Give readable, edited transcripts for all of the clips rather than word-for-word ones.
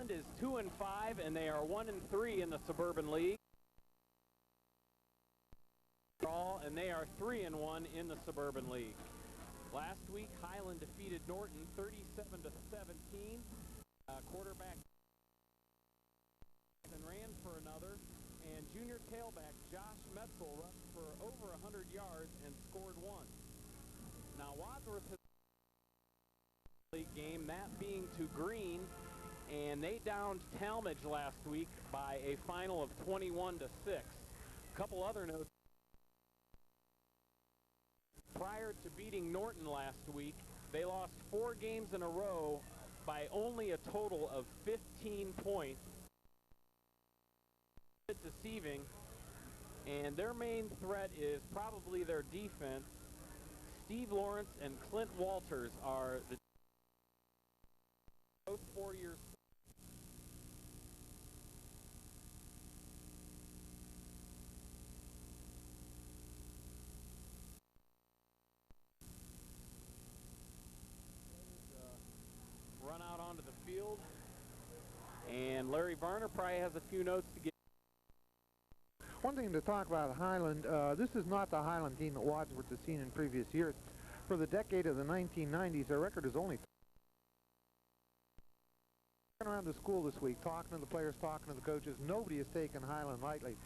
Highland is 2-5, and they are 1-3 in the Suburban League. And they are 3-1 in the Suburban League. Last week, Highland defeated Norton 37-17. Quarterback and ran for another, and junior tailback Josh Metzel rushed for over 100 yards and scored one. Now Wadsworth has a league game, that being to Green, and they downed Talmadge last week by a final of 21-6. A couple other notes. Prior to beating Norton last week, they lost 4 games in a row by only a total of 15 points. It's deceiving, and their main threat is probably their defense. Steve Lawrence and Clint Walters are the both 4 years. Run out onto the field, and Larry Varner probably has a few notes to give. One thing to talk about Highland, this is not the Highland team that Wadsworth has seen in previous years. For the decade of the 1990s, their record is only around the school this week, talking to the players, talking to the coaches. Nobody has taken Highland lightly.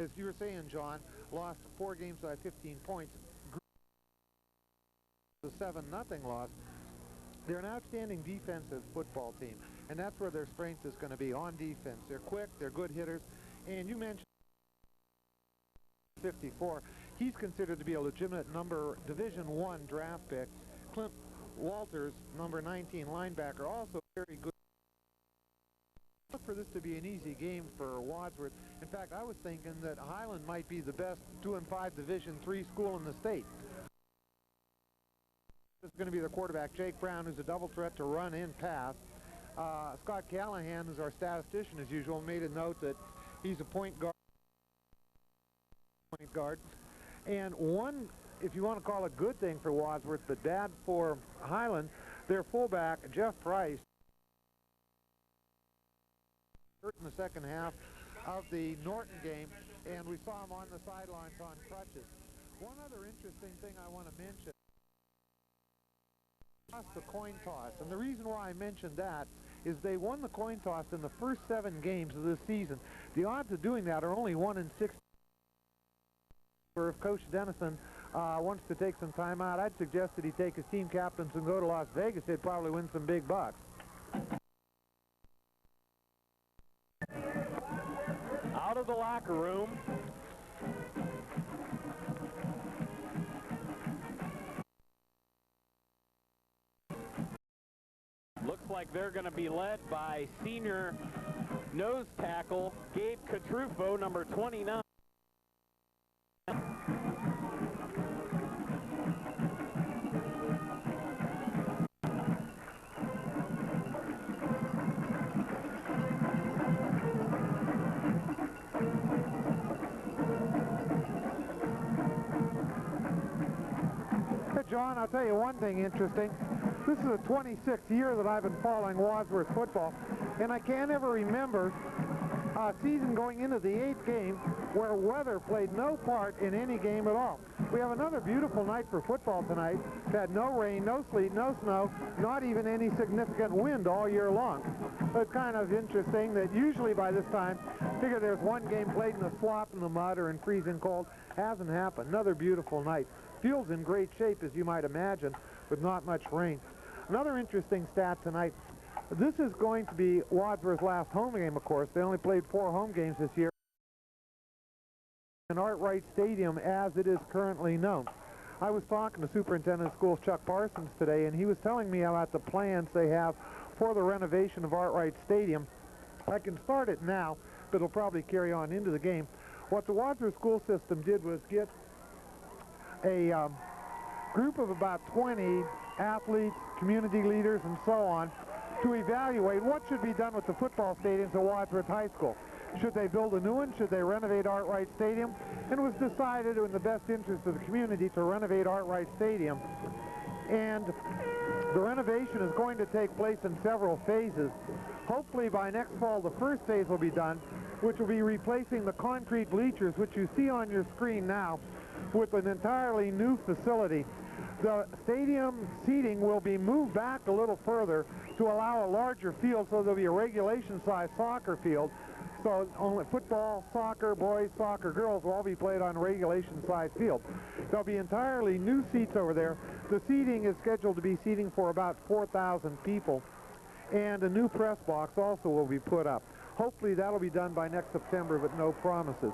As you were saying, John, lost 4 games by 15 points. The 7-0 loss. They're an outstanding defensive football team, and that's where their strength is going to be, on defense. They're quick, they're good hitters, and you mentioned 54. He's considered to be a legitimate Division I draft pick. Clint Walters, number 19 linebacker, also very good. Look for this to be an easy game for Wadsworth. In fact, I was thinking that Highland might be the best 2-5 Division III school in the state. This is going to be the quarterback, Jake Brown, who's a double threat to run and pass. Scott Callahan, who's our statistician as usual, made a note that he's a point guard. And one, if you want to call it good thing for Wadsworth, but bad for Highland, their fullback, Jeff Price, hurt in the second half of the Norton game, and we saw him on the sidelines on crutches. One other interesting thing I want to mention, the coin toss, and the reason why I mentioned that is they won the coin toss in the first 7 games of this season. The odds of doing that are only 1 in 60. If Coach Dennison wants to take some time out, I'd suggest that he take his team captains and go to Las Vegas. He'd probably win some big bucks. Out of the locker room, looks like they're going to be led by senior nose tackle Gabe Catrufo, number 29. John, I'll tell you one thing interesting. This is the 26th year that I've been following Wadsworth football, and I can't ever remember a season going into the 8th game where weather played no part in any game at all. We have another beautiful night for football tonight. We've had no rain, no sleet, no snow, not even any significant wind all year long. It's kind of interesting that usually by this time, figure there's one game played in the slop in the mud or in freezing cold. Hasn't happened. Another beautiful night. Field's in great shape, as you might imagine, with not much rain. Another interesting stat tonight, this is going to be Wadsworth's last home game, of course. They only played 4 home games this year in Arkwright Stadium as it is currently known. I was talking to Superintendent of Schools Chuck Parsons today, and he was telling me about the plans they have for the renovation of Arkwright Stadium. I can start it now, but it'll probably carry on into the game. What the Wadsworth school system did was get a group of about 20 athletes, community leaders, and so on to evaluate what should be done with the football stadiums at Wadsworth High School. Should they build a new one? Should they renovate Arkwright Stadium? And it was decided in the best interest of the community to renovate Arkwright Stadium. And The renovation is going to take place in several phases. Hopefully by next fall, the first phase will be done, which will be replacing the concrete bleachers, which you see on your screen now, with an entirely new facility. The stadium seating will be moved back a little further to allow a larger field, so there'll be a regulation-sized soccer field. So only football, soccer, boys, soccer, girls will all be played on a regulation-sized field. There'll be entirely new seats over there. The seating is scheduled to be seating for about 4,000 people. And a new press box also will be put up. Hopefully that'll be done by next September, but no promises.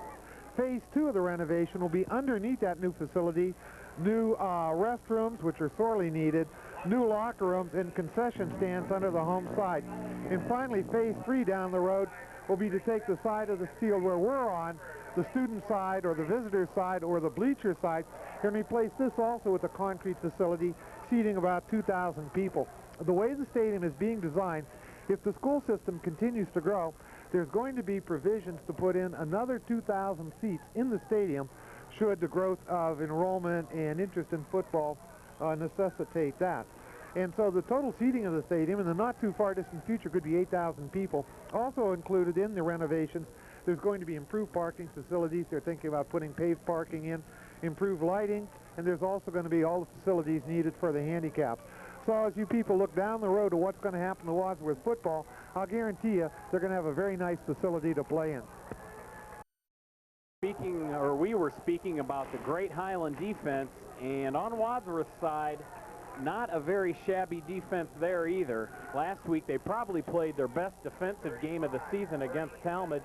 Phase 2 of the renovation will be underneath that new facility, new restrooms, which are sorely needed, new locker rooms, and concession stands under the home side. And finally, phase 3 down the road will be to take the side of the field where we're on, the student side or the visitor side or the bleacher side, and replace this also with a concrete facility seating about 2,000 people. The way the stadium is being designed, if the school system continues to grow, there's going to be provisions to put in another 2,000 seats in the stadium should the growth of enrollment and interest in football necessitate that. And so the total seating of the stadium in the not too far distant future could be 8,000 people. Also included in the renovations, there's going to be improved parking facilities. They're thinking about putting paved parking in, improved lighting, and there's also going to be all the facilities needed for the handicapped. So as you people look down the road to what's going to happen to Wadsworth football, I'll guarantee you they're going to have a very nice facility to play in. We were speaking about the great Highland defense, and on Wadsworth's side, not a very shabby defense there either. Last week they probably played their best defensive game of the season against Talmadge.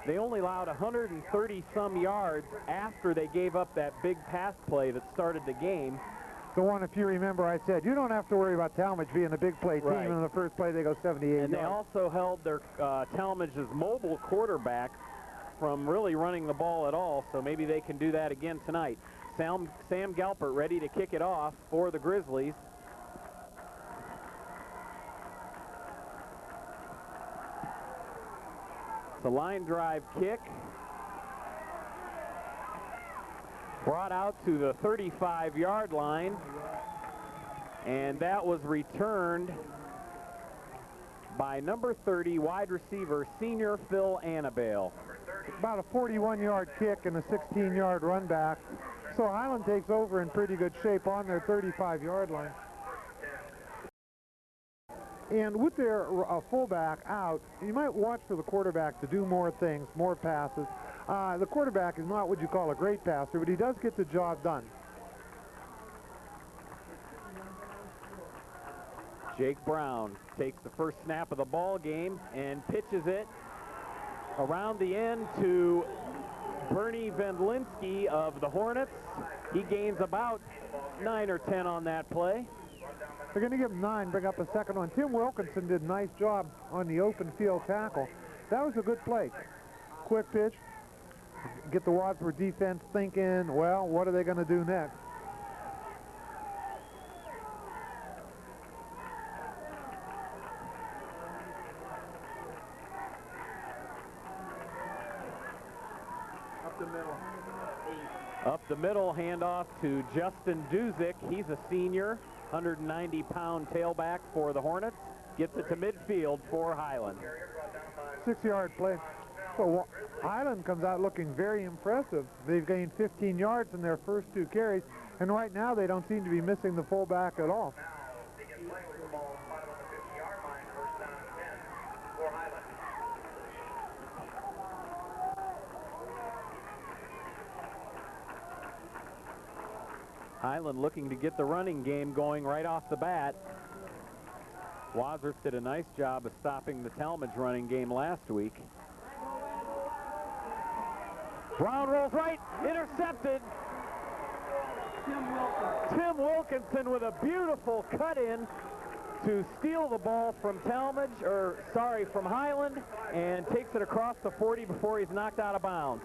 They only allowed 130-some yards after they gave up that big pass play that started the game. The one, if you remember, I said, you don't have to worry about Talmadge being a big play team, and in the first play they go 78 And they also held their Talmadge's mobile quarterback from really running the ball at all, so maybe they can do that again tonight. Sam Galpert ready to kick it off for the Grizzlies. The line drive kick brought out to the 35-yard line, and that was returned by number 30 wide receiver senior Phil Annabale. About a 41-yard kick and a 16-yard run back. So Highland takes over in pretty good shape on their 35-yard line. And with their fullback out, you might watch for the quarterback to do more things, more passes. The quarterback is not what you call a great passer, but he does get the job done. Jake Brown takes the first snap of the ball game and pitches it around the end to Bernie Vendlinski of the Hornets. He gains about 9 or 10 on that play. They're going to give him 9, bring up a second one. Tim Wilkinson did a nice job on the open field tackle. That was a good play. Quick pitch. Get the Wadsworth defense thinking, well, what are they going to do next? Up the middle, handoff to Justin Duzick. He's a senior, 190-pound tailback for the Hornets. Gets it to midfield for Highland. 6-yard play. So Highland comes out looking very impressive. They've gained 15 yards in their first 2 carries, and right now they don't seem to be missing the fullback at all. Highland looking to get the running game going right off the bat. Wadsworth did a nice job of stopping the Talmadge running game last week. Brown rolls right, intercepted. Tim Wilkinson with a beautiful cut-in to steal the ball from from Highland, and takes it across the 40 before he's knocked out of bounds.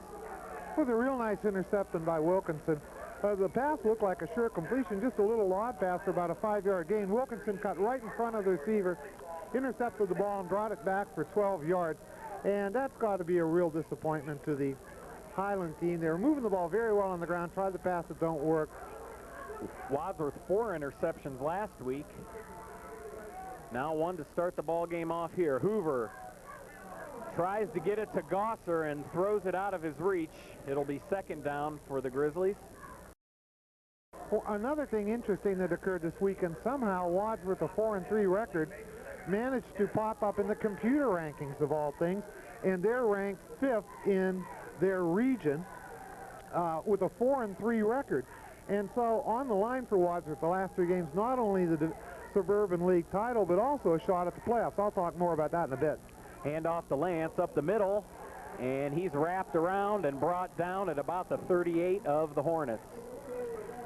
It was a real nice interception by Wilkinson. The pass looked like a sure completion, just a little odd pass for about a 5-yard gain. Wilkinson cut right in front of the receiver, intercepted the ball, and brought it back for 12 yards. And that's got to be a real disappointment to the Highland team. They were moving the ball very well on the ground, tried to pass it, don't work. Wadsworth 4 interceptions last week. Now one to start the ball game off here. Hoover tries to get it to Gosser and throws it out of his reach. It'll be second down for the Grizzlies. Well, another thing interesting that occurred this weekend, somehow Wadsworth, a 4-3 record, managed to pop up in the computer rankings of all things, and they're ranked 5th in their region with a 4-3 record. And so on the line for Wadsworth the last 3 games, not only the Suburban League title, but also a shot at the playoffs. I'll talk more about that in a bit. Hand off to Lance up the middle, and he's wrapped around and brought down at about the 38 of the Hornets.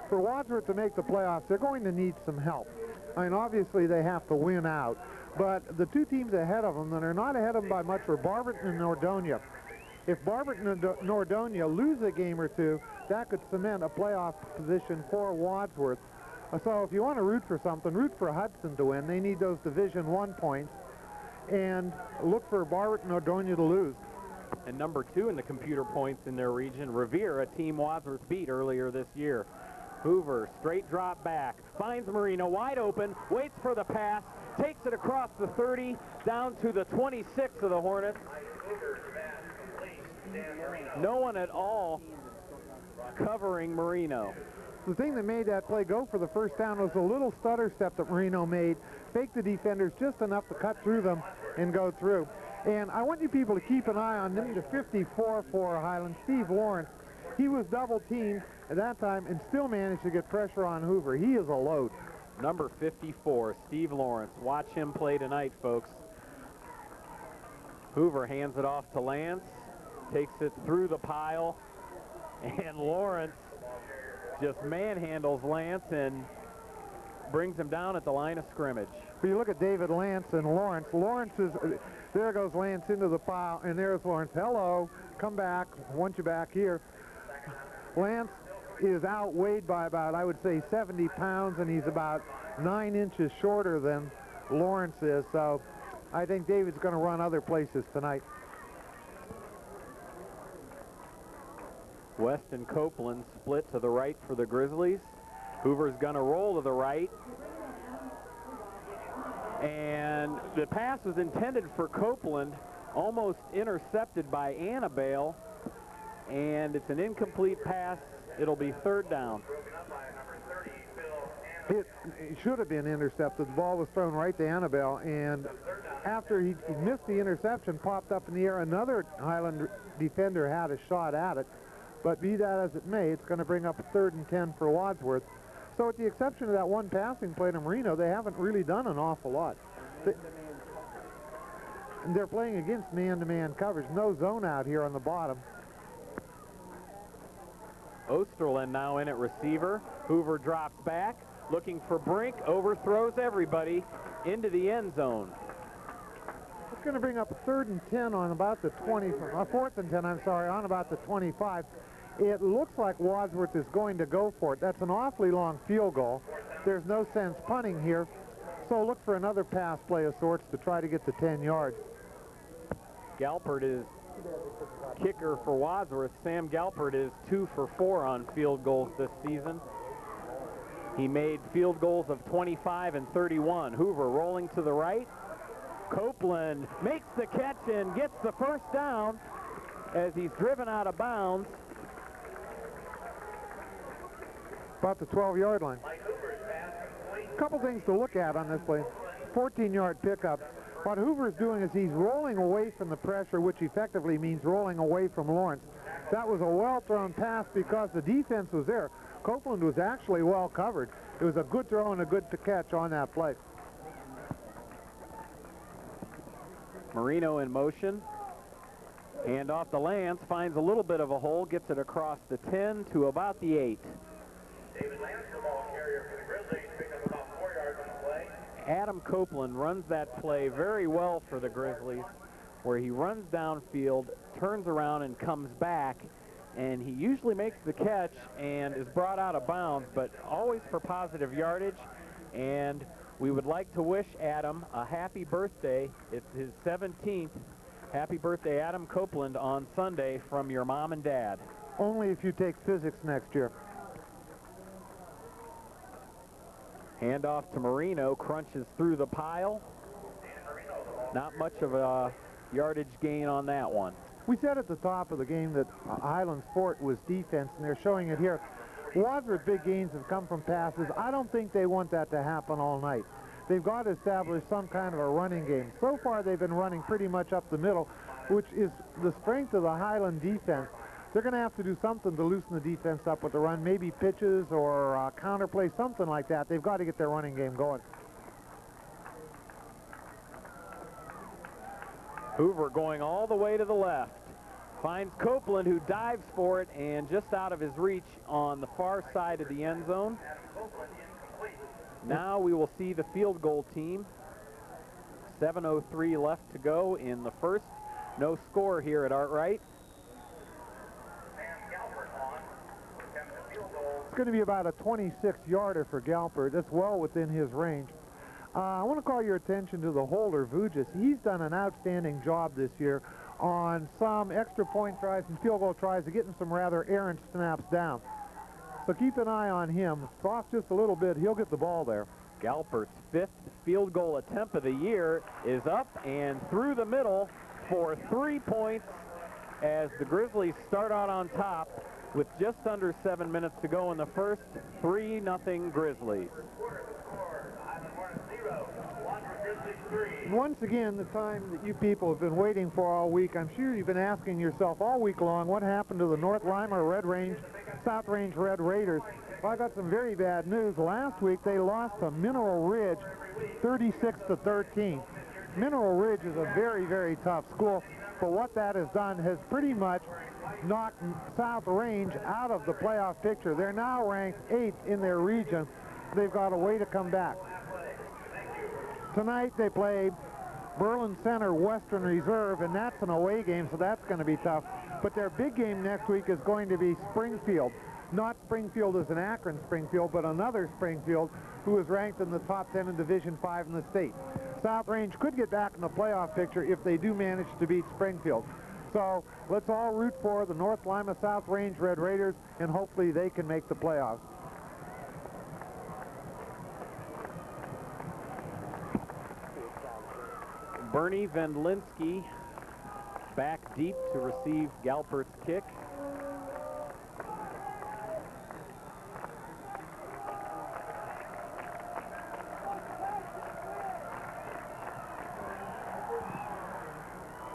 For Wadsworth to make the playoffs, they're going to need some help. I mean, obviously they have to win out, but the 2 teams ahead of them that are not ahead of them by much are Barberton and Nordonia. If Barberton and Nordonia lose a game or 2, that could cement a playoff position for Wadsworth. So if you want to root for something, root for Hudson to win. They need those Division I points, and look for Barberton and Nordonia to lose. And number 2 in the computer points in their region, Revere, a team Wadsworth beat earlier this year. Hoover, straight drop back, finds Marino wide open, waits for the pass, takes it across the 30, down to the 26 of the Hornets. No one at all covering Marino. The thing that made that play go for the first down was a little stutter step that Marino made, faked the defenders just enough to cut through them and go through. And I want you people to keep an eye on number 54 for Highland, Steve Lawrence. He was double teamed at that time and still managed to get pressure on Hoover. He is a load. Number 54, Steve Lawrence. Watch him play tonight, folks. Hoover hands it off to Lance, takes it through the pile, and Lawrence just manhandles Lance and brings him down at the line of scrimmage. But you look at David Lance and Lawrence. Lawrence is, there goes Lance into the pile, and there's Lawrence. Hello, come back, want you back here. Lance is outweighed by about, I would say, 70 pounds, and he's about 9 inches shorter than Lawrence is. So I think David's going to run other places tonight. Weston Copeland split to the right for the Grizzlies. Hoover's going to roll to the right. And the pass was intended for Copeland, almost intercepted by Annabelle. And it's an incomplete pass. It'll be third down. It should have been intercepted. The ball was thrown right to Annabelle, and after he missed the interception, popped up in the air, another Highland defender had a shot at it. But be that as it may, it's going to bring up a 3rd and 10 for Wadsworth. So with the exception of that one passing play to Marino, they haven't really done an awful lot. They're playing against man-to-man coverage. No zone out here on the bottom. Osterlin now in at receiver. Hoover drops back, looking for Brink, overthrows everybody into the end zone. It's going to bring up a 3rd and 10 on about the 4th and 10, I'm sorry, on about the 25. It looks like Wadsworth is going to go for it. That's an awfully long field goal. There's no sense punting here, so look for another pass play of sorts to try to get to 10 yards. Galpert is kicker for Wadsworth. Sam Galpert is 2 for 4 on field goals this season. He made field goals of 25 and 31. Hoover rolling to the right. Copeland makes the catch and gets the first down as he's driven out of bounds. About the 12-yard line. A couple things to look at on this play. 14-yard pickup. What Hoover's doing is he's rolling away from the pressure, which effectively means rolling away from Lawrence. That was a well-thrown pass because the defense was there. Copeland was actually well covered. It was a good throw and a good catch on that play. Marino in motion. Hand off to Lance, finds a little bit of a hole, gets it across the 10 to about the 8. David Lance, the ball carrier for the Grizzlies, picking up about 4 yards on the play. Adam Copeland runs that play very well for the Grizzlies, where he runs downfield, turns around and comes back, and he usually makes the catch and is brought out of bounds, but always for positive yardage. And we would like to wish Adam a happy birthday. It's his 17th. Happy birthday, Adam Copeland, on Sunday from your mom and dad. Only if you take physics next year. Handoff to Marino, crunches through the pile. Not much of a yardage gain on that one. We said at the top of the game that Highland's fort was defense, and they're showing it here. Wadsworth's big gains have come from passes. I don't think they want that to happen all night. They've got to establish some kind of a running game. So far, they've been running pretty much up the middle, which is the strength of the Highland defense. They're going to have to do something to loosen the defense up with the run, maybe pitches or counterplay, something like that. They've got to get their running game going. Hoover going all the way to the left. Finds Copeland, who dives for it, and just out of his reach on the far side of the end zone. Now we will see the field goal team. 7:03 left to go in the first. No score here at Artwright. It's going to be about a 26-yarder for Galpert. That's well within his range. I want to call your attention to the holder, Vujis. He's done an outstanding job this year on some extra point tries and field goal tries of getting some rather errant snaps down. So keep an eye on him. If off just a little bit, he'll get the ball there. Galpert's 5th field goal attempt of the year is up and through the middle for 3 points as the Grizzlies start out on top with just under 7 minutes to go in the first. 3-0 Grizzlies. Once again, the time that you people have been waiting for all week. I'm sure you've been asking yourself all week long, what happened to the North Lima Red Range, South Range Red Raiders? Well, I got some very bad news. Last week, they lost to Mineral Ridge 36-13. Mineral Ridge is a very, very tough school, but what that has done has pretty much knocked South Range out of the playoff picture. They're now ranked 8th in their region. They've got a way to come back. Tonight they play Berlin Center Western Reserve, and that's an away game, so that's going to be tough. But their big game next week is going to be Springfield. Not Springfield as an Akron Springfield, but another Springfield who is ranked in the top 10 in Division 5 in the state. South Range could get back in the playoff picture if they do manage to beat Springfield. So let's all root for the North Lima South Range Red Raiders, and hopefully they can make the playoffs. Bernie Vendlinski back deep to receive Galpert's kick.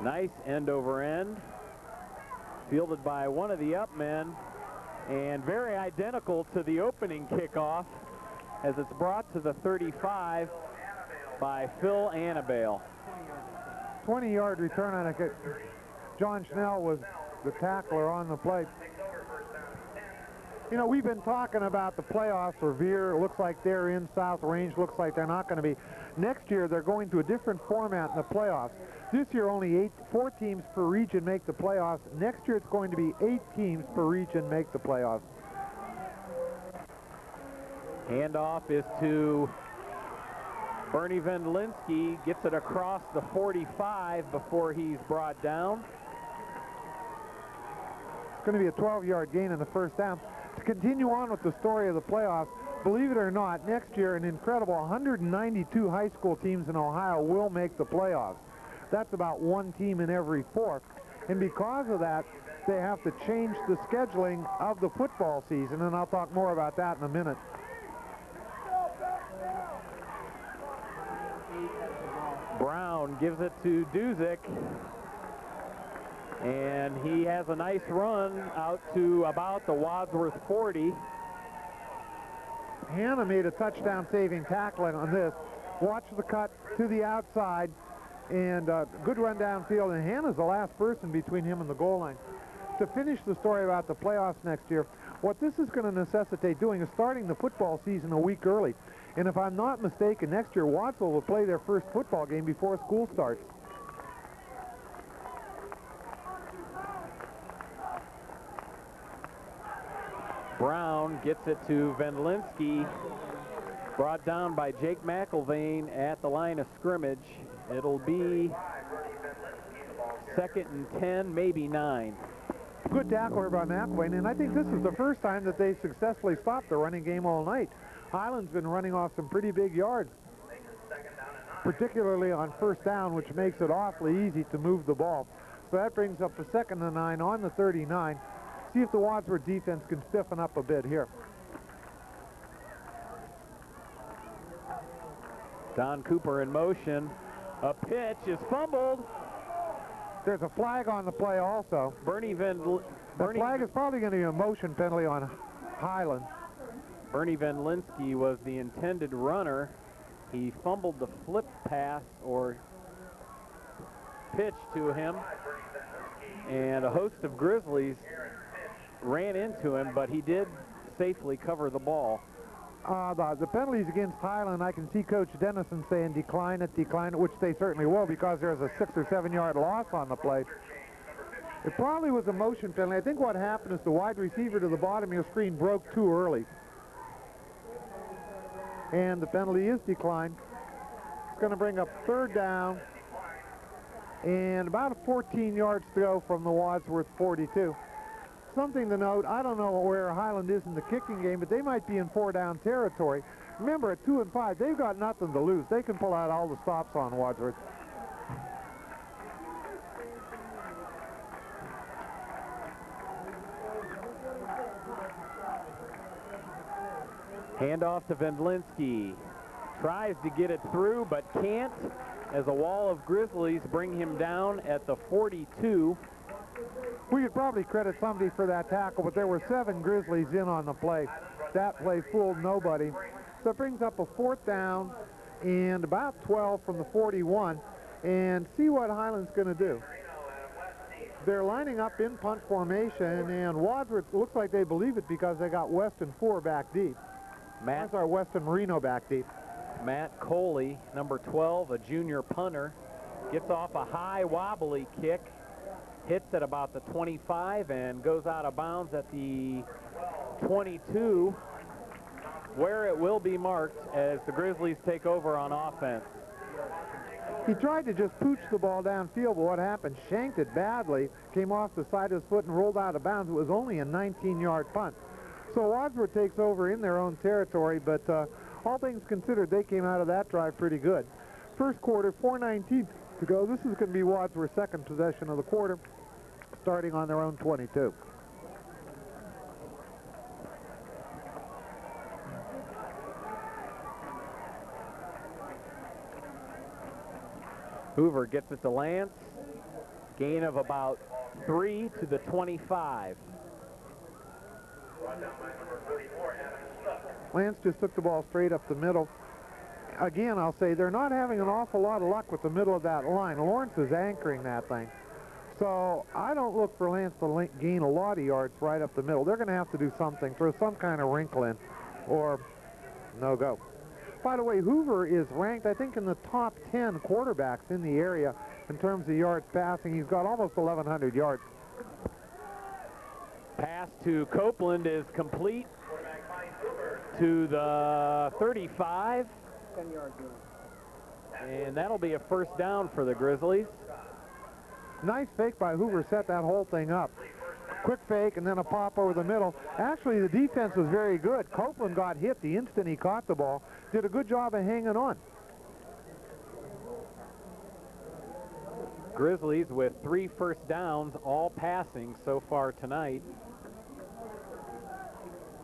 Nice end over end. Fielded by one of the up men, and very identical to the opening kickoff as it's brought to the 35 by Phil Annabale. 20-yard return on a kick. John Schnell was the tackler on the play. You know, we've been talking about the playoffs for Veer. It looks like they're in South Range. Looks like they're not going to be. Next year, they're going to a different format in the playoffs. This year, only 4 teams per region make the playoffs. Next year, it's going to be 8 teams per region make the playoffs. Handoff is to Bernie Vendlinski, gets it across the 45 before he's brought down. It's going to be a 12-yard gain in the first down. To continue on with the story of the playoffs, believe it or not, next year an incredible 192 high school teams in Ohio will make the playoffs. That's about 1 team in every 4. And because of that, they have to change the scheduling of the football season, and I'll talk more about that in a minute. Brown gives it to Duzick, and he has a nice run out to about the Wadsworth 40. Hannah made a touchdown-saving tackle on this. Watch the cut to the outside, and good run downfield, and Hannah's the last person between him and the goal line. To finish the story about the playoffs next year, what this is going to necessitate doing is starting the football season a week early. And if I'm not mistaken, next year Wadsworth will play their first football game before school starts. Brown gets it to Vendlinski, brought down by Jake McIlvain at the line of scrimmage. It'll be 2nd and 10, maybe 9. Good tackle here by McElwain, and I think this is the first time that they successfully stopped the running game all night. Highland's been running off some pretty big yards, particularly on first down, which makes it awfully easy to move the ball. So that brings up the 2nd and 9 on the 39. See if the Wadsworth defense can stiffen up a bit here. Don Cooper in motion. A pitch is fumbled. There's a flag on the play also. The flag is probably going to be a motion penalty on Highland. Bernie Van Linsky was the intended runner. He fumbled the flip pass or pitch to him, and a host of Grizzlies ran into him, but he did safely cover the ball. The penalties against Highland, I can see Coach Dennison saying decline it, which they certainly will because there's a 6 or 7 yard loss on the play. It probably was a motion penalty. I think what happened is the wide receiver to the bottom of your screen broke too early. And the penalty is declined. It's going to bring up 3rd down and about 14 yards to go from the Wadsworth 42. Something to note, I don't know where Highland is in the kicking game, but they might be in 4-down territory. Remember, at 2 and 5, they've got nothing to lose. They can pull out all the stops on Wadsworth. Handoff to Vendlinski. Tries to get it through, but can't, as a wall of Grizzlies bring him down at the 42. We could probably credit somebody for that tackle, but there were 7 Grizzlies in on the play. That play fooled nobody. So it brings up a 4th down and about 12 from the 41. And see what Highland's going to do. They're lining up in punt formation, and Wadsworth looks like they believe it because they got Weston 4 back deep. That's our Weston Marino back deep. Matt Coley, number 12, a junior punter, gets off a high wobbly kick, hits at about the 25 and goes out of bounds at the 22, where it will be marked as the Grizzlies take over on offense. He tried to just pooch the ball downfield, but what happened? Shanked it badly, came off the side of his foot and rolled out of bounds. It was only a 19-yard punt. So Wadsworth takes over in their own territory, but all things considered, they came out of that drive pretty good. First quarter, 4:19 to go. This is going to be Wadsworth's 2nd possession of the quarter, starting on their own 22. Hoover gets it to Lance. Gain of about 3 to the 25. Lance just took the ball straight up the middle. Again, I'll say they're not having an awful lot of luck with the middle of that line. Lawrence is anchoring that thing. So I don't look for Lance to gain a lot of yards right up the middle. They're going to have to do something, throw some kind of wrinkle in, or no go. By the way, Hoover is ranked, I think, in the top 10 quarterbacks in the area in terms of yards passing. He's got almost 1,100 yards. Pass to Copeland is complete to the 35. 10 yards. And that'll be a first down for the Grizzlies. Nice fake by Hoover, set that whole thing up. Quick fake and then a pop over the middle. Actually, the defense was very good. Copeland got hit the instant he caught the ball. Did a good job of hanging on. Grizzlies with 3 first downs, all passing so far tonight.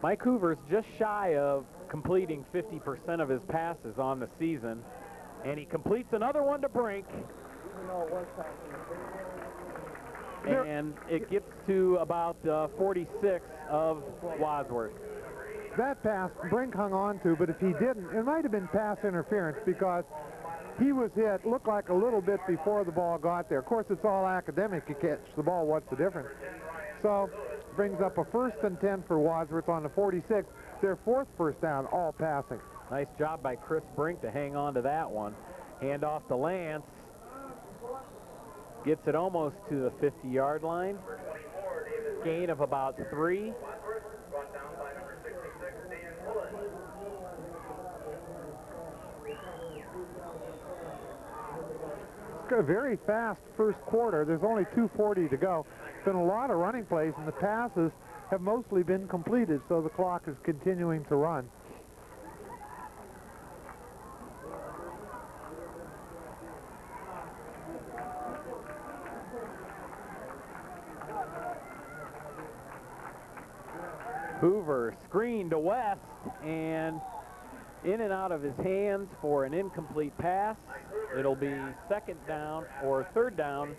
Mike Hoover's just shy of completing 50% of his passes on the season, and he completes another one to Brink. And it gets to about 46 of Wadsworth. That pass Brink hung on to, but if he didn't, it might have been pass interference because he was hit, looked like a little bit before the ball got there. Of course, it's all academic. You catch the ball, what's the difference? So brings up a 1st and 10 for Wadsworth on the 46. Their 4th first down, all passing. Nice job by Chris Brink to hang on to that one. Hand off to Lance. Gets it almost to the 50-yard line. Gain of about 3. It's got a very fast first quarter. There's only 2:40 to go. been a lot of running plays, and the passes have mostly been completed, so the clock is continuing to run. Hoover screen to West, and in and out of his hands for an incomplete pass. It'll be second down or third down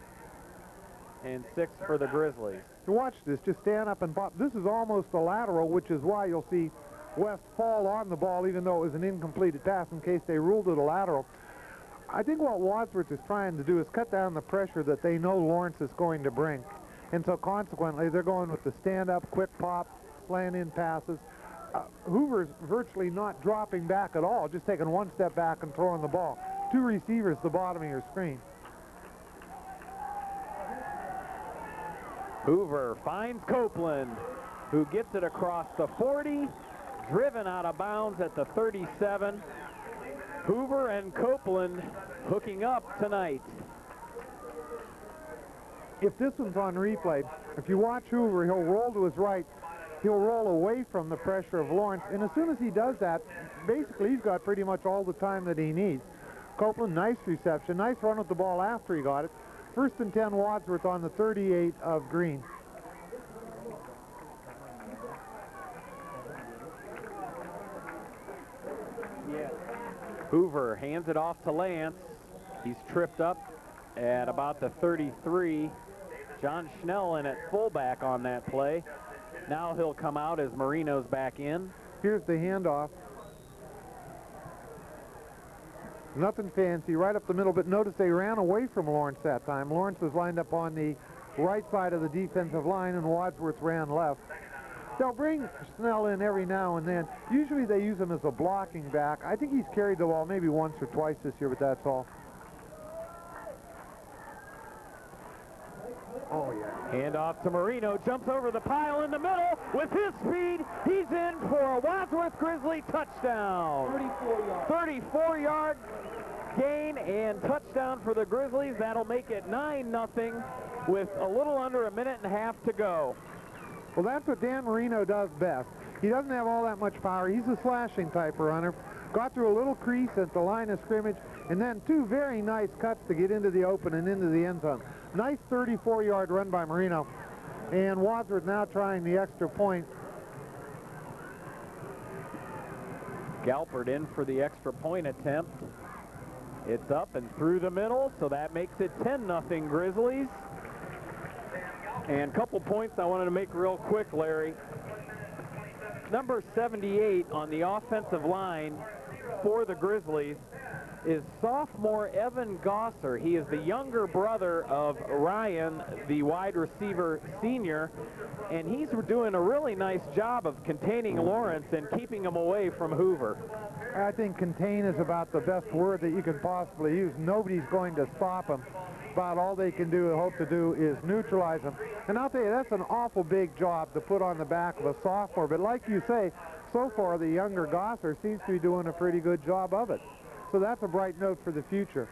and 6 for the Grizzlies. Watch this, just stand up and pop. This is almost a lateral, which is why you'll see West fall on the ball even though it was an incompleted pass in case they ruled it a lateral. I think what Wadsworth is trying to do is cut down the pressure that they know Lawrence is going to bring. And so consequently, they're going with the stand-up, quick pop, slant in passes. Hoover's virtually not dropping back at all, just taking one step back and throwing the ball. 2 receivers at the bottom of your screen. Hoover finds Copeland, who gets it across the 40, driven out of bounds at the 37. Hoover and Copeland hooking up tonight. If this one's on replay, if you watch Hoover, he'll roll to his right. He'll roll away from the pressure of Lawrence, and as soon as he does that, basically he's got pretty much all the time that he needs. Copeland, nice reception, nice run with the ball after he got it. First and 10 Wadsworth on the 38 of Green. Hoover hands it off to Lance. He's tripped up at about the 33. John Schnell in at fullback on that play. Now he'll come out as Marino's back in. Here's the handoff. Nothing fancy, right up the middle, but notice they ran away from Lawrence that time. Lawrence was lined up on the right side of the defensive line, and Wadsworth ran left. They'll bring Snell in every now and then. Usually they use him as a blocking back. I think he's carried the ball maybe once or twice this year, but that's all. Oh, yeah. Hand off to Marino, jumps over the pile in the middle. With his speed, he's in for a Wadsworth Grizzly touchdown. 34-yard gain and touchdown for the Grizzlies. That'll make it 9-0 with a little under a minute and a half to go. Well, that's what Dan Marino does best. He doesn't have all that much power. He's a slashing type of runner. Got through a little crease at the line of scrimmage, and then 2 very nice cuts to get into the open and into the end zone. Nice 34-yard run by Marino. And Wadsworth now trying the extra point. Galpert in for the extra point attempt. It's up and through the middle, so that makes it 10-0 Grizzlies. And a couple points I wanted to make real quick, Larry. Number 78 on the offensive line for the Grizzlies is sophomore Evan Gosser. He is the younger brother of Ryan, the wide receiver senior, and he's doing a really nice job of containing Lawrence and keeping him away from Hoover. I think contain is about the best word that you can possibly use. Nobody's going to stop him. About all they can do and hope to do is neutralize him. And I'll tell you, that's an awful big job to put on the back of a sophomore. But like you say, so far the younger Gosser seems to be doing a pretty good job of it. So that's a bright note for the future.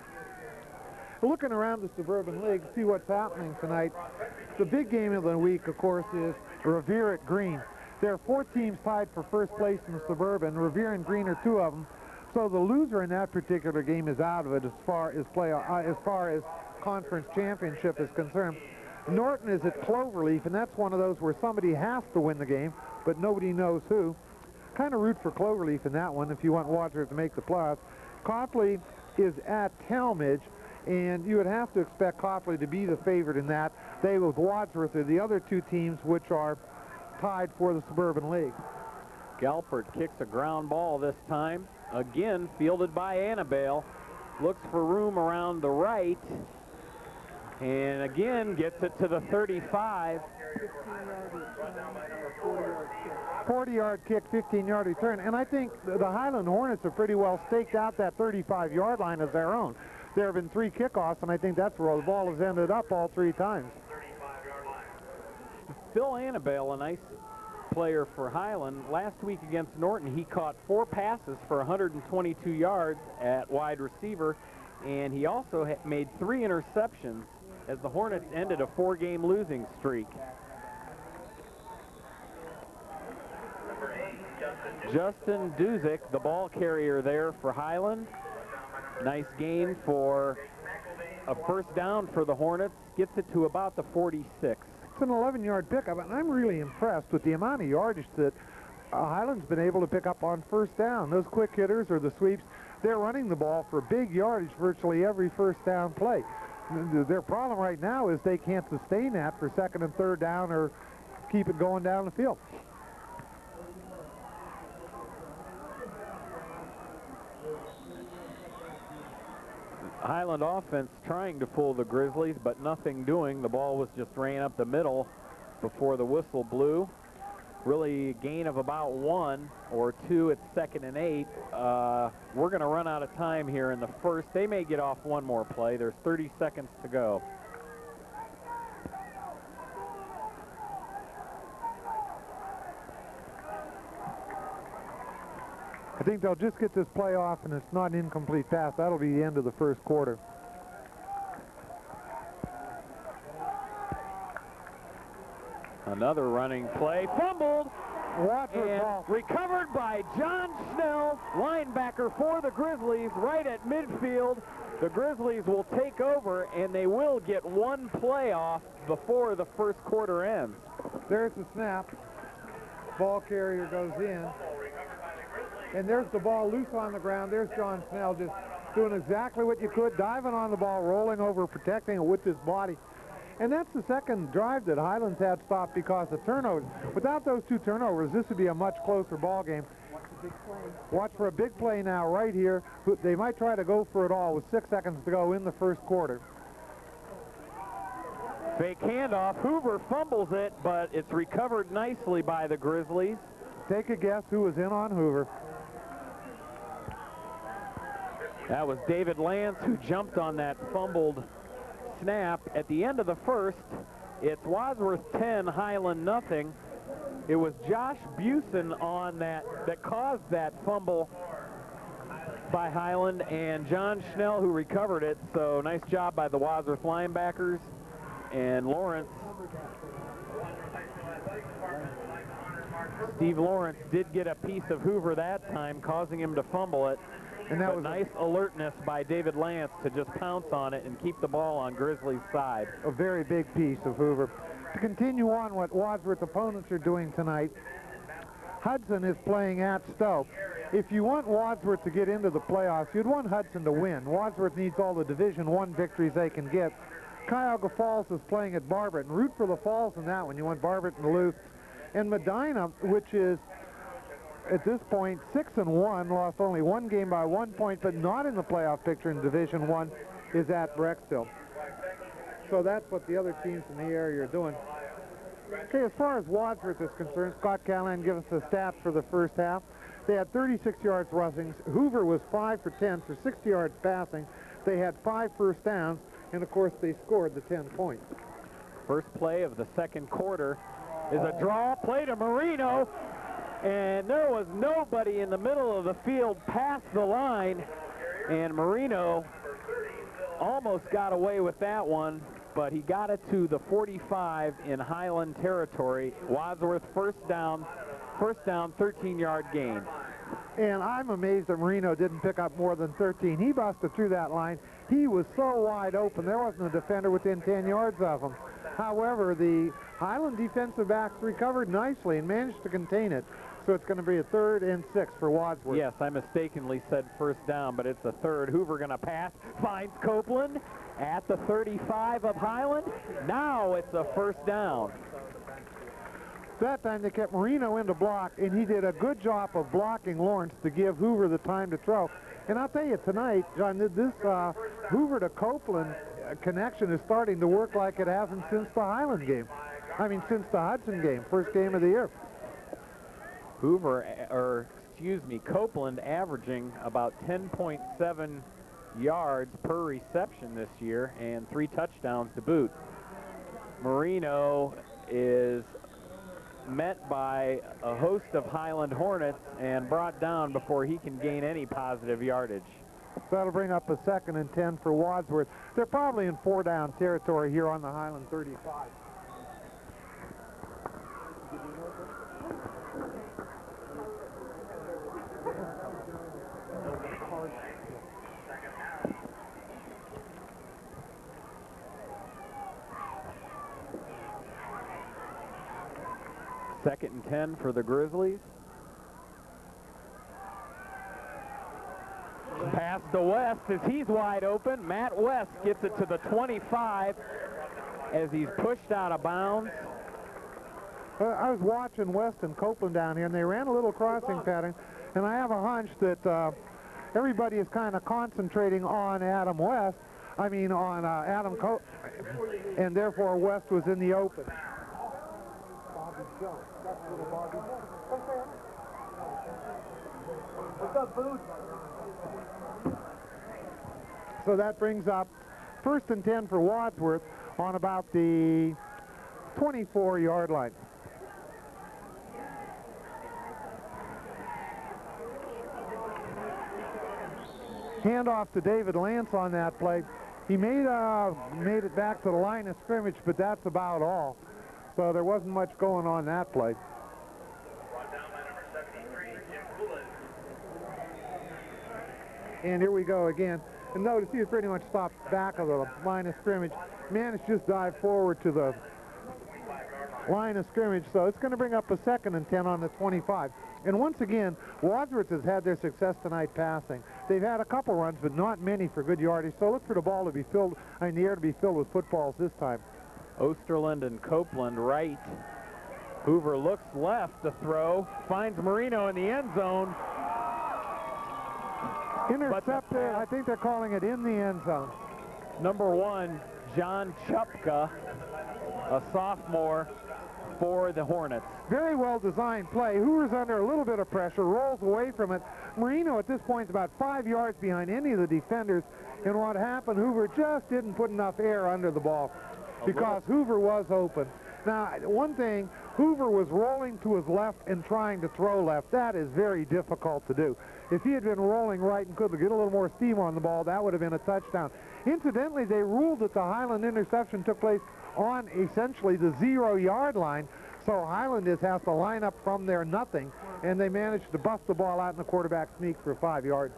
Looking around the Suburban League, see what's happening tonight. The big game of the week, of course, is Revere at Green. There are 4 teams tied for first place in the Suburban. Revere and Green are 2 of them. So the loser in that particular game is out of it as far as conference championship is concerned. Norton is at Cloverleaf, and that's one of those where somebody has to win the game, but nobody knows who. Kind of root for Cloverleaf in that one if you want Wadsworth to make the playoffs. Copley is at Talmadge, and you would have to expect Copley to be the favorite in that. They, with Wadsworth, are the other 2 teams which are tied for the Suburban League. Galpert kicks a ground ball this time. Again, fielded by Annabelle. Looks for room around the right. And again, gets it to the 35. 40-yard kick, 15-yard return. And I think the Highland Hornets have pretty well staked out that 35-yard line as their own. There have been 3 kickoffs, and I think that's where the ball has ended up all 3 times. Phil Annabelle, a nice player for Highland. Last week against Norton, he caught 4 passes for 122 yards at wide receiver, and he also made 3 interceptions as the Hornets ended a 4-game losing streak. Justin Duzick, the ball carrier there for Highland. Nice gain for a first down for the Hornets. Gets it to about the 46. It's an 11-yard pickup, and I'm really impressed with the amount of yardage that Highland's been able to pick up on first down. Those quick hitters or the sweeps, they're running the ball for big yardage virtually every first down play. Their problem right now is they can't sustain that for second and third down or keep it going down the field. Highland offense trying to fool the Grizzlies, but nothing doing. The ball was just ran up the middle before the whistle blew. Really a gain of about 1 or 2 at 2nd and 8. We're going to run out of time here in the first. They may get off one more play. There's 30 seconds to go. I think they'll just get this play off, and it's not an incomplete pass. That'll be the end of the first quarter. Another running play, fumbled, Wadsworth ball. Recovered by John Schnell, linebacker for the Grizzlies, right at midfield. The Grizzlies will take over, and they will get one play off before the first quarter ends. There's the snap. Ball carrier goes in. And there's the ball loose on the ground. There's John Snell just doing exactly what you could, diving on the ball, rolling over, protecting it with his body. And that's the second drive that Highlands had stopped because of turnovers. Without those 2 turnovers, this would be a much closer ball game. Watch for a big play now right here. They might try to go for it all with 6 seconds to go in the first quarter. Fake handoff. Hoover fumbles it, but it's recovered nicely by the Grizzlies. Take a guess who was in on Hoover. That was David Lance, who jumped on that fumbled snap. At the end of the first, it's Wadsworth 10, Highland nothing. It was Josh Busen on that caused that fumble by Highland, and John Schnell who recovered it. So nice job by the Wadsworth linebackers. And Lawrence, Steve Lawrence did get a piece of Hoover that time, causing him to fumble it. And that was nice alertness by David Lance to just pounce on it and keep the ball on Grizzlies' side. A very big piece of Hoover. To continue on what Wadsworth opponents are doing tonight, Hudson is playing at Stowe. If you want Wadsworth to get into the playoffs, you'd want Hudson to win. Wadsworth needs all the Division I victories they can get. Cuyahoga Falls is playing at Barberton. Root for the Falls in that one. You want Barberton to lose. And Medina, which is at this point 6-1, lost only 1 game by 1 point, but not in the playoff picture in Division I, is at Brecksville. So that's what the other teams in the area are doing. Okay, as far as Wadsworth is concerned, Scott Callahan gives us the stats for the first half. They had 36 yards rushing. Hoover was 5 for 10 for 60 yards passing. They had 5 first downs, and of course they scored the 10 points. First play of the second quarter is a draw play to Marino, and there was nobody in the middle of the field past the line, and Marino almost got away with that one, but he got it to the 45 in Highland territory. Wadsworth first down, 13-yard gain. And I'm amazed that Marino didn't pick up more than 13. He busted through that line. He was so wide open, there wasn't a defender within 10 yards of him. However, the Highland defensive backs recovered nicely and managed to contain it. So it's going to be a 3rd and 6 for Wadsworth. Yes, I mistakenly said first down, but it's a 3rd. Hoover going to pass, finds Copeland at the 35 of Highland. Now it's a first down. That time they kept Marino in to block, and he did a good job of blocking Lawrence to give Hoover the time to throw. And I'll tell you tonight, John, this Hoover to Copeland connection is starting to work like it hasn't since the Highland game. I mean, since the Hudson game, first game of the year. Copeland averaging about 10.7 yards per reception this year and 3 touchdowns to boot. Marino is met by a host of Highland Hornets and brought down before he can gain any positive yardage. That'll bring up a 2nd and 10 for Wadsworth. They're probably in 4-down territory here on the Highland 35. Second and 10 for the Grizzlies. Pass to West as he's wide open. Matt West gets it to the 25 as he's pushed out of bounds. I was watching West and Copeland down here, and they ran a little crossing pattern, and I have a hunch that everybody is kind of concentrating on Adam West. I mean, on Adam Copeland, and therefore West was in the open. What's up, Booth? So that brings up 1st and 10 for Wadsworth on about the 24-yard line. Handoff to David Lance on that play. He made it back to the line of scrimmage, but that's about all. So there wasn't much going on that play. Brought down by number 73, Jim Coolin. And here we go again. And notice he was pretty much stopped back of the line of scrimmage. Managed to just dive forward to the line of scrimmage. So it's going to bring up a 2nd and 10 on the 25. And once again, Wadsworth has had their success tonight passing. They've had a couple runs, but not many for good yardage. So look for the ball to be filled, in the air to be filled with footballs this time. Osterland and Copeland right. Hoover looks left to throw, finds Marino in the end zone. Intercepted. I think they're calling it in the end zone. Number 1, John Chupka, a sophomore for the Hornets. Very well designed play. Hoover's under a little bit of pressure, rolls away from it. Marino at this point is about 5 yards behind any of the defenders. And what happened, Hoover just didn't put enough air under the ball because Hoover was open. Now, one thing, Hoover was rolling to his left and trying to throw left. That is very difficult to do. If he had been rolling right and could get a little more steam on the ball, that would have been a touchdown. Incidentally, they ruled that the Highland interception took place on essentially the 0-yard line. So Highland has to line up from there nothing, and they managed to bust the ball out in the quarterback sneak for 5 yards.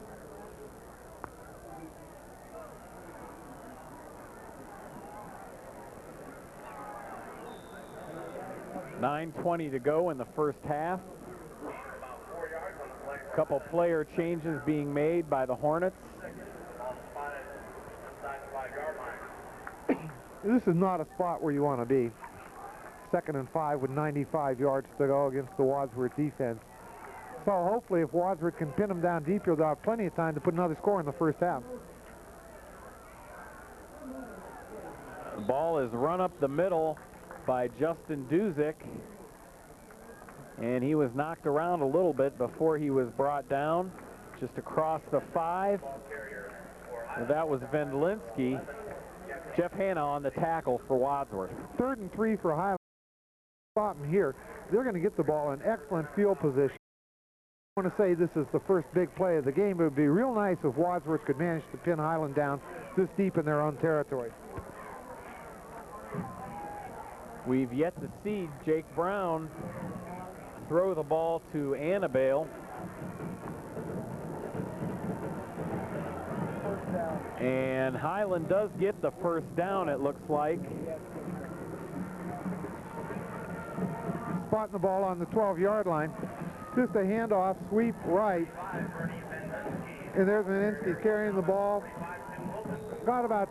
.9:20 to go in the first half. A couple player changes being made by the Hornets. This is not a spot where you want to be. 2nd and 5 with 95 yards to go against the Wadsworth defense. So hopefully if Wadsworth can pin them down deep, they'll have plenty of time to put another score in the first half. The ball is run up the middle by Justin Duzick, and he was knocked around a little bit before he was brought down just across the 5. That was Vendlinski. Jeff Hanna on the tackle for Wadsworth. 3rd and 3 for Highland. Spot them here. They're going to get the ball in excellent field position. I want to say this is the first big play of the game. It would be real nice if Wadsworth could manage to pin Highland down this deep in their own territory. We've yet to see Jake Brown throw the ball to Annabelle. And Highland does get the first down, it looks like. Spotting the ball on the 12-yard line. Just a handoff, sweep right. And there's Meninsky carrying the ball. Got about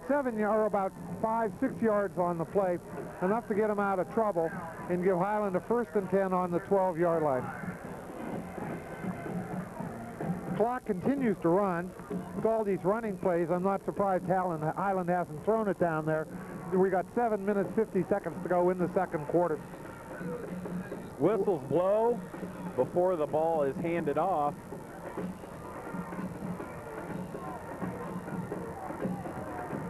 5, 6 yards on the play. Enough to get him out of trouble and give Highland a 1st and 10 on the 12-yard line. Clock continues to run. With all these running plays, I'm not surprised Highland hasn't thrown it down there. We got 7 minutes, 50 seconds to go in the second quarter. Whistles blow before the ball is handed off.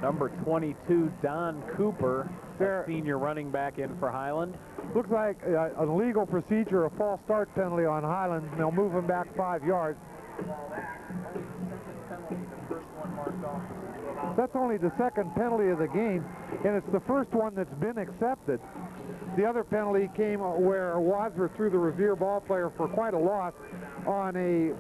Number 22, Don Cooper, a senior running back in for Highland. Looks like a legal procedure, a false start penalty on Highland. They'll move him back 5 yards. That's only the second penalty of the game, and it's the first one that's been accepted. The other penalty came where Wadsworth threw the Revere ball player for quite a loss on a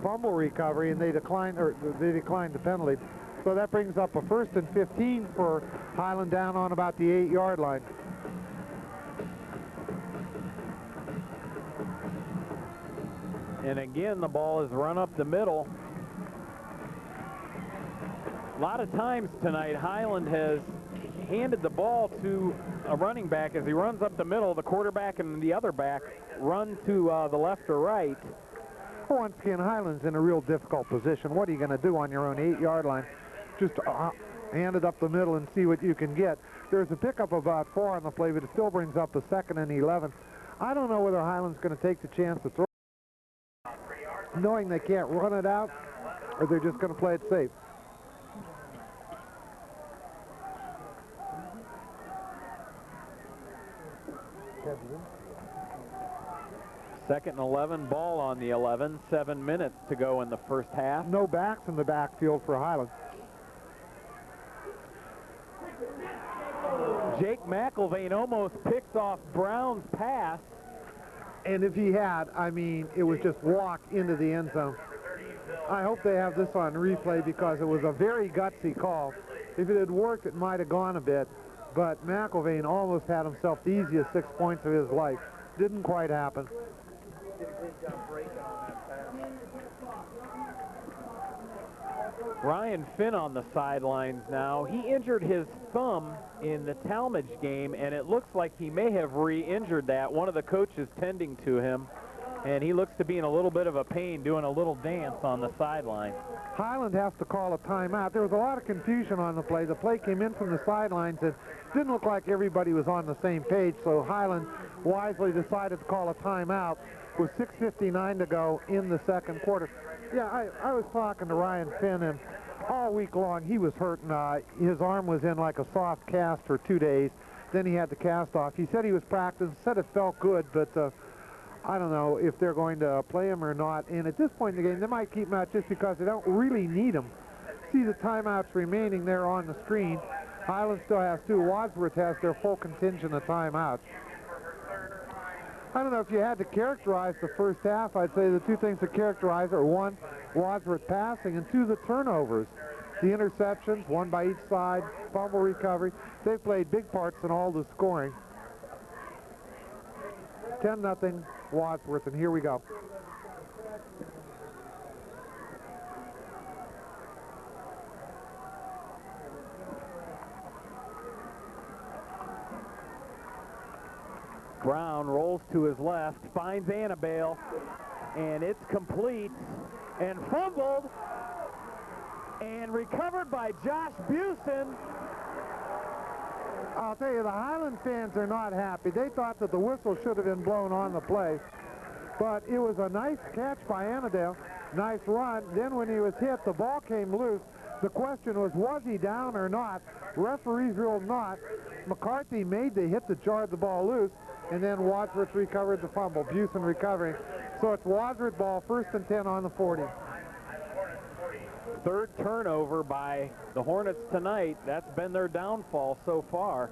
fumble recovery, and they declined the penalty. So that brings up a 1st and 15 for Highland down on about the 8-yard line. And again, the ball is run up the middle. A lot of times tonight, Highland has handed the ball to a running back as he runs up the middle. The quarterback and the other back run to the left or right. Once again, Highland's in a real difficult position. What are you going to do on your own 8-yard line? Just hand it up the middle and see what you can get. There's a pickup of about 4 on the play, but it still brings up a 2nd and 11. I don't know whether Highland's going to take the chance to throw, knowing they can't run it out, or they're just going to play it safe. Second and 11, ball on the 11, 7 minutes to go in the first half. No backs in the backfield for Highland. Jake McIlvain almost picks off Brown's pass. And if he had, I mean, it was just walk into the end zone. I hope they have this on replay because it was a very gutsy call. If it had worked, it might have gone a bit, but McIlvain almost had himself the easiest 6 points of his life. Didn't quite happen. Ryan Finn on the sidelines now. He injured his thumb in the Talmadge game, and it looks like he may have re-injured that. One of the coaches tending to him, and he looks to be in a little bit of a pain, doing a little dance on the sideline. Highland has to call a timeout. There was a lot of confusion on the play. The play came in from the sidelines, and didn't look like everybody was on the same page, so Highland wisely decided to call a timeout with 6:59 to go in the second quarter. Yeah, I was talking to Ryan Finn, and all week long he was hurting. His arm was in like a soft cast for 2 days. Then he had the cast off. He said he was practicing, said it felt good, but I don't know if they're going to play him or not. And at this point in the game, they might keep him out just because they don't really need him. See the timeouts remaining there on the screen. Highland still has 2. Wadsworth has their full contingent of timeouts. I don't know if you had to characterize the first half. I'd say the 2 things that characterize are 1, Wadsworth passing, and 2, the turnovers. The interceptions, 1 by each side, fumble recovery. They've played big parts in all the scoring. 10-0 Wadsworth, and here we go. Brown rolls to his left, finds Annabelle, and it's complete and fumbled and recovered by Josh Busen. I'll tell you, the Highland fans are not happy. They thought that the whistle should have been blown on the play, but it was a nice catch by Annabelle, nice run. Then when he was hit, the ball came loose. The question was he down or not? Referees ruled not. McCarthy made the hit that jarred the ball loose, and then Wadsworth recovered the fumble. Busen recovering. So it's Wadsworth ball, 1st and 10 on the 40. Third turnover by the Hornets tonight. That's been their downfall so far.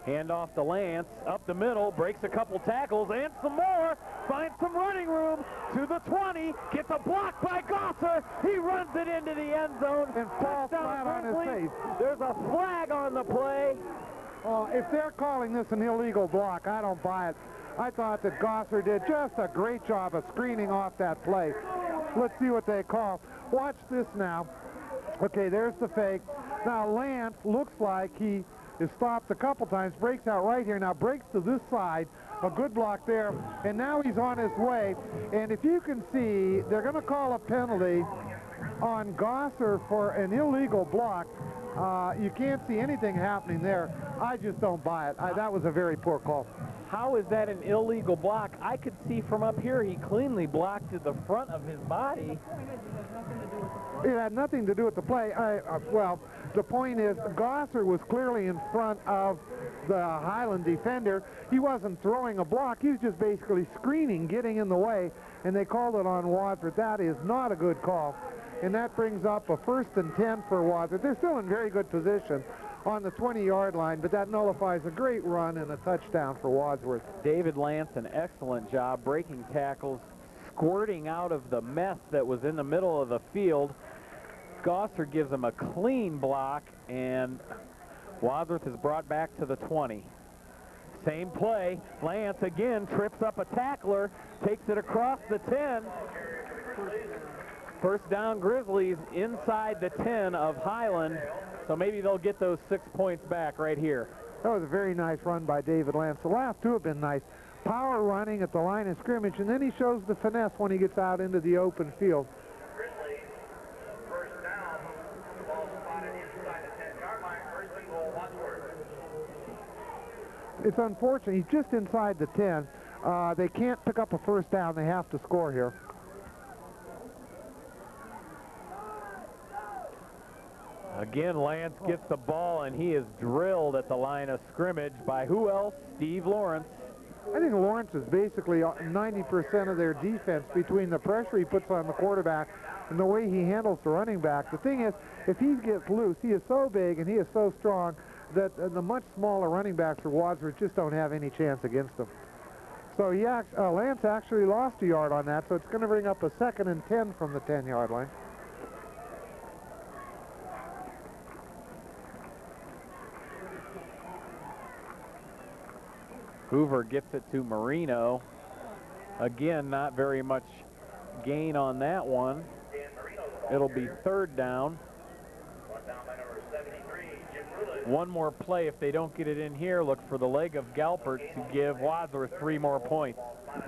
Hand off to Lance, up the middle, breaks a couple tackles, and some more. Finds some running room to the 20, gets a block by Gosser. He runs it into the end zone and falls flat on his face. There's a flag on the play. If they're calling this an illegal block, I don't buy it. I thought that Gosser did just a great job of screening off that play. Let's see what they call. Watch this now. Okay, there's the fake. Now Lance looks like he is stopped a couple times, breaks out right here, now breaks to this side, a good block there, and now he's on his way. And if you can see, they're going to call a penalty on Gosser for an illegal block. You can't see anything happening there. I just don't buy it. That was a very poor call. How is that an illegal block? I could see from up here he cleanly blocked to the front of his body. It had nothing to do with the play. Well, the point is Gosser was clearly in front of the Highland defender. He wasn't throwing a block. He was just basically screening, getting in the way, and they called it on Wadsworth. That is not a good call. And that brings up a 1st and 10 for Wadsworth. They're still in very good position on the 20-yard line, but that nullifies a great run and a touchdown for Wadsworth. David Lance, an excellent job breaking tackles, squirting out of the mess that was in the middle of the field. Gosser gives him a clean block, and Wadsworth is brought back to the 20. Same play. Lance again trips up a tackler, takes it across the 10. First down, Grizzlies inside the 10 of Highland, so maybe they'll get those 6 points back right here. That was a very nice run by David Lance. The last two have been nice. Power running at the line of scrimmage, and then he shows the finesse when he gets out into the open field. Grizzlies, first down, the ball spotted inside the 10-yard line, first and goal, Wadsworth. It's unfortunate. He's just inside the 10. They can't pick up a first down. They have to score here. Again, Lance gets the ball, and he is drilled at the line of scrimmage by who else? Steve Lawrence. I think Lawrence is basically 90% of their defense between the pressure he puts on the quarterback and the way he handles the running back. The thing is, if he gets loose, he is so big and he is so strong that the much smaller running backs for Wadsworth just don't have any chance against him. So Lance actually lost a yard on that, so it's going to bring up a 2nd and 10 from the 10-yard line. Hoover gets it to Marino. Again, not very much gain on that one. It'll be 3rd down. One more play. If they don't get it in here, look for the leg of Galpert to give Wadsworth 3 more points.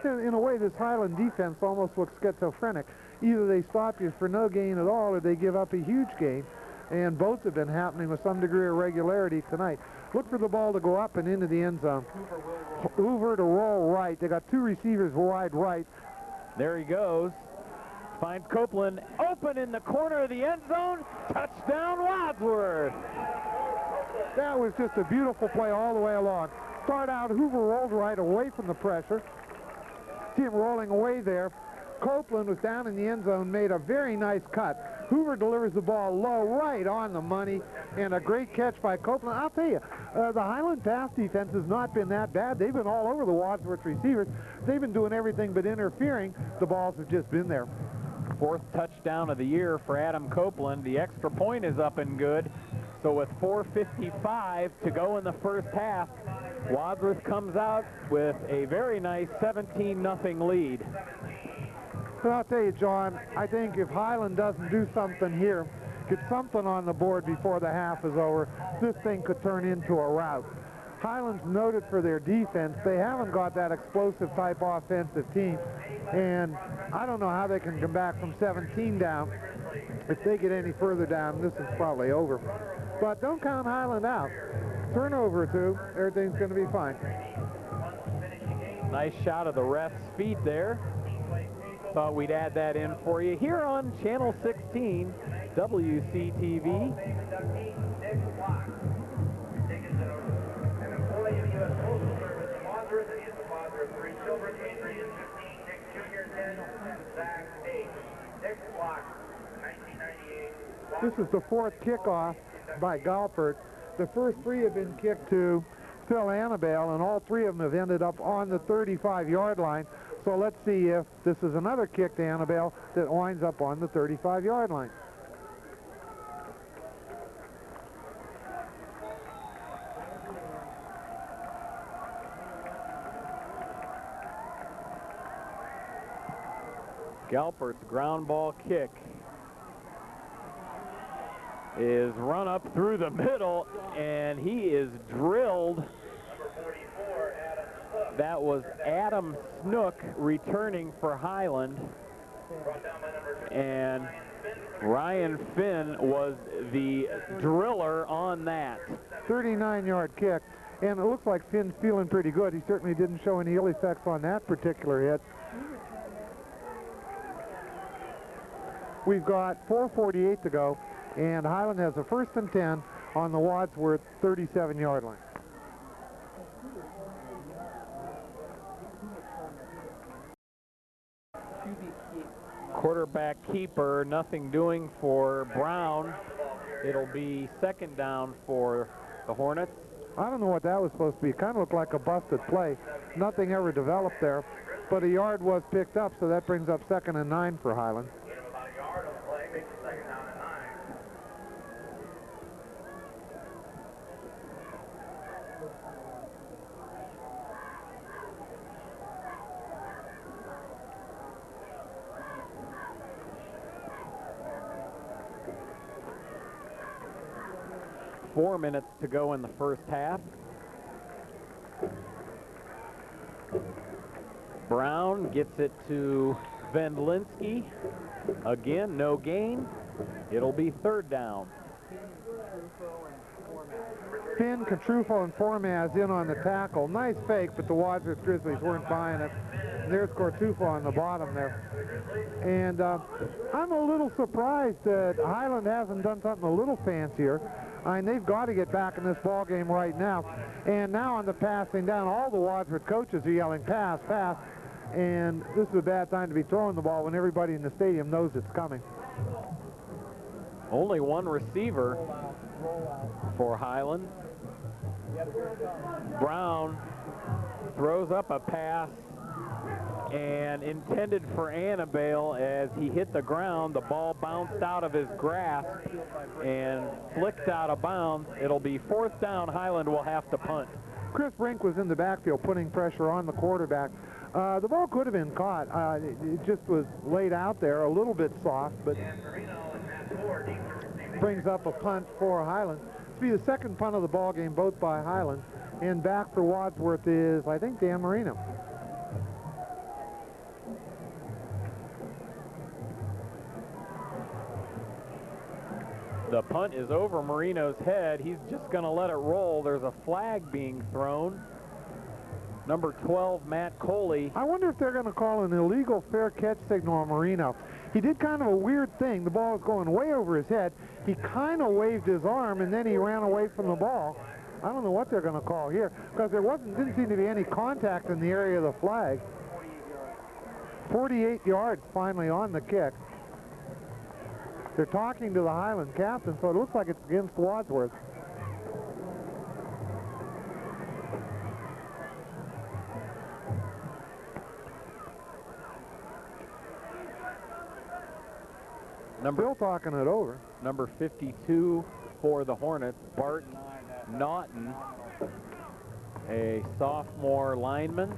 In a way, this Highland defense almost looks schizophrenic. Either they stop you for no gain at all, or they give up a huge gain. And both have been happening with some degree of regularity tonight. Look for the ball to go up and into the end zone. Hoover to roll right. They got 2 receivers wide right. There he goes. Finds Copeland open in the corner of the end zone. Touchdown, Wadsworth. That was just a beautiful play all the way along. Start out, Hoover rolled right away from the pressure. See him rolling away there. Copeland was down in the end zone, made a very nice cut. Hoover delivers the ball low, right on the money, and a great catch by Copeland. I'll tell you, the Highland pass defense has not been that bad. They've been all over the Wadsworth receivers. They've been doing everything but interfering. The balls have just been there. 4th touchdown of the year for Adam Copeland. The extra point is up and good. So with 4:55 to go in the first half, Wadsworth comes out with a very nice 17-0 lead. But I'll tell you, John, I think if Highland doesn't do something here, get something on the board before the half is over, this thing could turn into a rout. Highland's noted for their defense. They haven't got that explosive type offensive team, and I don't know how they can come back from 17 down. If they get any further down, this is probably over. But don't count Highland out. Turnover or 2, everything's going to be fine. Nice shot of the ref's feet there. Thought we'd add that in for you here on Channel 16, WCTV. This is the 4th kickoff by Galpert. The first 3 have been kicked to Phil Annabelle, and all 3 of them have ended up on the 35-yard line. So let's see if this is another kick to Annabelle that winds up on the 35-yard line. Galpert's ground ball kick is run up through the middle, and he is drilled. That was Adam Snook returning for Highland, and Ryan Finn was the driller on that. 39-yard kick, and it looks like Finn's feeling pretty good. He certainly didn't show any ill effects on that particular hit. We've got 4:48 to go, and Highland has a 1st and 10 on the Wadsworth 37-yard line. Quarterback keeper, nothing doing for Brown. It'll be second down for the Hornets. I don't know what that was supposed to be. It kind of looked like a busted play. Nothing ever developed there, but a yard was picked up, so that brings up 2nd and 9 for Highland. About a yard of play makes it second down and 9. 4 minutes to go in the first half. Brown gets it to Vendlinski. Again, no gain. It'll be third down. Finn, Catrufo, and Formaz in on the tackle. Nice fake, but the Wadsworth Grizzlies weren't buying it. And there's Cortufo on the bottom there. And I'm a little surprised that Highland hasn't done something a little fancier. I mean, they've got to get back in this ball game right now. And now on the passing down, all the Wadsworth coaches are yelling, pass, pass. And this is a bad time to be throwing the ball when everybody in the stadium knows it's coming. Only one receiver for Highland. Brown throws up a pass and intended for Annabelle. As he hit the ground, the ball bounced out of his grasp and flicked out of bounds. It'll be fourth down. Highland will have to punt. Chris Brink was in the backfield putting pressure on the quarterback. The ball could have been caught. It just was laid out there a little bit soft, but brings up a punt for Highland. This will be the second punt of the ball game, both by Highland. And back for Wadsworth is, I think, Dan Marino. The punt is over Marino's head. He's just going to let it roll. There's a flag being thrown. Number 12, Matt Coley. I wonder if they're going to call an illegal fair catch signal on Marino. He did kind of a weird thing. The ball was going way over his head. He kind of waved his arm, and then he ran away from the ball. I don't know what they're going to call here, because there didn't seem to be any contact in the area of the flag. 48 yards finally on the kick. They're talking to the Highland captain, so it looks like it's against Wadsworth. Still talking it over. Number 52 for the Hornets, Bart Norton, a sophomore lineman,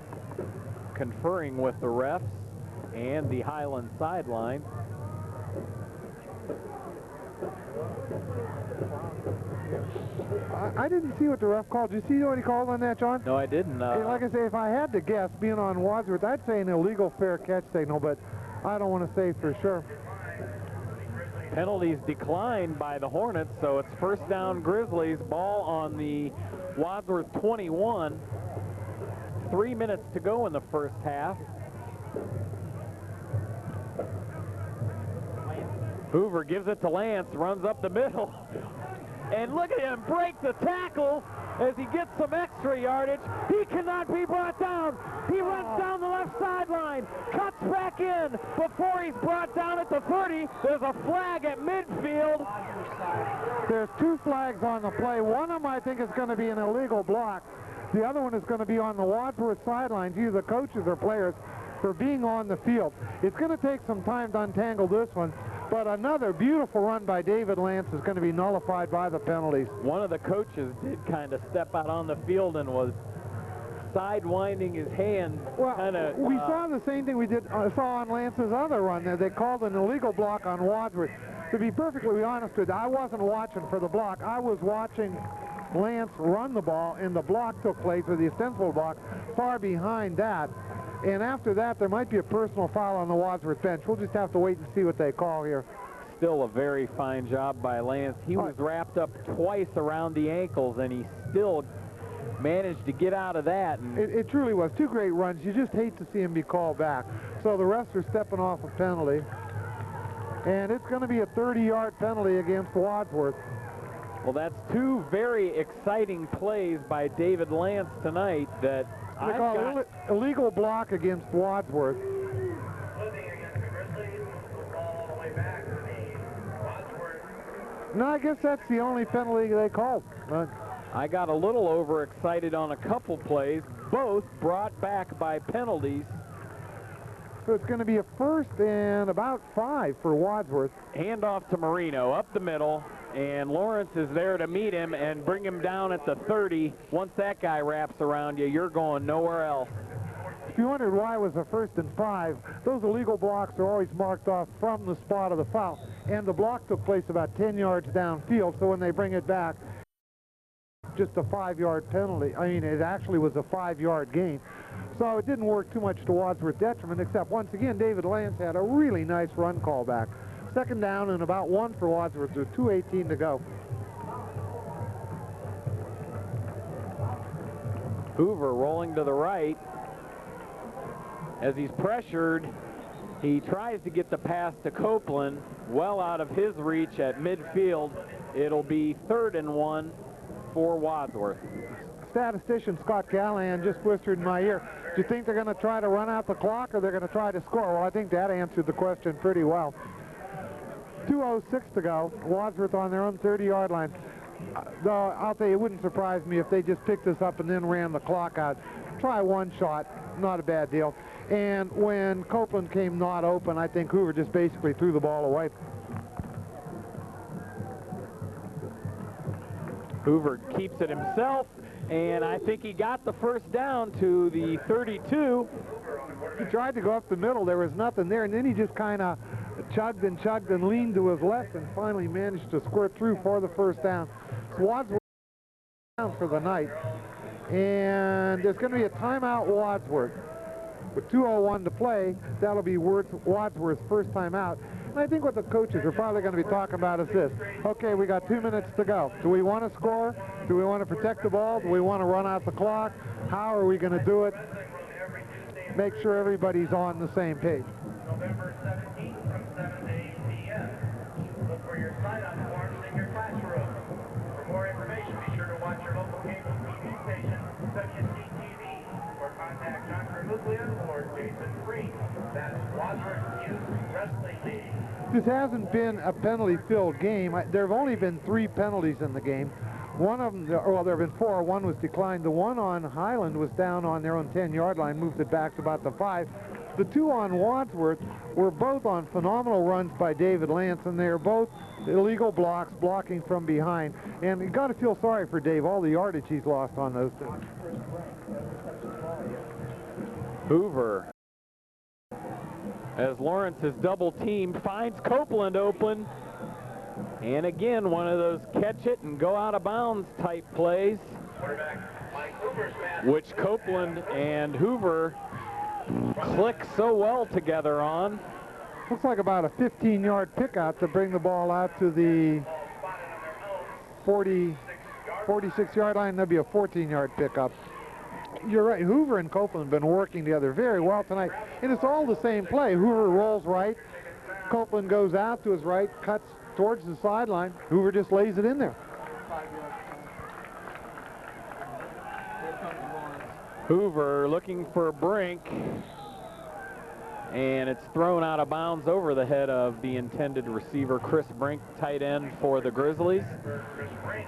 conferring with the refs and the Highland sideline. I didn't see what the ref called. Did you see what he called on that, John? No, I didn't. Like I say, if I had to guess, being on Wadsworth, I'd say an illegal fair catch signal, but I don't want to say for sure. Penalties declined by the Hornets, so it's first down Grizzlies. Ball on the Wadsworth 21. 3 minutes to go in the first half. Hoover gives it to Lance, runs up the middle. And look at him break the tackle as he gets some extra yardage. He cannot be brought down. He runs down the left sideline, cuts back in before he's brought down at the 30. There's a flag at midfield. There's two flags on the play. One of them I think is going to be an illegal block. The other one is going to be on the Wadsworth sidelines, either coaches or players, for being on the field. It's going to take some time to untangle this one, but another beautiful run by David Lance is going to be nullified by the penalties. One of the coaches did kind of step out on the field and was sidewinding his hand. Well, we saw the same thing we saw on Lance's other run there. They called an illegal block on Wadsworth. To be perfectly honest with you, I wasn't watching for the block. I was watching Lance run the ball, and the block took place, or the ostensible block, far behind that. And after that, there might be a personal foul on the Wadsworth bench. We'll just have to wait and see what they call here. Still a very fine job by Lance. He was wrapped up twice around the ankles, and he still managed to get out of that. And it truly was. Two great runs. You just hate to see him be called back. So the refs are stepping off a penalty. And it's going to be a 30-yard penalty against Wadsworth. Well, that's two very exciting plays by David Lance tonight that they call illegal block against Wadsworth. Flipping against the Grizzlies, No, I guess that's the only penalty they called. I got a little overexcited on a couple plays, both brought back by penalties. So it's going to be a first and about 5 for Wadsworth. Hand off to Marino, up the middle, and Lawrence is there to meet him and bring him down at the 30. Once that guy wraps around you, you're going nowhere else. If you wondered why it was a first and 5, those illegal blocks are always marked off from the spot of the foul, and the block took place about 10 yards downfield, so when they bring it back, just a 5-yard penalty. I mean, it actually was a 5-yard gain. So it didn't work too much to Wadsworth's detriment, except once again, David Lance had a really nice run call back. Second down and about 1 for Wadsworth with 2:18 to go. Hoover rolling to the right. As he's pressured, he tries to get the pass to Copeland, well out of his reach at midfield. It'll be 3rd and 1 for Wadsworth. Statistician Scott Callahan just whispered in my ear, do you think they're going to try to run out the clock or they're going to try to score? Well, I think that answered the question pretty well. 2:06 to go. Wadsworth on their own 30-yard line. Though I'll tell you, it wouldn't surprise me if they just picked this up and then ran the clock out. Try one shot, not a bad deal. And when Copeland came not open, I think Hoover just basically threw the ball away. Hoover keeps it himself, and I think he got the first down to the 32. He tried to go up the middle. There was nothing there, and then he just kind of chugged and leaned to his left and finally managed to squirt through for the first down. So Wadsworth down for the night, and there's going to be a timeout Wadsworth. With 2:01 to play, that'll be Wadsworth's first time out. And I think what the coaches are probably going to be talking about is this. Okay, we got 2 minutes to go. Do we want to score? Do we want to protect the ball? Do we want to run out the clock? How are we going to do it? Make sure everybody's on the same page. November 17th from 7 to 8 p.m. Look for your sign-on forms in your classroom. For more information, be sure to watch your local cable TV station, WCTV, or contact John Kermuglia or Jason Free. That's Wadsworth Youth Wrestling League. This hasn't been a penalty-filled game. There have only been 3 penalties in the game. One of them, well, there have been 4. One was declined. The one on Highland was down on their own 10-yard line, moved it back to about the 5. The 2 on Wadsworth were both on phenomenal runs by David Lance, and they are both illegal blocks, blocking from behind. And you got to feel sorry for Dave, all the yardage he's lost on those 2. Hoover, as Lawrence is double teamed, finds Copeland open. And again, one of those catch it and go out of bounds type plays, which Copeland and Hoover click so well together on. Looks like about a 15-yard pick out to bring the ball out to the 46-yard line. That'd be a 14-yard pickup. You're right, Hoover and Copeland have been working together very well tonight, and it's all the same play. Hoover rolls right, Copeland goes out to his right, cuts towards the sideline. Hoover just lays it in there. Hoover looking for a brink, and it's thrown out of bounds over the head of the intended receiver, Chris Brink, tight end for the Grizzlies.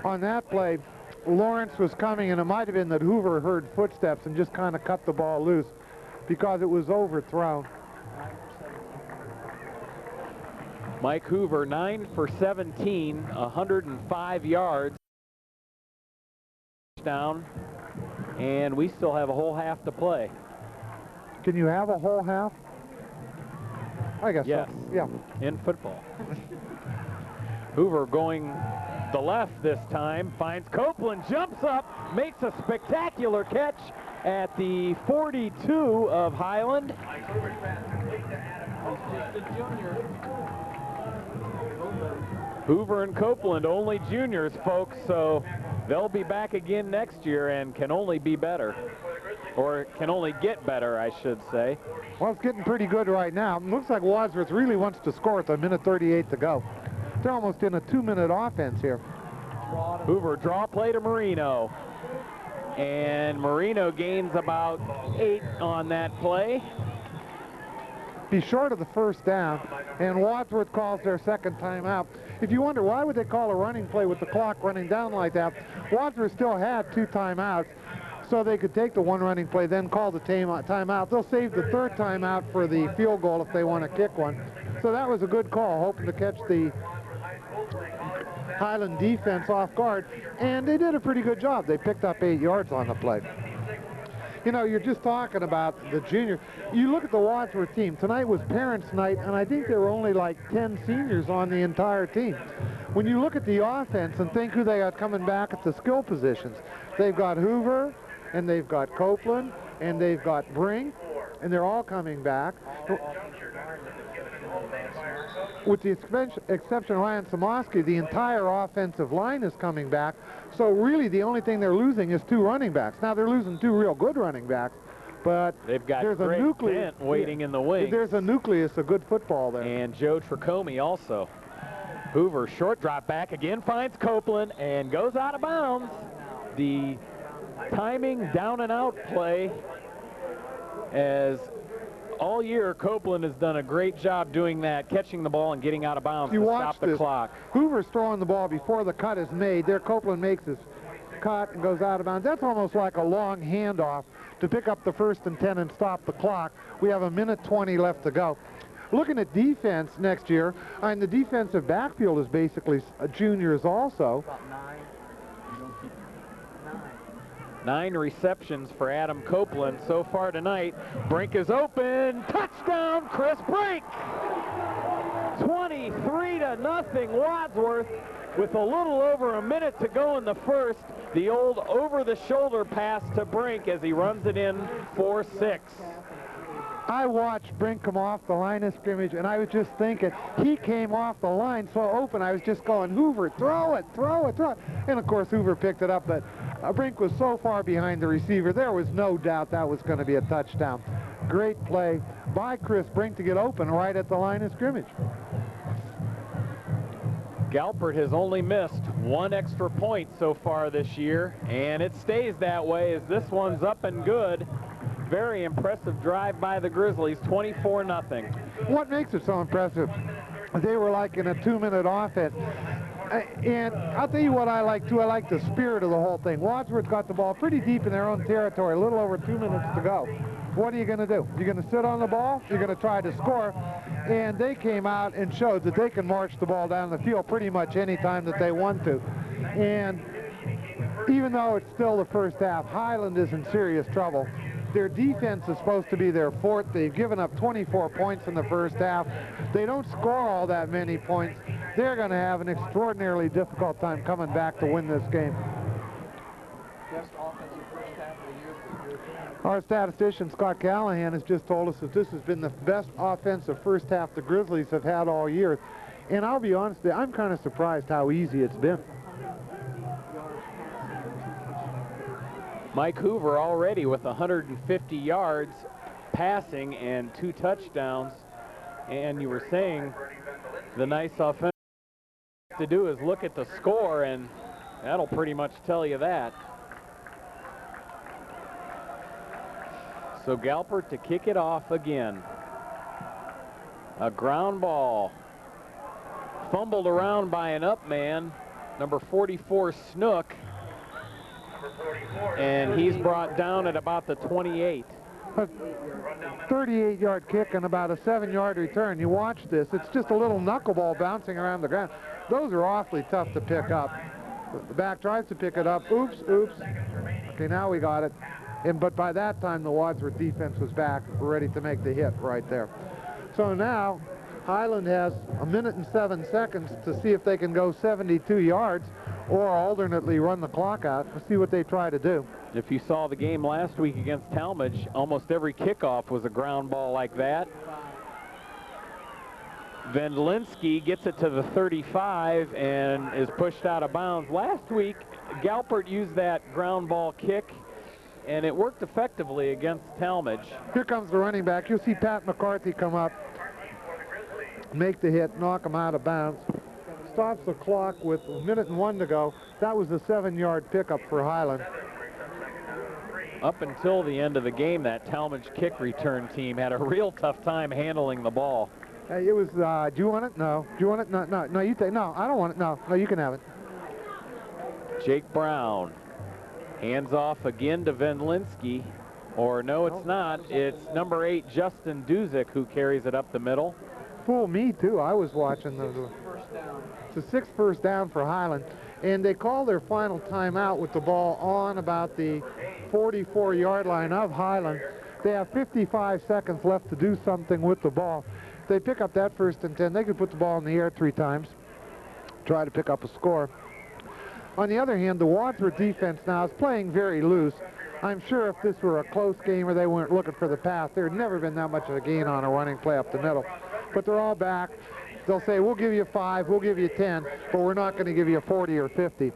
On that play, Lawrence was coming, and it might have been that Hoover heard footsteps and just kind of cut the ball loose because it was overthrown. Mike Hoover, 9 for 17, 105 yards. Down, and we still have a whole half to play. Can you have a whole half? I guess yes. So. Yeah. In football. Hoover going the left this time, finds Copeland, jumps up, makes a spectacular catch at the 42 of Highland. Hoover and Copeland, only juniors, folks, so they'll be back again next year and can only be better, or can only get better, I should say. Well, it's getting pretty good right now. It looks like Wadsworth really wants to score with 1:38 to go. They're almost in a 2-minute offense here. Hoover, draw play to Marino, and Marino gains about 8 on that play. be short of the first down, and Wadsworth calls their second timeout. If you wonder why would they call a running play with the clock running down like that, Wadsworth still had 2 timeouts, so they could take the 1 running play, then call the timeout. They'll save the 3rd timeout for the field goal if they want to kick one. So that was a good call, hoping to catch the Highland defense off guard, and they did a pretty good job. They picked up 8 yards on the play. You know, you're just talking about the junior. You look at the Wadsworth team. Tonight was parents' night, and I think there were only like 10 seniors on the entire team. When you look at the offense and think who they got coming back at the skill positions, they've got Hoover, and they've got Copeland, and they've got Brink, and they're all coming back. With the exception of Ryan Samoski, the entire offensive line is coming back. So really the only thing they're losing is 2 running backs. Now they're losing 2 real good running backs, but they've got there's Greg a nucleus Dent waiting in the wings. There's a nucleus of good football there. And Joe Tricomi also. Hoover, short drop back, again finds Copeland and goes out of bounds. The timing down and out play, as all year Copeland has done a great job doing that, catching the ball and getting out of bounds to stop the clock. Hoover's throwing the ball before the cut is made. There Copeland makes his cut and goes out of bounds. That's almost like a long handoff to pick up the 1st and 10 and stop the clock. We have 1:20 left to go. Looking at defense next year, the defensive backfield is basically juniors also. 9 receptions for Adam Copeland so far tonight. Brink is open. Touchdown, Chris Brink! 23-0 Wadsworth with a little over a minute to go in the first. The old over-the-shoulder pass to Brink as he runs it in for 6. I watched Brink come off the line of scrimmage, and I was just thinking, he came off the line so open, I was just going, Hoover, throw it, throw it, throw it. And of course, Hoover picked it up, but Brink was so far behind the receiver, there was no doubt that was going to be a touchdown. Great play by Chris Brink to get open right at the line of scrimmage. Galpert has only missed 1 extra point so far this year, and it stays that way as this one's up and good. Very impressive drive by the Grizzlies, 24-0. What makes it so impressive? They were like in a 2-minute offense. And I'll tell you what I like too. I like the spirit of the whole thing. Wadsworth got the ball pretty deep in their own territory, a little over 2 minutes to go. What are you going to do? You're going to sit on the ball? You're going to try to score? And they came out and showed that they can march the ball down the field pretty much any time that they want to. And even though it's still the first half, Highland is in serious trouble. Their defense is supposed to be their forte. They've given up 24 points in the first half. They don't score all that many points. They're going to have an extraordinarily difficult time coming back to win this game. Best offensive first half of the year. Our statistician, Scott Callahan, has just told us that this has been the best offensive first half the Grizzlies have had all year. And I'll be honest, I'm kind of surprised how easy it's been. Mike Hoover already with 150 yards passing and 2 touchdowns. And you were saying the nice offense to do is look at the score, and that'll pretty much tell you that. So Galpert to kick it off again. A ground ball. Fumbled around by an up man, number 44 Snook. And he's brought down at about the 28. A 38-yard kick and about a 7-yard return. You watch this. It's just a little knuckleball bouncing around the ground. Those are awfully tough to pick up. The back tries to pick it up. Oops, oops. Okay, now we got it. But by that time, the Wadsworth defense was back, ready to make the hit right there. So now, Highland has 1:07 to see if they can go 72 yards or alternately run the clock out. Let's see what they try to do. If you saw the game last week against Talmadge, almost every kickoff was a ground ball like that. Vendlinski gets it to the 35 and is pushed out of bounds. Last week, Galpert used that ground ball kick, and it worked effectively against Talmadge. Here comes the running back. You'll see Pat McCarthy come up, make the hit, knock him out of bounds. Stops the clock with 1:01 to go. That was a 7-yard pickup for Highland. Up until the end of the game, that Talmadge kick return team had a real tough time handling the ball. It was, do you want it? No. Do you want it? No, no, no, you take, no, I don't want it. No, no, you can have it. Jake Brown hands off again to Vendlinski. Or no, it's not. It's number 8, Justin Duzick, who carries it up the middle. Fool me, too. I was watching the First down. It's a 6th first down for Highland. And they call their final timeout with the ball on about the 44-yard line of Highland. They have 55 seconds left to do something with the ball. If they pick up that 1st and 10, they could put the ball in the air 3 times, try to pick up a score. On the other hand, the Wadsworth defense now is playing very loose. I'm sure if this were a close game or they weren't looking for the pass, there had never been that much of a gain on a running play up the middle. But they're all back. They'll say, we'll give you 5, we'll give you 10, but we're not going to give you 40 or 50.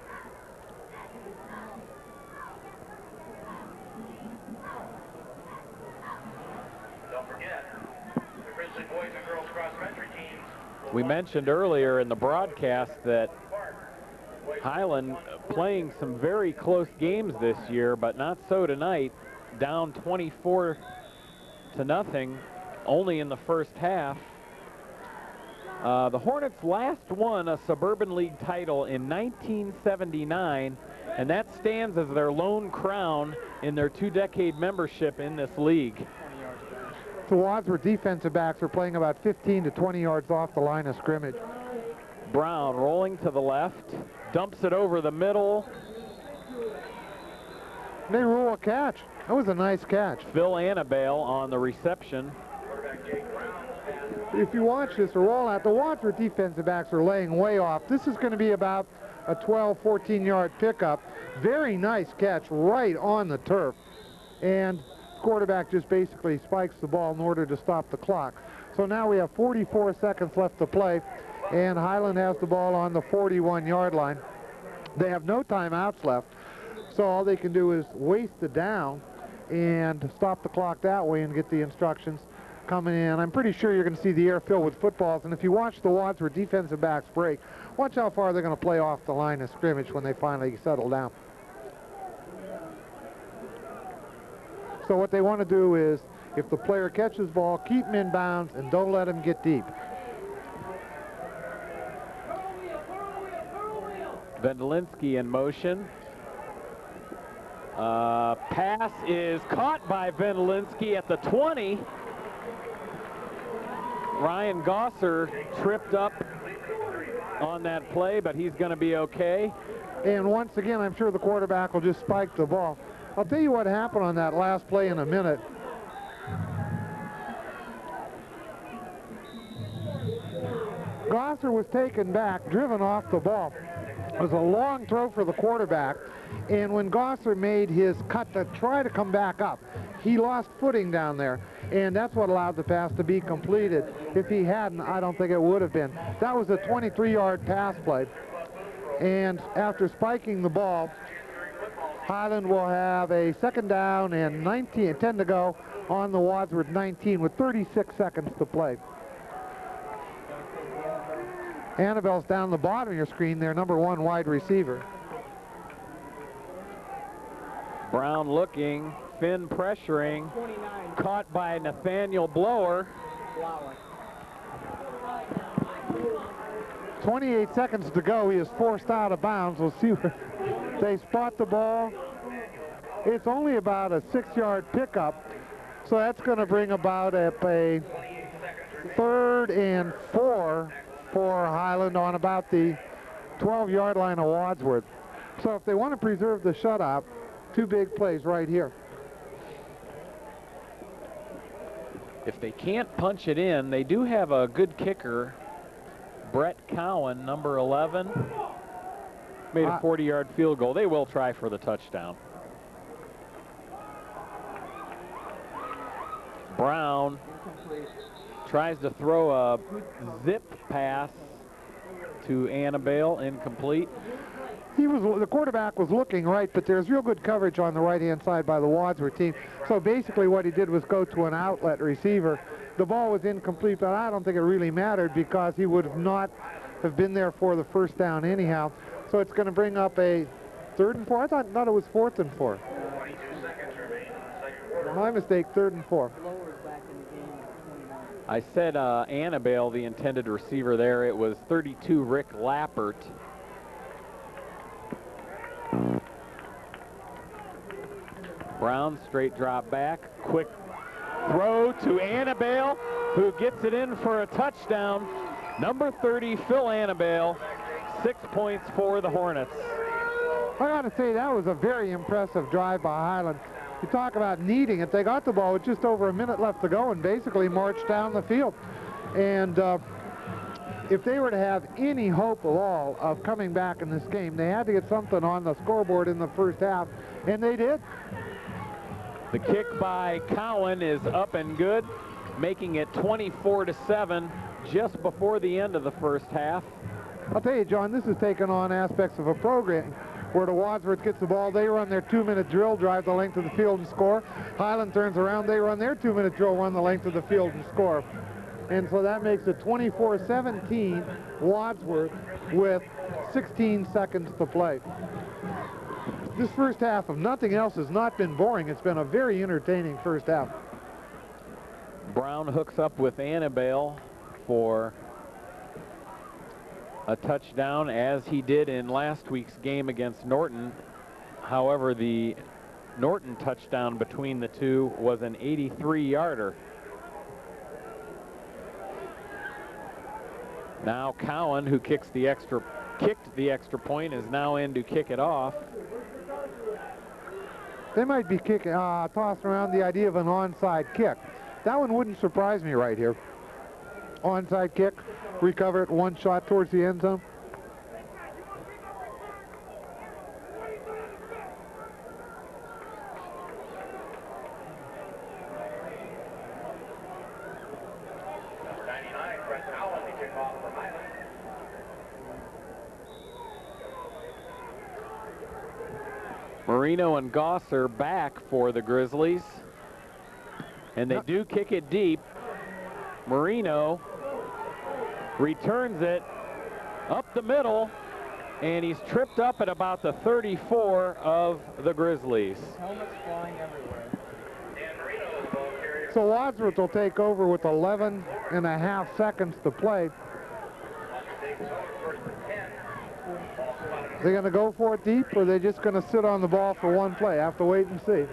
Don't forget, the Grizzly boys and girls cross-country teams. We mentioned earlier in the broadcast that Highland playing some very close games this year, but not so tonight. Down 24-0 only in the first half. The Hornets last won a Suburban League title in 1979, and that stands as their lone crown in their 2-decade membership in this league. The Wadsworth defensive backs are playing about 15 to 20 yards off the line of scrimmage. Brown rolling to the left, dumps it over the middle. They rule a catch. That was a nice catch. Phil Annabelle on the reception. If you watch this rollout, the Wadsworth defensive backs are laying way off. This is going to be about a 12, 14-yard pickup. Very nice catch right on the turf. And quarterback just basically spikes the ball in order to stop the clock. So now we have 44 seconds left to play, and Highland has the ball on the 41-yard line. They have no timeouts left, so all they can do is waste the down and stop the clock that way and get the instructions coming in. I'm pretty sure you're going to see the air filled with footballs, and if you watch the Wadsworth defensive backs break, watch how far they're going to play off the line of scrimmage when they finally settle down. So what they want to do is, if the player catches the ball, keep him in bounds and don't let him get deep. Vendlinski in motion. Pass is caught by Vendlinski at the 20. Ryan Gosser tripped up on that play, but he's going to be okay. And once again, I'm sure the quarterback will just spike the ball. I'll tell you what happened on that last play in a minute. Gosser was taken back, driven off the ball. It was a long throw for the quarterback, and when Gosser made his cut to try to come back up, he lost footing down there, and that's what allowed the pass to be completed. If he hadn't, I don't think it would have been. That was a 23-yard pass play, and after spiking the ball, Highland will have a 2nd down and 10 to go on the Wadsworth 19 with 36 seconds to play. Annabelle's down the bottom of your screen there, number 1 wide receiver. Brown looking, Finn pressuring, caught by Nathaniel Blower. 28 seconds to go. He is forced out of bounds. We'll see where they spot the ball. It's only about a 6-yard pickup, so that's going to bring about a 3rd and 4 for Highland on about the 12-yard line of Wadsworth. So if they want to preserve the shutout, 2 big plays right here. If they can't punch it in, they do have a good kicker. Brett Cowan, number 11, made a 40-yard field goal. They will try for the touchdown. Brown tries to throw a zip pass to Annabelle, incomplete. The quarterback was looking right, but there's real good coverage on the right-hand side by the Wadsworth team. So basically what he did was go to an outlet receiver. The ball was incomplete, but I don't think it really mattered because he would not have been there for the 1st down anyhow. So it's going to bring up a 3rd and 4. I thought it was 4th and 4. 22 seconds remaining. My mistake, 3rd and 4. Lower's back in the game at 29. I said Annabelle, the intended receiver there. It was 32, Rick Lappert. Brown, straight drop back. Quick throw to Annabelle, who gets it in for a touchdown. Number 30, Phil Annabelle, 6 points for the Hornets. I got to say, that was a very impressive drive by Highland. You talk about needing it. They got the ball with just over a minute left to go and basically marched down the field. And if they were to have any hope at all of coming back in this game, they had to get something on the scoreboard in the first half, and they did. The kick by Cowan is up and good, making it 24-7 just before the end of the first half. I'll tell you, John, this is taking on aspects of a program where the Wadsworth gets the ball, they run their 2-minute drill, drive the length of the field and score. Highland turns around, they run their 2-minute drill, run the length of the field and score. And so that makes it 24-17 Wadsworth with 16 seconds to play. This first half, if nothing else, has not been boring. It's been a very entertaining first half. Brown hooks up with Annabelle for a touchdown, as he did in last week's game against Norton. However, the Norton touchdown between the two was an 83-yarder. Now Cowan, who kicked the extra point, is now in to kick it off. They might be kicking, tossing around the idea of an onside kick. That one wouldn't surprise me right here. Onside kick, recover it, one shot towards the end zone. Marino and Goss are back for the Grizzlies, and they do kick it deep. Marino returns it up the middle, and he's tripped up at about the 34 of the Grizzlies. Helmets flying everywhere. So Wadsworth will take over with 11.5 seconds to play. They're going to go for it deep, or are they just going to sit on the ball for one play? Have to wait and see.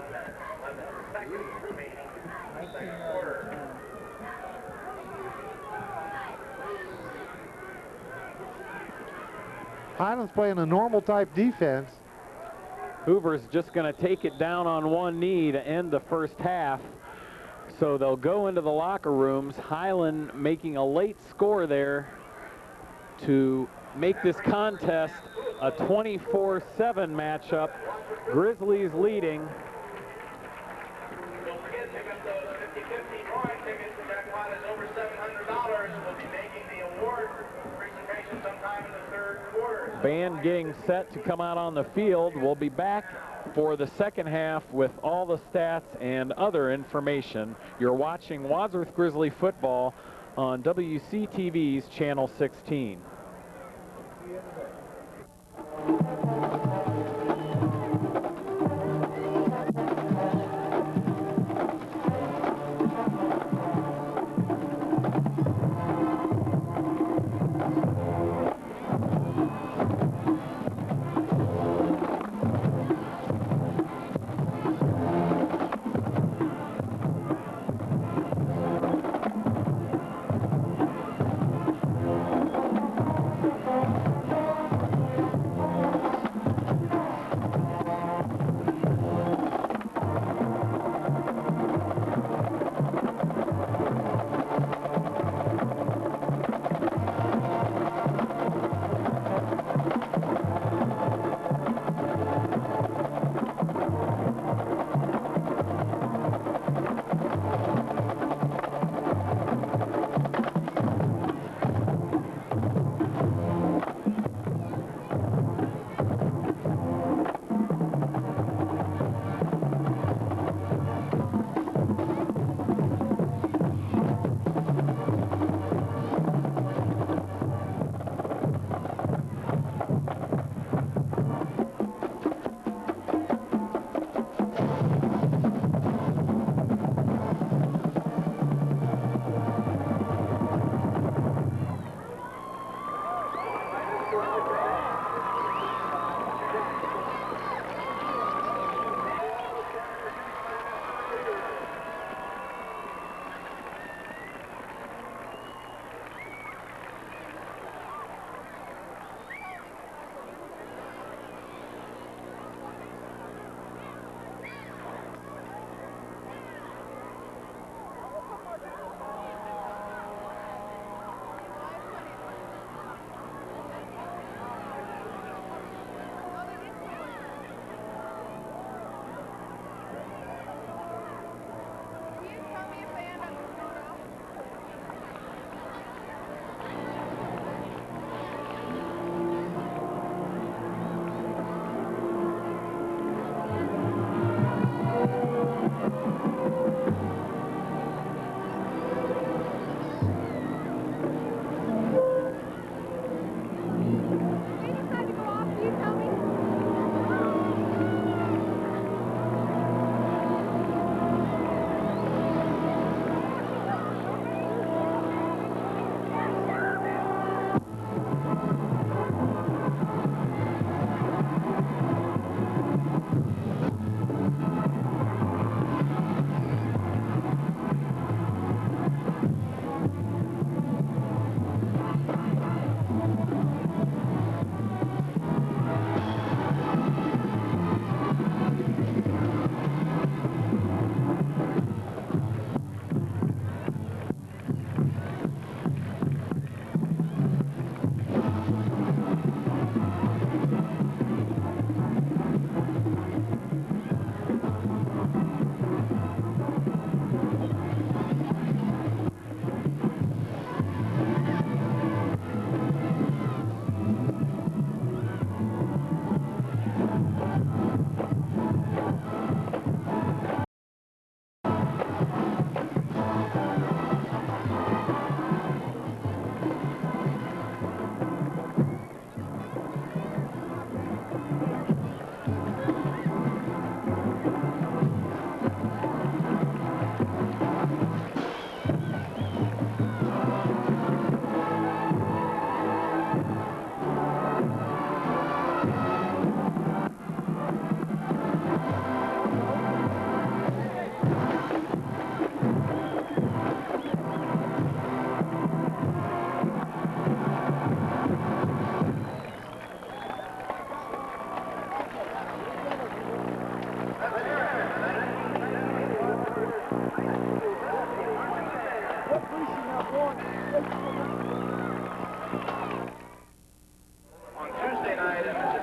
Highland's playing a normal type defense. Hoover's just going to take it down on one knee to end the first half. So they'll go into the locker rooms. Highland making a late score there to make this contest a 24-7 matchup. Grizzlies leading. Don't forget, pick up those 50-50 drawing tickets. The jackpot is over $700. We'll be making the award presentation sometime in the third quarter. Band getting set to come out on the field. We'll be back for the second half with all the stats and other information. You're watching Wadsworth Grizzly football on WCTV's Channel 16.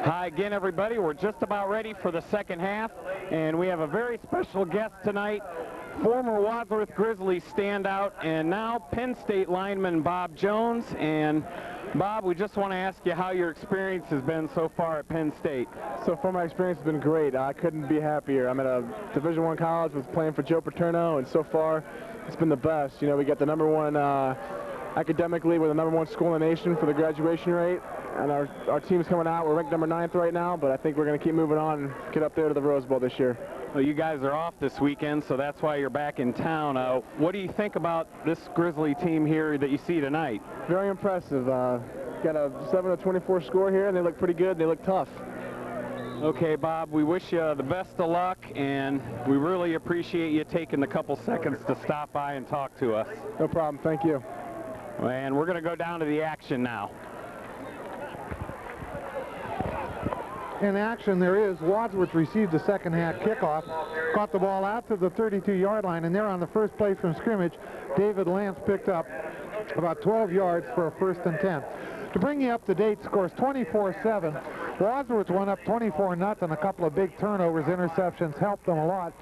Hi again, everybody. We're just about ready for the second half, and we have a very special guest tonight, former Wadsworth Grizzlies standout and now Penn State lineman Bob Jones. And Bob, we just want to ask you how your experience has been so far at Penn State. So far, my experience has been great. I couldn't be happier. I'm at a Division I college, was playing for Joe Paterno, and so far, it's been the best. You know, we got the #1 academically, we're the #1 school in the nation for the graduation rate, and our team's coming out. We're ranked #9 right now, but I think we're going to keep moving on and get up there to the Rose Bowl this year. Well, you guys are off this weekend, so that's why you're back in town. What do you think about this Grizzly team here that you see tonight? Very impressive. Got a 7-24 score here, and they look pretty good. They look tough. Okay, Bob, we wish you the best of luck, and we really appreciate you taking the couple seconds to stop by and talk to us. No problem. Thank you. And we're going to go down to the action now. In action there is Wadsworth received the second half kickoff, got the ball out to the 32-yard line, and there on the first play from scrimmage, David Lance picked up about 12 yards for a 1st and 10. To bring you up to date, scores 24-7. Wadsworth went up 24-0. A couple of big turnovers, interceptions helped them a lot.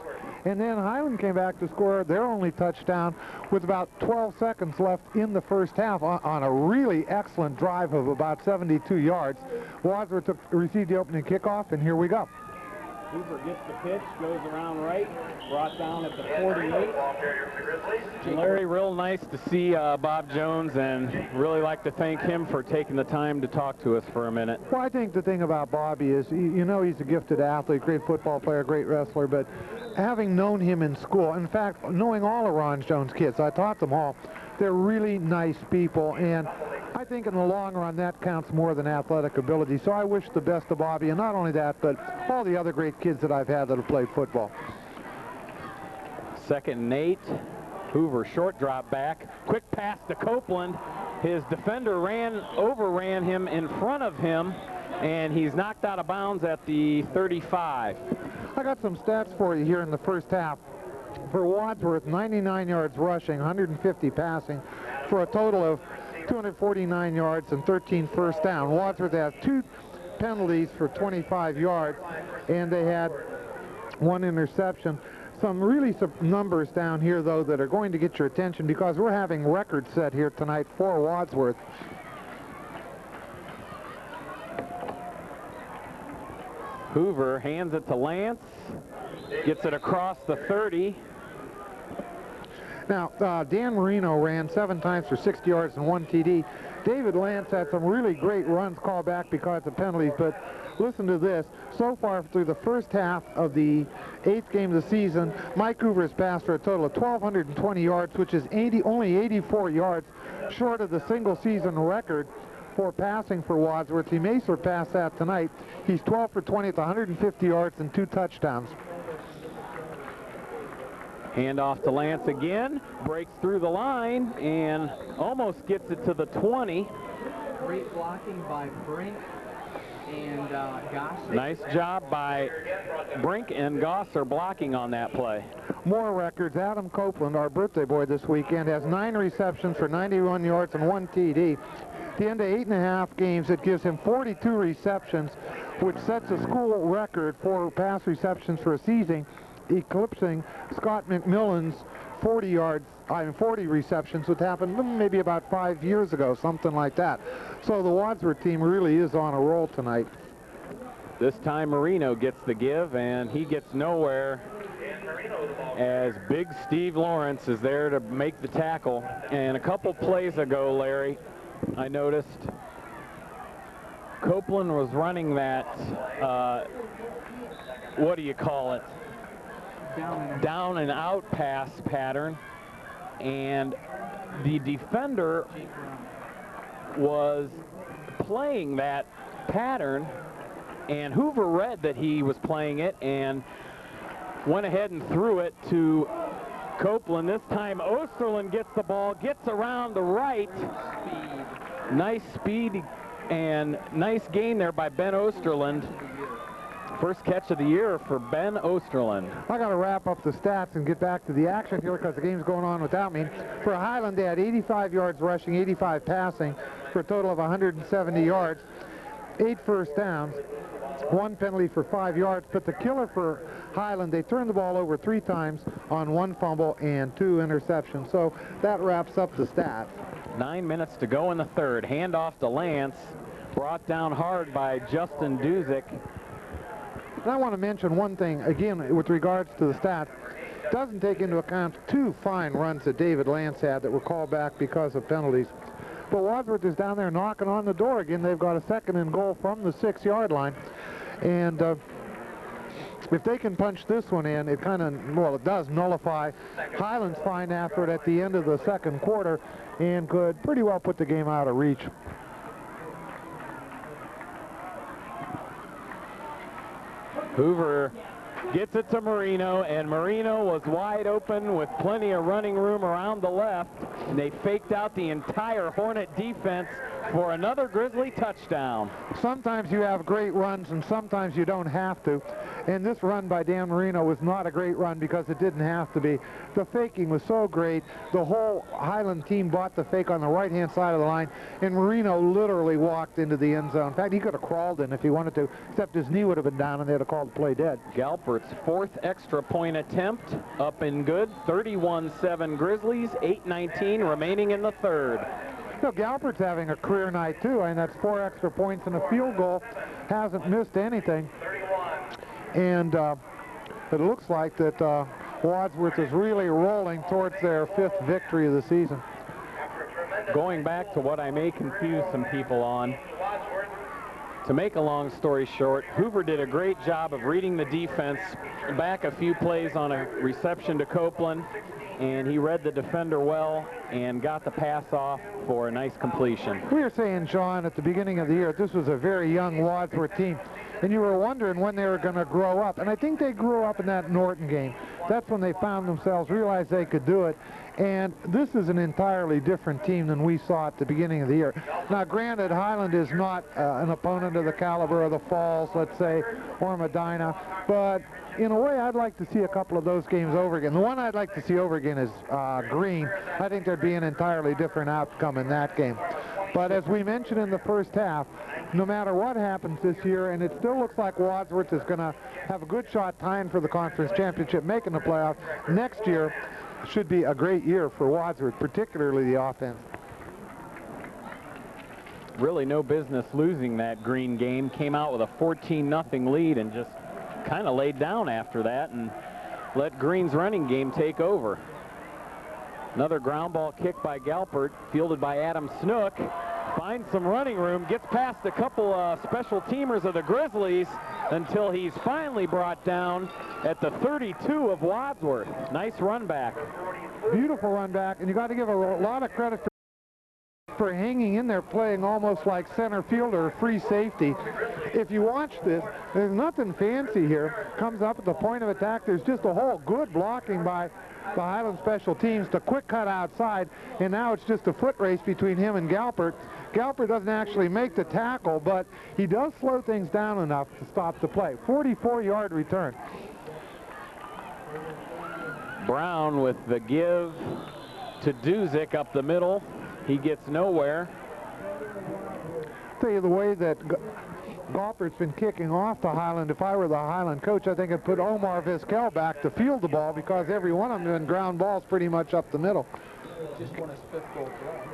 And then Highland came back to score their only touchdown with about 12 seconds left in the first half on a really excellent drive of about 72 yards. Wadsworth received the opening kickoff, and here we go. Hoover gets the pitch, goes around right, brought down at the 48. Larry, real nice to see Bob Jones, and really like to thank him for taking the time to talk to us for a minute. Well, I think the thing about Bobby is, you know, he's a gifted athlete, great football player, great wrestler, but having known him in school, in fact, knowing all of Ron Jones' kids, I taught them all, they're really nice people, and I think in the long run that counts more than athletic ability. So I wish the best of Bobby, and not only that, but all the other great kids that I've had that have played football. 2nd and 8. Hoover short drop back. Quick pass to Copeland. His defender overran him in front of him, and he's knocked out of bounds at the 35. I got some stats for you here in the first half. For Wadsworth, 99 yards rushing, 150 passing, for a total of 249 yards and 13 first down. Wadsworth has 2 penalties for 25 yards, and they had 1 interception. Some numbers down here, though, that are going to get your attention because we're having records set here tonight for Wadsworth. Hoover hands it to Lance, gets it across the 30. Now, Dan Marino ran 7 times for 60 yards and 1 TD. David Lance had some really great runs called back because of penalties, but listen to this. So far through the first half of the 8th game of the season, Mike Hoover has passed for a total of 1,220 yards, which is only 84 yards short of the single-season record for passing for Wadsworth. He may surpass that tonight. He's 12 for 20 at 150 yards and 2 touchdowns. Hand off to Lance again, breaks through the line and almost gets it to the 20. Great blocking by Brink and Goss. Nice job by Brink and Goss are blocking on that play. More records. Adam Copeland, our birthday boy this weekend, has 9 receptions for 91 yards and 1 TD. At the end of 8.5 games, it gives him 42 receptions, which sets a school record for pass receptions for a season, eclipsing Scott McMillan's 40 receptions, which happened maybe about 5 years ago, something like that. So the Wadsworth team really is on a roll tonight. This time Marino gets the give, and he gets nowhere as Big Steve Lawrence is there to make the tackle. And a couple plays ago, Larry, I noticed Copeland was running that, what do you call it? Down and out pass pattern, and the defender was playing that pattern, and Hoover read that he was playing it and went ahead and threw it to Copeland. This time Osterland gets the ball, gets around the right. Nice speed and nice gain there by Ben Osterland. First catch of the year for Ben Osterland. I got to wrap up the stats and get back to the action here because the game's going on without me. For Highland, they had 85 yards rushing, 85 passing, for a total of 170 yards, 8 first downs, 1 penalty for 5 yards. But the killer for Highland, they turned the ball over 3 times on 1 fumble and 2 interceptions. So that wraps up the stats. 9 minutes to go in the third. Handoff to Lance. Brought down hard by Justin Duzick. And I want to mention one thing, again, with regards to the stats. Doesn't take into account 2 fine runs that David Lance had that were called back because of penalties. But Wadsworth is down there knocking on the door again. They've got a 2nd and goal from the 6-yard line. And if they can punch this one in, it kind of, well, it does nullify Highland's fine effort at the end of the 2nd quarter and could pretty well put the game out of reach. Hoover gets it to Marino, and Marino was wide open with plenty of running room around the left, and they faked out the entire Hornet defense for another Grizzly touchdown. Sometimes you have great runs and sometimes you don't have to, and this run by Dan Marino was not a great run because it didn't have to be. The faking was so great. The whole Highland team bought the fake on the right-hand side of the line, and Marino literally walked into the end zone. In fact, he could have crawled in if he wanted to, except his knee would have been down and they'd have called the play dead. Galpert's 4th extra point attempt up and good. 31-7 Grizzlies, 8:19 remaining in the third. You know, Galpert's having a career night too. I mean, that's 4 extra points and a field goal. Hasn't missed anything. And it looks like that Wadsworth is really rolling towards their 5th victory of the season. Going back to what I may confuse some people on, to make a long story short, Hoover did a great job of reading the defense back a few plays on a reception to Copeland, and he read the defender well and got the pass off for a nice completion. We were saying, Sean, at the beginning of the year, this was a very young Wadsworth team, and you were wondering when they were going to grow up, and I think they grew up in that Norton game. That's when they found themselves, realized they could do it, and this is an entirely different team than we saw at the beginning of the year. Now, granted, Highland is not an opponent of the caliber of the Falls, let's say, or Medina, but in a way, I'd like to see a couple of those games over again. The one I'd like to see over again is Green. I think there'd be an entirely different outcome in that game. But as we mentioned in the first half, no matter what happens this year, and it still looks like Wadsworth is going to have a good shot tying for the conference championship, making the playoffs, next year should be a great year for Wadsworth, particularly the offense. Really no business losing that Green game. Came out with a 14-0 lead and just kind of laid down after that and let Green's running game take over. Another ground ball kick by Galpert, fielded by Adam Snook. Finds some running room, gets past a couple special teamers of the Grizzlies until he's finally brought down at the 32 of Wadsworth. Nice run back. Beautiful run back, and you got to give a lot of credit for hanging in there, playing almost like center fielder or free safety. If you watch this, there's nothing fancy here. Comes up at the point of attack. There's just a whole good blocking by the Highland special teams. The quick cut outside, and now it's just a foot race between him and Galpert. Galpert doesn't actually make the tackle, but he does slow things down enough to stop the play. 44-yard return. Brown with the give to Duzick up the middle. He gets nowhere. I'll tell you the way that Galpert's been kicking off the Highland. If I were the Highland coach, I think I'd put Omar Vizquel back to field the ball because every one of them have been ground balls pretty much up the middle. Just won his 5th gold glove.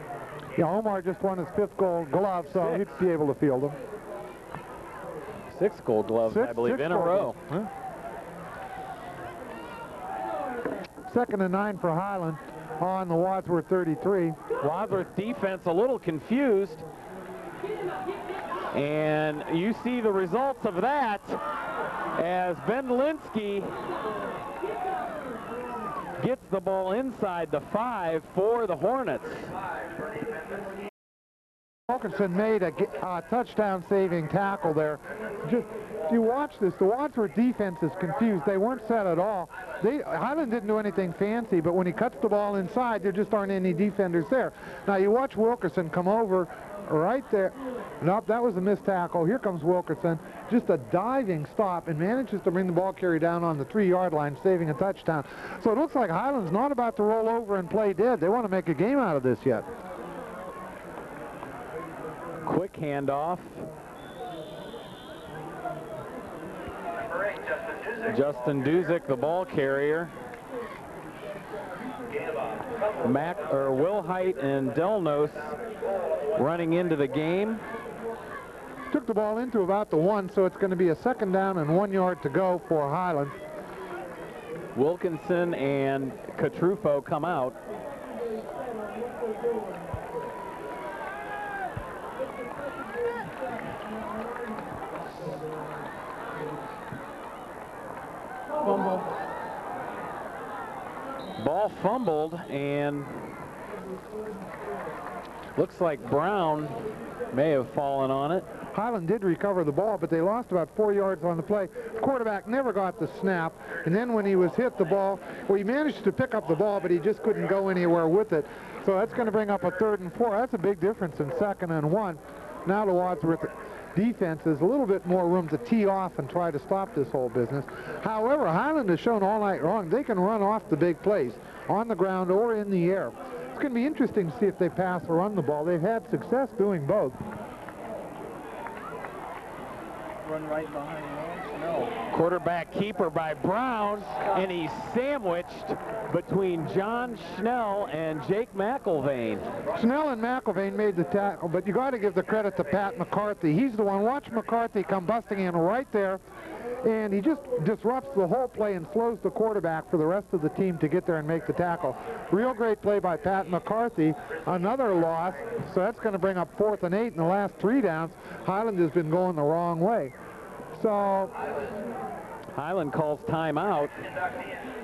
Yeah, Omar just won his 5th gold glove, so he'd be able to field them. 6 gold gloves, I believe, in a row. Huh? 2nd and 9 for Highland on the Wadsworth 33. Wadsworth defense a little confused. And you see the results of that as Ben Linsky gets the ball inside the 5 for the Hornets. Wilkerson made a touchdown-saving tackle there. Just, you watch this, the Wadsworth defense is confused. They weren't set at all. Highland didn't do anything fancy, but when he cuts the ball inside, there just aren't any defenders there. Now you watch Wilkerson come over right there. Nope, that was a missed tackle. Here comes Wilkerson. Just a diving stop and manages to bring the ball carrier down on the 3-yard line, saving a touchdown. So it looks like Highland's not about to roll over and play dead. They want to make a game out of this yet. Quick handoff. Number 8, Justin Duzick, the ball carrier. Will Height and Delnos running into the game. Took the ball into about the 1, so it's going to be a 2nd down and 1 yard to go for Highland. Wilkinson and Catrufo come out. Fumble. Ball fumbled, and looks like Brown may have fallen on it. Highland did recover the ball, but they lost about 4 yards on the play. The quarterback never got the snap, and then when he was hit the ball, well, he managed to pick up the ball, but he just couldn't go anywhere with it. So that's going to bring up a 3rd and 4. That's a big difference in 2nd and 1. Now the Wadsworth defense has a little bit more room to tee off and try to stop this whole business. However, Highland has shown all night long they can run off the big plays on the ground or in the air. It's going to be interesting to see if they pass or run the ball. They've had success doing both. Run right behind Snell. Quarterback keeper by Brown, and he's sandwiched between John Schnell and Jake McIlvain. Schnell and McIlvain made the tackle, but you got to give the credit to Pat McCarthy. He's the one. Watch McCarthy come busting in right there, and he just disrupts the whole play and slows the quarterback for the rest of the team to get there and make the tackle. Real great play by Pat McCarthy. Another loss, so that's going to bring up 4th and 8 in the last 3 downs. Highland has been going the wrong way. So Highland calls timeout.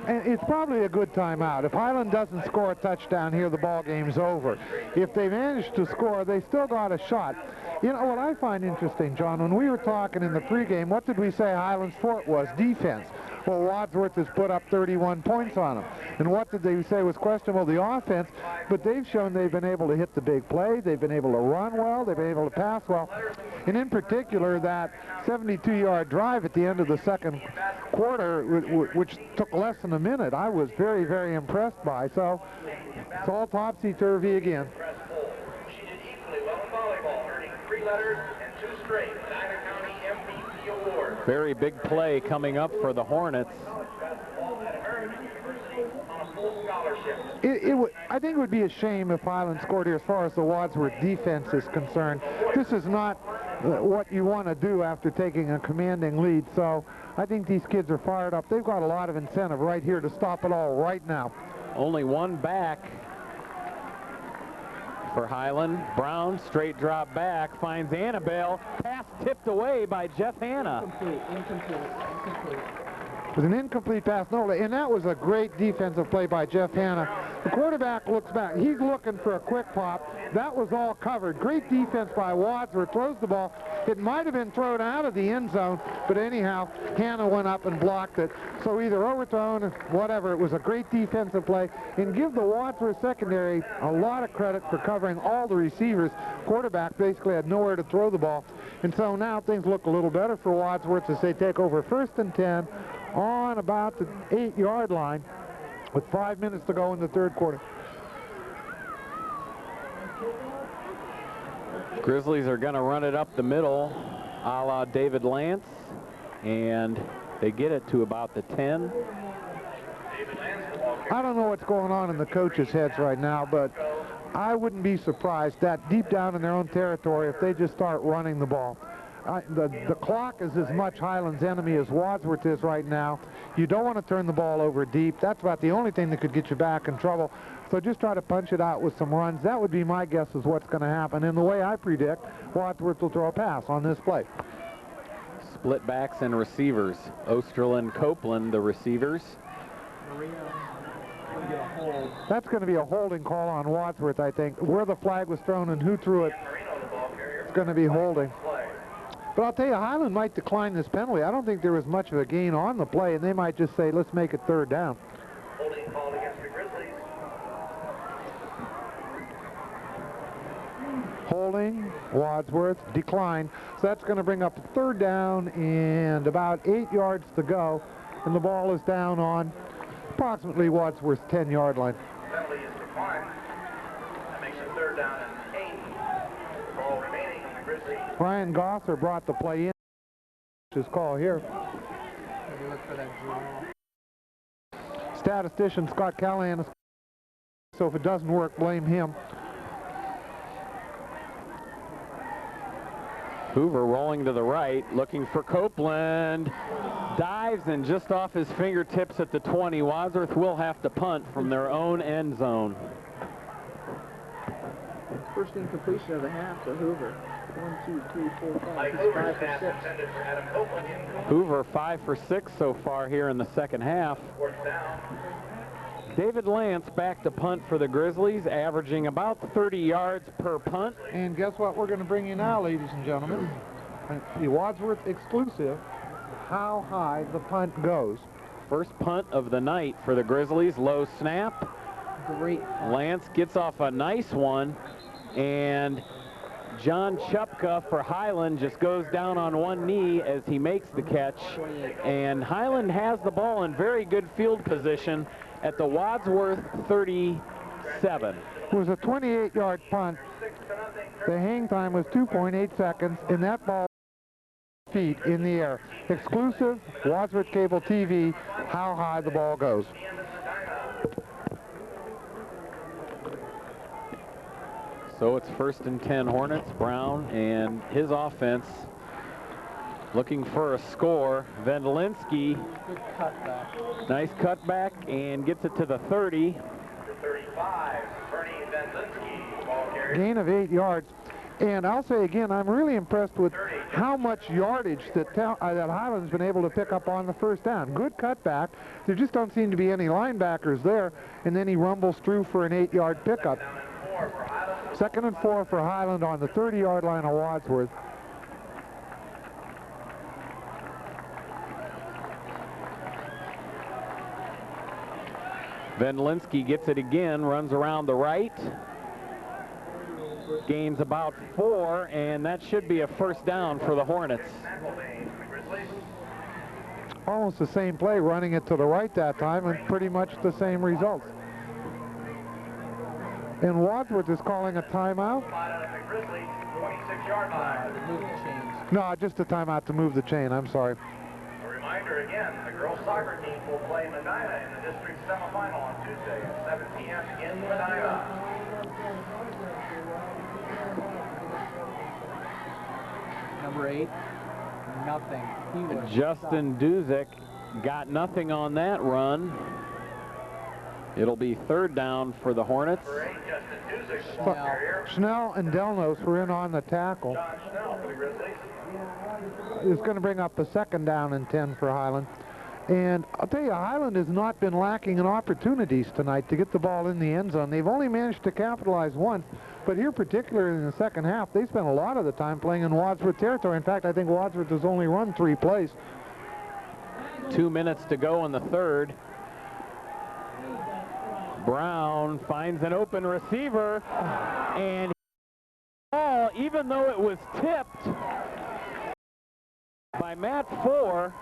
And it's probably a good timeout. If Highland doesn't score a touchdown here, the ball game's over. If they manage to score, they still got a shot. You know what I find interesting, John, when we were talking in the pregame, what did we say Highland's fort was? Defense. Well, Wadsworth has put up 31 points on them. And what did they say was questionable? The offense. But they've shown they've been able to hit the big play. They've been able to run well. They've been able to pass well. And in particular, that 72-yard drive at the end of the 2nd quarter, which took less than a minute, I was very, very impressed by. So it's all topsy-turvy again. She did equally well in volleyball, earning 3 letters and 2 straight Medina County MVP awards. Very big play coming up for the Hornets. I think it would be a shame if Highland scored here as far as the Wadsworth defense is concerned. This is not what you want to do after taking a commanding lead. So I think these kids are fired up. They've got a lot of incentive right here to stop it all right now. Only one back for Highland. Brown, straight drop back, finds Annabelle. Pass tipped away by Jeff Hanna. Incomplete. It was an incomplete pass, no, and that was a great defensive play by Jeff Hanna. The quarterback looks back. He's looking for a quick pop. That was all covered. Great defense by Wadsworth. Throws the ball. It might have been thrown out of the end zone, but anyhow, Hanna went up and blocked it. So either overthrown or whatever. It was a great defensive play. And give the Wadsworth secondary a lot of credit for covering all the receivers. Quarterback basically had nowhere to throw the ball. And so now things look a little better for Wadsworth as they take over 1st and 10 on about the 8-yard line with 5 minutes to go in the 3rd quarter. Grizzlies are going to run it up the middle a la David Lance, and they get it to about the 10. I don't know what's going on in the coaches' heads right now, but I wouldn't be surprised that deep down in their own territory if they just start running the ball. The clock is as much Highland's enemy as Wadsworth is right now. You don't want to turn the ball over deep. That's about the only thing that could get you back in trouble. So just try to punch it out with some runs. That would be my guess is what's going to happen. And the way I predict, Wadsworth will throw a pass on this play. Split backs and receivers. Osterlin, Copeland, the receivers. That's going to be a holding call on Wadsworth, I think. Where the flag was thrown and who threw it, it's going to be holding. But I'll tell you, Highland might decline this penalty. I don't think there was much of a gain on the play, and they might just say, let's make it 3rd down. Holding called against the Grizzlies. Holding, Wadsworth, decline. So that's going to bring up 3rd down and about 8 yards to go. And the ball is down on approximately Wadsworth's 10-yard line. Penalty is declined. That makes it 3rd down and 8. Ball remaining in the Ryan Gosser brought the play in. His call here. Maybe look for that draw. Statistician Scott Callahan, so if it doesn't work, blame him. Hoover rolling to the right, looking for Copeland. Dives and just off his fingertips at the 20. Wadsworth will have to punt from their own end zone. First incompletion of the half to Hoover. 1, 2, 3, 4, 5. He's 5 for 6. Hoover 5 for 6 so far here in the second half. David Lance back to punt for the Grizzlies, averaging about 30 yards per punt. And guess what we're going to bring you now, ladies and gentlemen? The Wadsworth exclusive, how high the punt goes. First punt of the night for the Grizzlies, low snap. Great. Lance gets off a nice one, and John Chupka for Highland just goes down on one knee as he makes the catch. And Highland has the ball in very good field position at the Wadsworth 37. It was a 28-yard punt. The hang time was 2.8 seconds, and that ball feet in the air. Exclusive Wadsworth Cable TV, how high the ball goes. So it's 1st and 10 Hornets. Brown and his offense looking for a score. Vendlinski, Good cutback. nice cutback, and gets it to the 30. 35, Bernie Vendlinski, ball carrier. Gain of 8 yards. And I'll say again, I'm really impressed with how much yardage that Highland's been able to pick up on the first down. Good cutback. There just don't seem to be any linebackers there. And then he rumbles through for an 8-yard pickup. 2nd and 4 for Highland on the 30-yard line of Wadsworth. Vendlinski gets it again, runs around the right. Gains about 4, and that should be a first down for the Hornets. Almost the same play, running it to the right that time, and pretty much the same results. And Wadsworth is calling a timeout. Move the chains. No, just a timeout to move the chain. I'm sorry. A reminder again, the girls soccer team will play Medina in the district semifinal on Tuesday at 7 p.m. in Medina. Number 8, nothing. He was Justin Duzick got nothing on that run. It'll be 3rd down for the Hornets. Number 8, Justin Duzick, ball carrier. Schnell and Delnos were in on the tackle. John Schnell for the Grizzlies. It's going to bring up a 2nd down and 10 for Highland. And I'll tell you, Highland has not been lacking in opportunities tonight to get the ball in the end zone. They've only managed to capitalize once, but here particularly in the second half, they spent a lot of the time playing in Wadsworth territory. In fact, I think Wadsworth has only run 3 plays. 2 minutes to go in the 3rd. Brown finds an open receiver, and ball, even though it was tipped by Matt Four.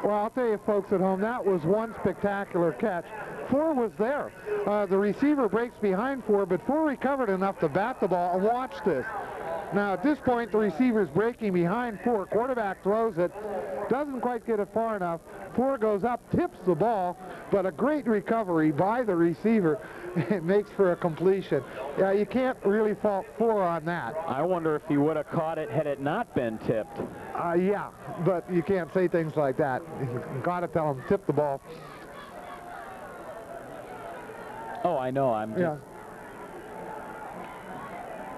Well, I'll tell you folks at home, that was one spectacular catch. Four was there. The receiver breaks behind Four, but Four recovered enough to bat the ball. And watch this. Now at this point, the receiver's breaking behind Four. Quarterback throws it, doesn't quite get it far enough. Four goes up, tips the ball, but a great recovery by the receiver. It makes for a completion. Yeah, you can't really fault Four on that. I wonder if he would have caught it had it not been tipped. Yeah, but you can't say things like that. You got to tell him, tip the ball. Oh, I know. I'm just... Yeah.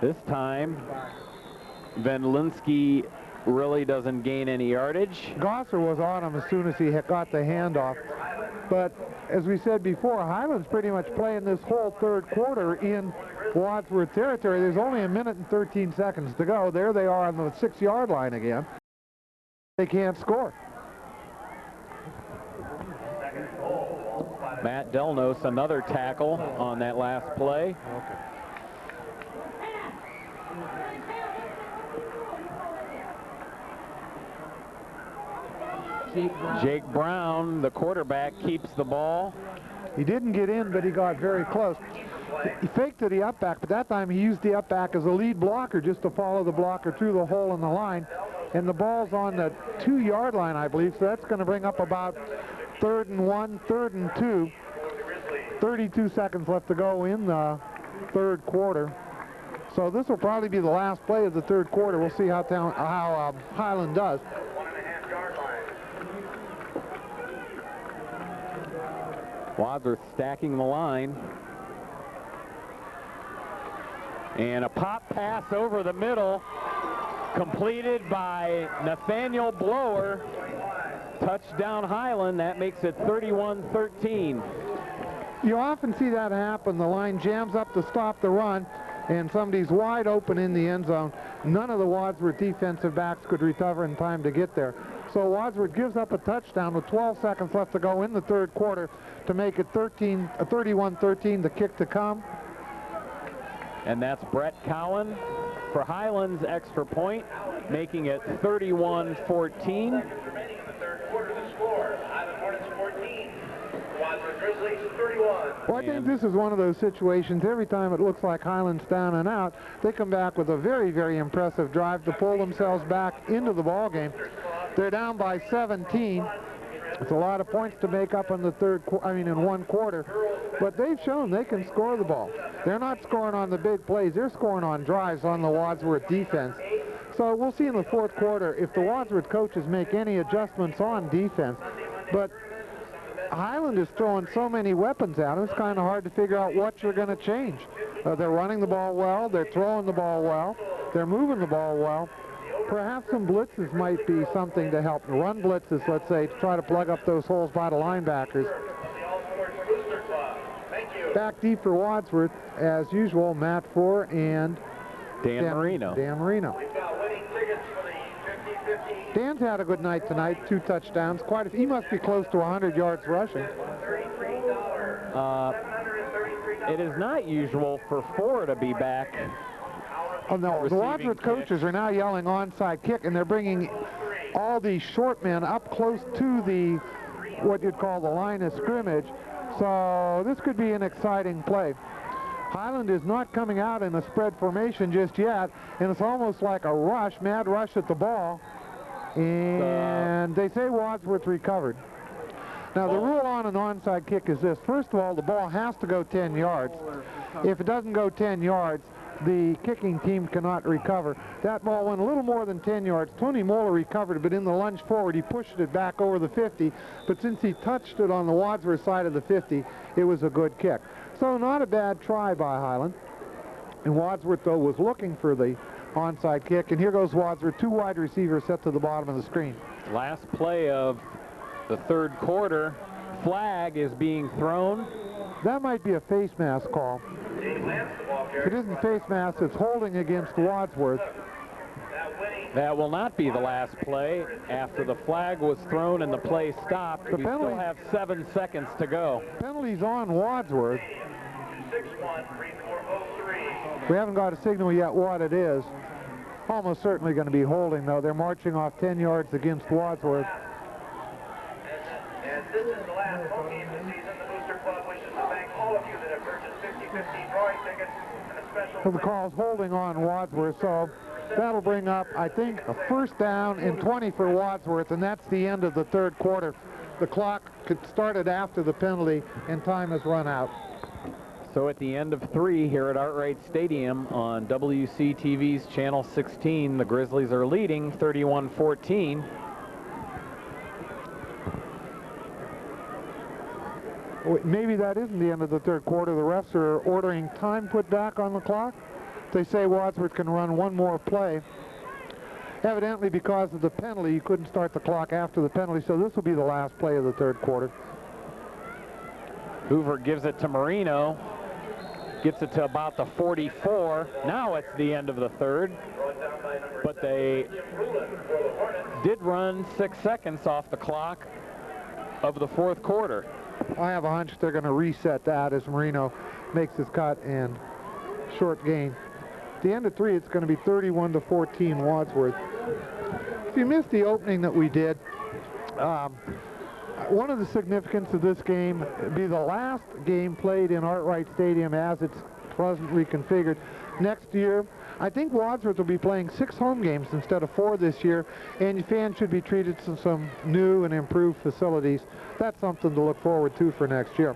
This time, Vendlinski really doesn't gain any yardage. Gosser was on him as soon as he got the handoff. But as we said before, Highland's pretty much playing this whole 3rd quarter in Wadsworth territory. There's only 1 minute and 13 seconds to go. There they are on the 6-yard line again. They can't score. Matt Delnos, another tackle on that last play. Jake Brown, the quarterback, keeps the ball. He didn't get in, but he got very close. He faked to the up back, but that time he used the up back as a lead blocker just to follow the blocker through the hole in the line. And the ball's on the 2-yard line, I believe, so that's going to bring up about 3rd and 1, 3rd and 2. 32 seconds left to go in the third quarter. So this will probably be the last play of the third quarter. We'll see how Highland does. 1.5 yard line. Wadsworth stacking the line. And a pop pass over the middle, completed by Nathaniel Blower. Touchdown Highland. That makes it 31-13. You often see that happen. The line jams up to stop the run, and somebody's wide open in the end zone. None of the Wadsworth defensive backs could recover in time to get there. So Wadsworth gives up a touchdown with 12 seconds left to go in the third quarter to make it 31-13, the kick to come. And that's Brett Cowan for Highland's extra point, making it 31-14. Remaining in the third quarter, the score, Highland Hornets 14, Wadsworth Grizzlies 31. Well, I think this is one of those situations, every time it looks like Highland's down and out, they come back with a very, very impressive drive to pull themselves back into the ball game. They're down by 17. It's a lot of points to make up in the in one quarter, but they've shown they can score the ball. They're not scoring on the big plays, they're scoring on drives on the Wadsworth defense. So we'll see in the fourth quarter if the Wadsworth coaches make any adjustments on defense. But Highland is throwing so many weapons at them, it's kind of hard to figure out what you're going to change. They're running the ball well, they're throwing the ball well, they're moving the ball well. Perhaps some blitzes might be something to help. Run blitzes, let's say, to try to plug up those holes by the linebackers. Back deep for Wadsworth, as usual, Matt Four and Dan Marino. We've got winning tickets for the 50-50. Dan's had a good night tonight, 2 touchdowns. He must be close to 100 yards rushing. It is not usual for Four to be back. Oh no, the Wadsworth kick. coaches are now yelling onside kick, and they're bringing all these short men up close to the, what you'd call the line of scrimmage. So this could be an exciting play. Highland is not coming out in a spread formation just yet, and it's almost like a rush, mad rush at the ball. And they say Wadsworth recovered. Now the rule on an onside kick is this. First of all, the ball has to go 10 yards. If it doesn't go 10 yards, the kicking team cannot recover. That ball went a little more than 10 yards. Tony Moeller recovered, but in the lunge forward, he pushed it back over the 50. But since he touched it on the Wadsworth side of the 50, it was a good kick. So not a bad try by Highland. And Wadsworth, though, was looking for the onside kick. And here goes Wadsworth, 2 wide receivers set to the bottom of the screen. Last play of the third quarter. Flag is being thrown. That might be a face mask call. If it isn't face mask, it's holding against Wadsworth. That will not be the last play. After the flag was thrown and the play stopped, we still have 7 seconds to go. Penalties on Wadsworth. We haven't got a signal yet what it is. Almost certainly going to be holding, though. They're marching off 10 yards against Wadsworth. As this is the last home game of the season, the Booster Club wishes to thank all of you that have purchased 50-50 drawing tickets and a special... So the call's holding on Wadsworth, so that'll bring up, I think, a first down and 20 for Wadsworth, and that's the end of the third quarter. The clock started after the penalty, and time has run out. So at the end of 3 here at Arkwright Stadium on WCTV's Channel 16, the Grizzlies are leading 31-14. Maybe that isn't the end of the third quarter. The refs are ordering time put back on the clock. They say Wadsworth can run one more play. Evidently, because of the penalty, you couldn't start the clock after the penalty, so this will be the last play of the third quarter. Hoover gives it to Marino. Gets it to about the 44. Now it's the end of the third. But they did run 6 seconds off the clock of the fourth quarter. I have a hunch they're going to reset that as Marino makes his cut and short gain. At the end of 3, it's going to be 31-14 Wadsworth. If you missed the opening that we did, one of the significance of this game be the last game played in Arkwright Stadium as it's presently configured. Next year, I think Wadsworth will be playing 6 home games instead of 4 this year, and fans should be treated to some new and improved facilities. That's something to look forward to for next year.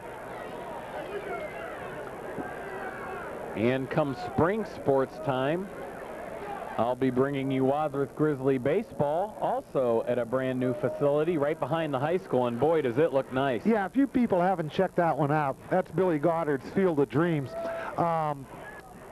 And come spring sports time, I'll be bringing you Wadsworth Grizzly baseball, also at a brand new facility right behind the high school, and boy, does it look nice. Yeah, if you people haven't checked that one out, that's Billy Goddard's Field of Dreams.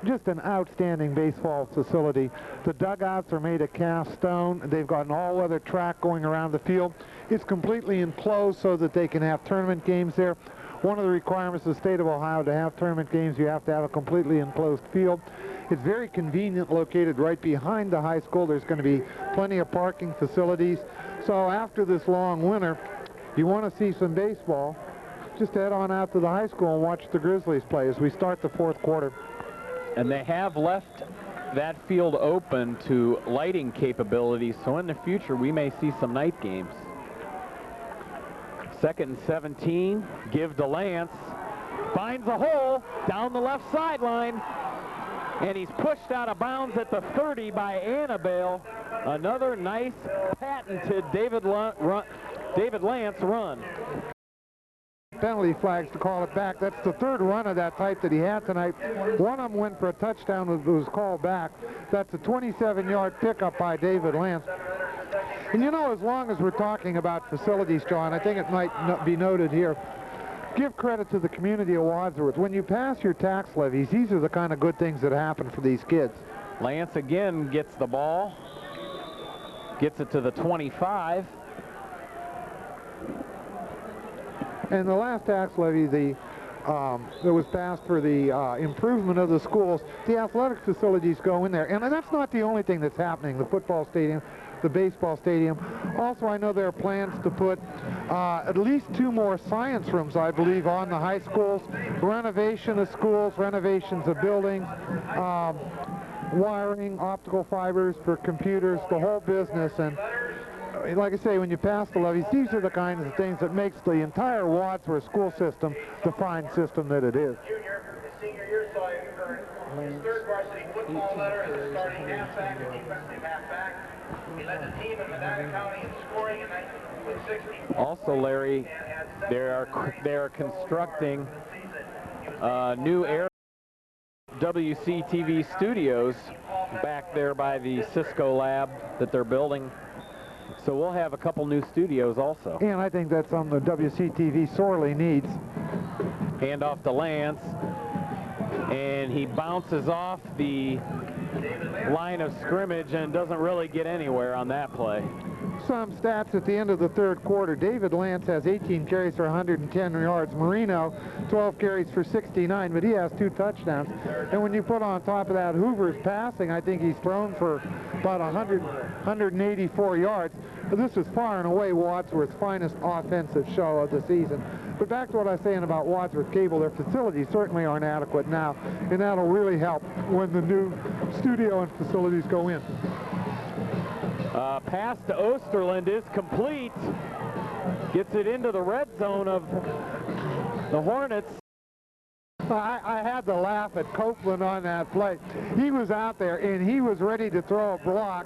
Just an outstanding baseball facility. The dugouts are made of cast stone. They've got an all-weather track going around the field. It's completely enclosed so that they can have tournament games there. One of the requirements of the state of Ohio to have tournament games, you have to have a completely enclosed field. It's very convenient, located right behind the high school. There's going to be plenty of parking facilities. So after this long winter, you want to see some baseball, just head on out to the high school and watch the Grizzlies play as we start the 4th quarter. And they have left that field open to lighting capabilities, so in the future we may see some night games. 2nd and 17, give to Lance, finds a hole down the left sideline, and he's pushed out of bounds at the 30 by Annabelle. Another nice patented David Lance run. Penalty flags to call it back. That's the 3rd run of that type that he had tonight. One of them went for a touchdown that was called back. That's a 27-yard pickup by David Lance. And you know, as long as we're talking about facilities, John, I think it might be noted here, give credit to the community of Wadsworth. When you pass your tax levies, these are the kind of good things that happen for these kids. Lance again gets the ball, gets it to the 25. And the last tax levy that was passed for the improvement of the schools, the athletic facilities go in there. And that's not the only thing that's happening, the football stadium, the baseball stadium. Also, I know there are plans to put at least 2 more science rooms, I believe, on the high schools. Renovation of schools, renovations of buildings, wiring, optical fibers for computers, the whole business. And like I say, when you pass the levies, these are the kinds of things that makes the entire Wadsworth school system the fine system that it is. Junior, his senior year saw him earn his 3rd varsity football letter as a starting halfback and defensive halfback. He led the team in Medina County in scoring in 1960. Also, Larry, they are constructing new WCTV studios back there by the Cisco lab that they're building. So we'll have a couple new studios also. And I think that's something the WCTV sorely needs. Hand off to Lance, and he bounces off the line of scrimmage and doesn't really get anywhere on that play. Some stats at the end of the 3rd quarter. David Lance has 18 carries for 110 yards. Marino, 12 carries for 69, but he has 2 touchdowns. And when you put on top of that Hoover's passing, I think he's thrown for about 184 yards. This is far and away Wadsworth's finest offensive show of the season. But back to what I was saying about Wadsworth Cable, their facilities certainly aren't adequate now, and that'll really help when the new studio and facilities go in. Pass to Osterland is complete. Gets it into the red zone of the Hornets. I had to laugh at Copeland on that play. He was out there and he was ready to throw a block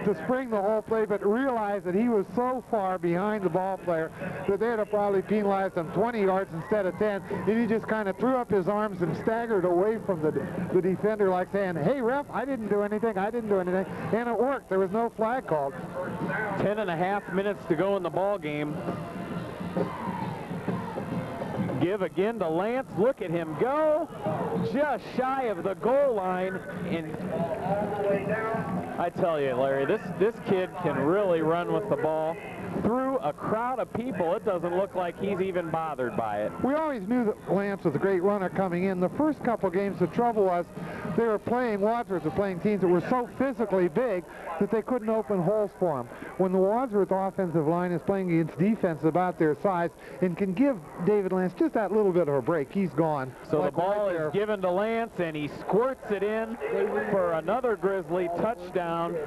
to spring the whole play, but realized that he was so far behind the ball player that they'd have probably penalized him 20 yards instead of 10. And he just kind of threw up his arms and staggered away from the defender like saying, "Hey, ref, I didn't do anything, I didn't do anything." And it worked. There was no flag called. 10.5 minutes to go in the ball game. Give again to Lance. Look at him go. Just shy of the goal line. And I tell you, Larry, this kid can really run with the ball. Through a crowd of people, it doesn't look like he's even bothered by it. We always knew that Lance was a great runner coming in. The first couple games, the trouble was they were playing, Wadsworth were playing teams that were so physically big that they couldn't open holes for him. When the Wadsworth offensive line is playing against defense about their size and can give David Lance just that little bit of a break, he's gone. So the ball is given to Lance, and he squirts it in for another Grizzly touchdown,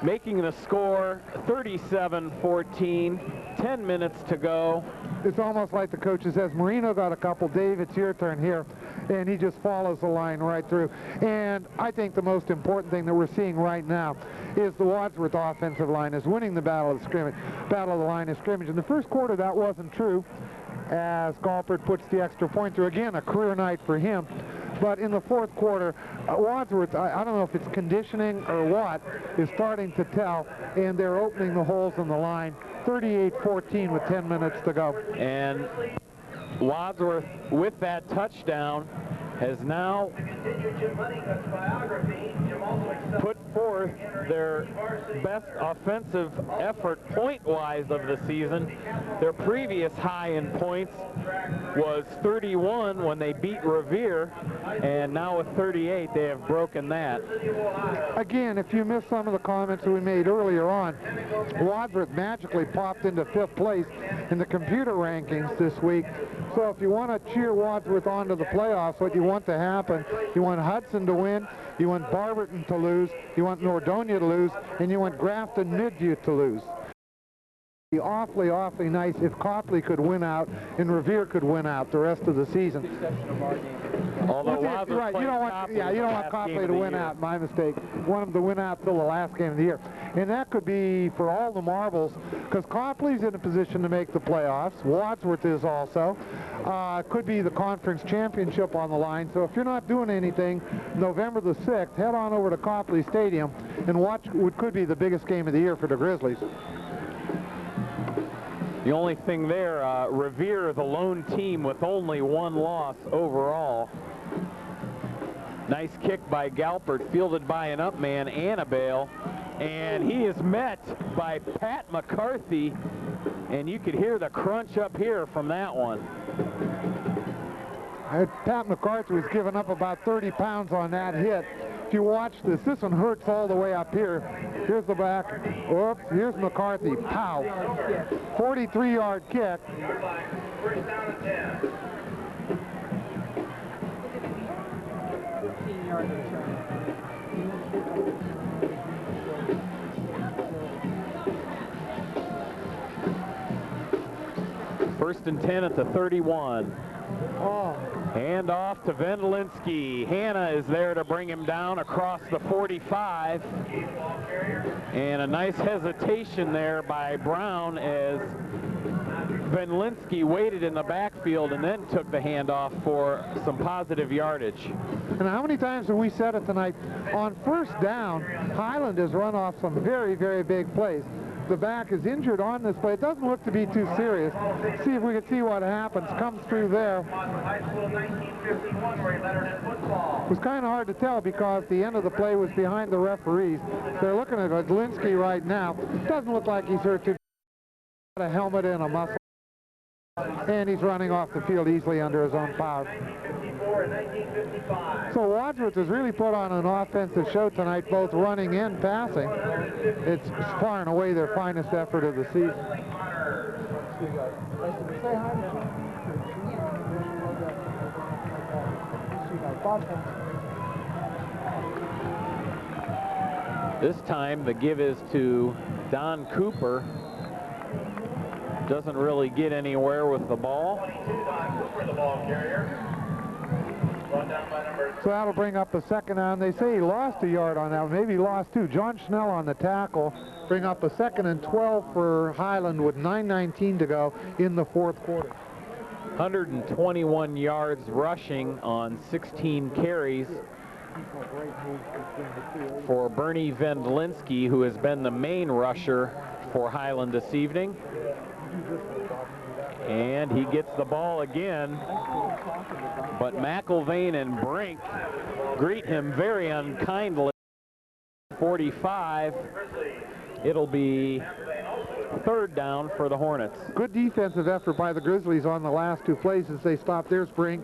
making the score 37-14. 10 minutes to go. It's almost like the coach says, Marino got a couple, Dave, it's your turn here. And he just follows the line right through. And I think the most important thing that we're seeing right now is the Wadsworth offensive line is winning the battle of the line of scrimmage. In the first quarter, that wasn't true, as Galpert puts the extra point through. Again, a career night for him. But in the fourth quarter, Wadsworth, I don't know if it's conditioning or what, is starting to tell, and they're opening the holes in the line. 38-14 with 10 minutes to go. And Wadsworth, with that touchdown, has now put forth their best offensive effort point-wise of the season. Their previous high in points was 31 when they beat Revere, and now with 38 they have broken that. Again, if you missed some of the comments that we made earlier on, Wadsworth magically popped into 5th place in the computer rankings this week. So if you want to cheer Wadsworth on to the playoffs, what you want to happen, you want Hudson to win, you want Barberton to lose, you want Nordonia to lose, and you want Grafton Midview to lose. It'd be awfully, awfully nice if Copley could win out and Revere could win out the rest of the season. Although right, you don't want Copley to win out. My mistake. You want him to win out till the last game of the year, and that could be for all the marbles, because Copley's in a position to make the playoffs. Wadsworth is also. Could be the conference championship on the line. So if you're not doing anything, November the 6th, head on over to Copley Stadium and watch what could be the biggest game of the year for the Grizzlies. The only thing there, Revere, the lone team with only 1 loss overall. Nice kick by Galpert, fielded by an up man, Annabale, and he is met by Pat McCarthy, and you could hear the crunch up here from that one. Pat McCarthy was giving up about 30 pounds on that hit. If you watch this one hurts all the way up here. Here's the back. Oops, here's McCarthy. Pow. 43-yard kick. First down and 10. First and 10 at the 31. Oh. Hand off to Vendlinski. Hanna is there to bring him down across the 45. And a nice hesitation there by Brown as Vendlinski waited in the backfield and then took the handoff for some positive yardage. And how many times have we said it tonight? On first down, Highland has run off some very, very big plays. The back is injured on this play. It doesn't look to be too serious. See if we can see what happens. Comes through there. It was kind of hard to tell because the end of the play was behind the referees. They're looking at Odlinski right now. Doesn't look like he's hurt too. A helmet and a muscle. And he's running off the field easily under his own power. So Wadsworth has really put on an offensive show tonight, both running and passing. It's far and away their finest effort of the season. This time the give is to Don Cooper. Doesn't really get anywhere with the ball. So that'll bring up a second down. They say he lost a yard on that one. Maybe he lost 2. John Schnell on the tackle. Bring up a 2nd and 12 for Highland with 9:19 to go in the fourth quarter. 121 yards rushing on 16 carries for Bernie Vendlinski, who has been the main rusher for Highland this evening. And he gets the ball again, but McIlvain and Brink greet him very unkindly. 45. It'll be 3rd down for the Hornets. Good defensive effort by the Grizzlies on the last 2 plays as they stopped their Brink,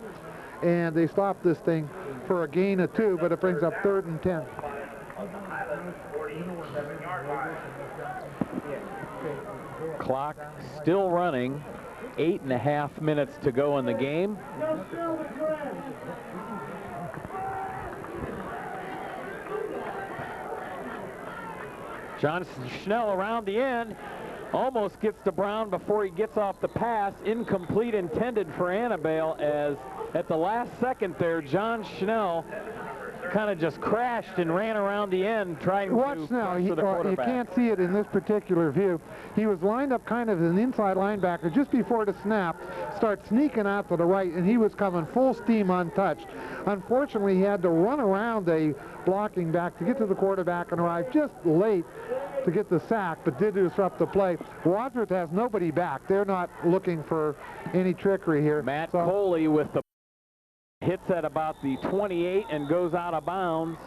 and they stopped this thing for a gain of 2, but it brings up 3rd and 10. Clock still running. 8.5 minutes to go in the game. John Schnell around the end. Almost gets to Brown before he gets off the pass. Incomplete, intended for Annabelle, as at the last second there, John Schnell kind of just crashed and ran around the end trying to watch now. You can't see it in this particular view. He was lined up kind of as an inside linebacker just before the snap, start sneaking out to the right, and he was coming full steam untouched. Unfortunately, he had to run around a blocking back to get to the quarterback and arrive just late to get the sack, but did disrupt the play. Wadsworth has nobody back. They're not looking for any trickery here. Matt Coley with the hits at about the 28 and goes out of bounds.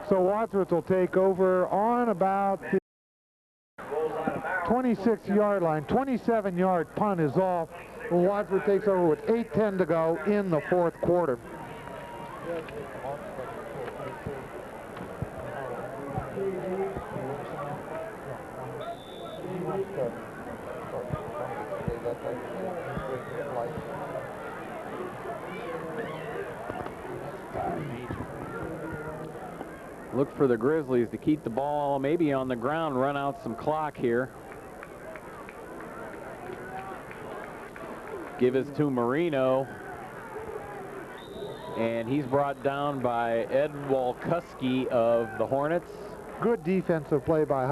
So Wadsworth will take over on about the 26-yard line. 27-yard punt is off. Wadsworth takes over with 8:10 to go in the fourth quarter. Look for the Grizzlies to keep the ball maybe on the ground, run out some clock here. Give it to Marino. And he's brought down by Ed Walkuski of the Hornets. Good defensive play by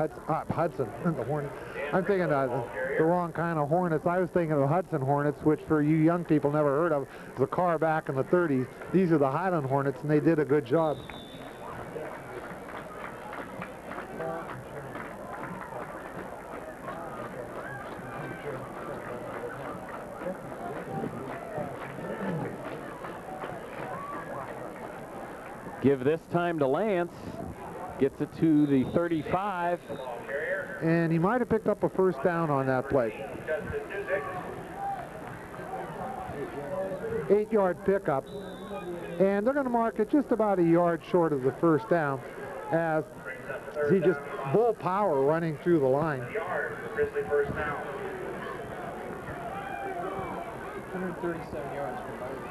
Hudson, the Hornets. I'm thinking of the wrong kind of Hornets. I was thinking of Hudson Hornets, which for you young people never heard of. It was a car back in the 30s. These are the Highland Hornets, and they did a good job. Give this time to Lance. Gets it to the 35. And he might have picked up a first down on that play. 8-yard pickup. And they're going to mark it just about a yard short of the first down as he just bull power running through the line. 137 yards.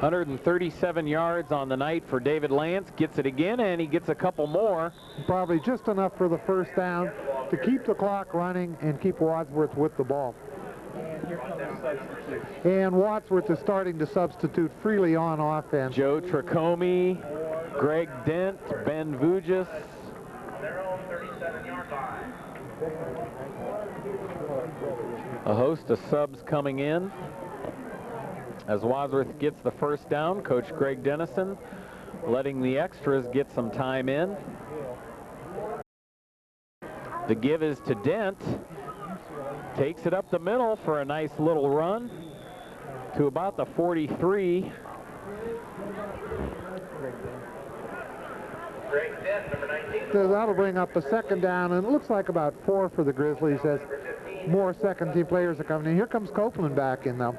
137 yards on the night for David Lance. Gets it again, and he gets a couple more. Probably just enough for the first down to keep the clock running and keep Wadsworth with the ball. And here comes the substitute. And Wadsworth is starting to substitute freely on offense. Joe Tricomi, Greg Dent, Ben Vugis. A host of subs coming in. As Wadsworth gets the first down, Coach Greg Dennison letting the extras get some time in. The give is to Dent. Takes it up the middle for a nice little run to about the 43. So that'll bring up a second down, and it looks like about 4 for the Grizzlies as more second-team players are coming in. Here comes Copeland back in now.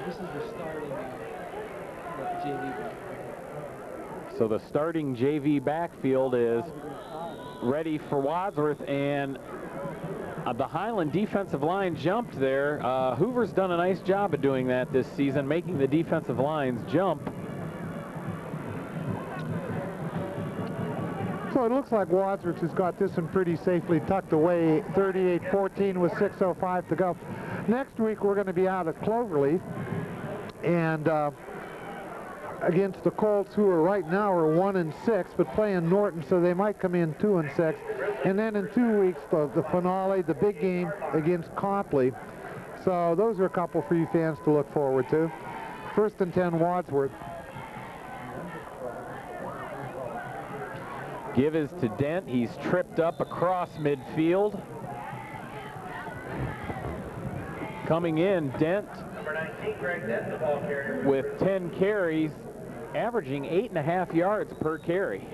This is the starting JV backfield. So the starting JV backfield is ready for Wadsworth, and the Highland defensive line jumped there. Hoover's done a nice job of doing that this season, making the defensive lines jump. So it looks like Wadsworth has got this one pretty safely tucked away, 38-14 with 6:05 to go. Next week we're going to be out at Cloverleaf and against the Colts, who are right now are 1-6, but playing Norton, so they might come in 2-6. And then in 2 weeks the finale, the big game against Copley. So those are a couple for you fans to look forward to. 1st and 10 Wadsworth. Give is to Dent. He's tripped up across midfield. Coming in, Dent with 10 carries, averaging 8.5 yards per carry.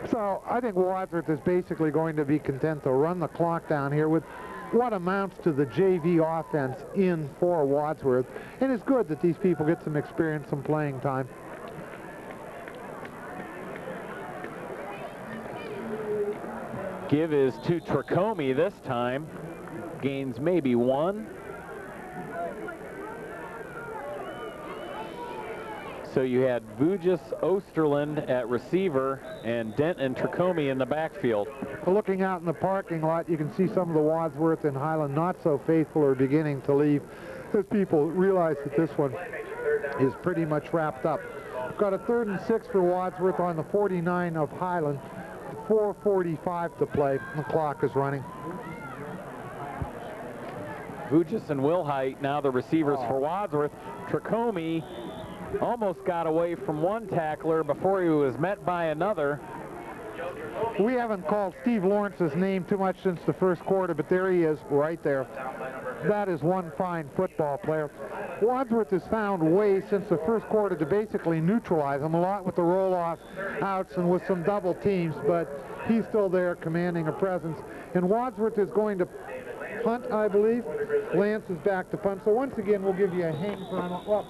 So I think Wadsworth is basically going to be content to run the clock down here with what amounts to the JV offense in for Wadsworth. And it's good that these people get some experience, some playing time. Give is to Tricomie this time. Gains maybe 1. So you had Vujis Osterland at receiver and Dent and Tricomie in the backfield. Looking out in the parking lot, you can see some of the Wadsworth and Highland not so faithful are beginning to leave as people realize that this one is pretty much wrapped up. Got a 3rd and 6 for Wadsworth on the 49 of Highland. 4:45 to play. The clock is running. Vujis and Wilhite now the receivers for Wadsworth. Tricomie almost got away from one tackler before he was met by another. We haven't called Steve Lawrence's name too much since the first quarter, but there he is right there. That is one fine football player. Wadsworth has found ways since the first quarter to basically neutralize him, a lot with the roll-off outs and with some double teams, but he's still there commanding a presence. And Wadsworth is going to punt, I believe. Lance is back to punt. So once again, we'll give you a hang time. Well,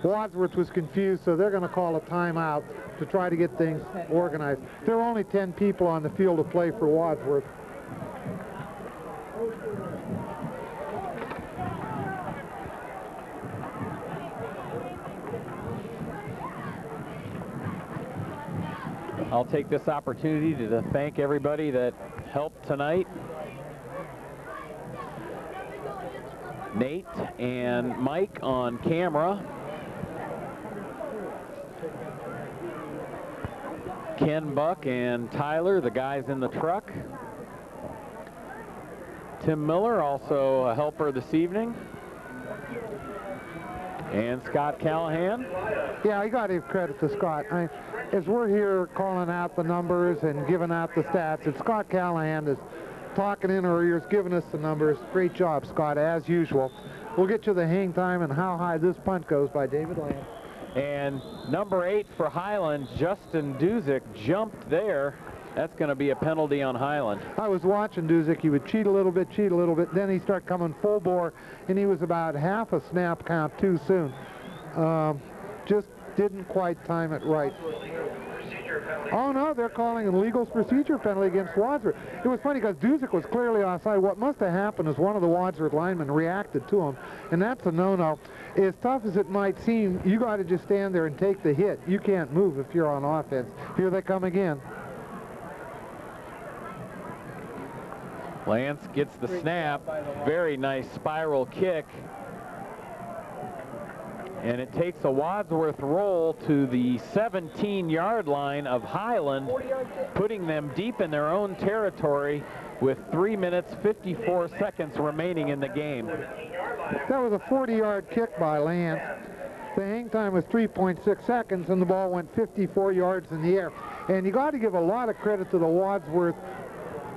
Wadsworth was confused, so they're going to call a timeout to try to get things organized. There are only 10 people on the field to play for Wadsworth. I'll take this opportunity to thank everybody that helped tonight. Nate and Mike on camera. Ken Buck and Tyler, the guys in the truck. Tim Miller, also a helper this evening. And Scott Callahan. Yeah, I got to give credit to Scott. As we're here calling out the numbers and giving out the stats, and Scott Callahan is talking in our ears, giving us the numbers. Great job, Scott, as usual. We'll get you the hang time and how high this punt goes by David Lamb. And number 8 for Highland, Justin Duzick, jumped there. That's going to be a penalty on Highland. I was watching Duzick. He would cheat a little bit, then he started coming full bore, and he was about half a snap count too soon. Just didn't quite time it right. Oh no, they're calling an illegal procedure penalty against Wadsworth. It was funny because Duzick was clearly offside. What must have happened is one of the Wadsworth linemen reacted to him, and that's a no-no. As tough as it might seem, you got to just stand there and take the hit. You can't move if you're on offense. Here they come again. Lance gets the snap. Very nice spiral kick. And it takes a Wadsworth roll to the 17-yard line of Highland, putting them deep in their own territory with 3 minutes, 54 seconds remaining in the game. That was a 40-yard kick by Lance. The hang time was 3.6 seconds, and the ball went 54 yards in the air. And you got to give a lot of credit to the Wadsworth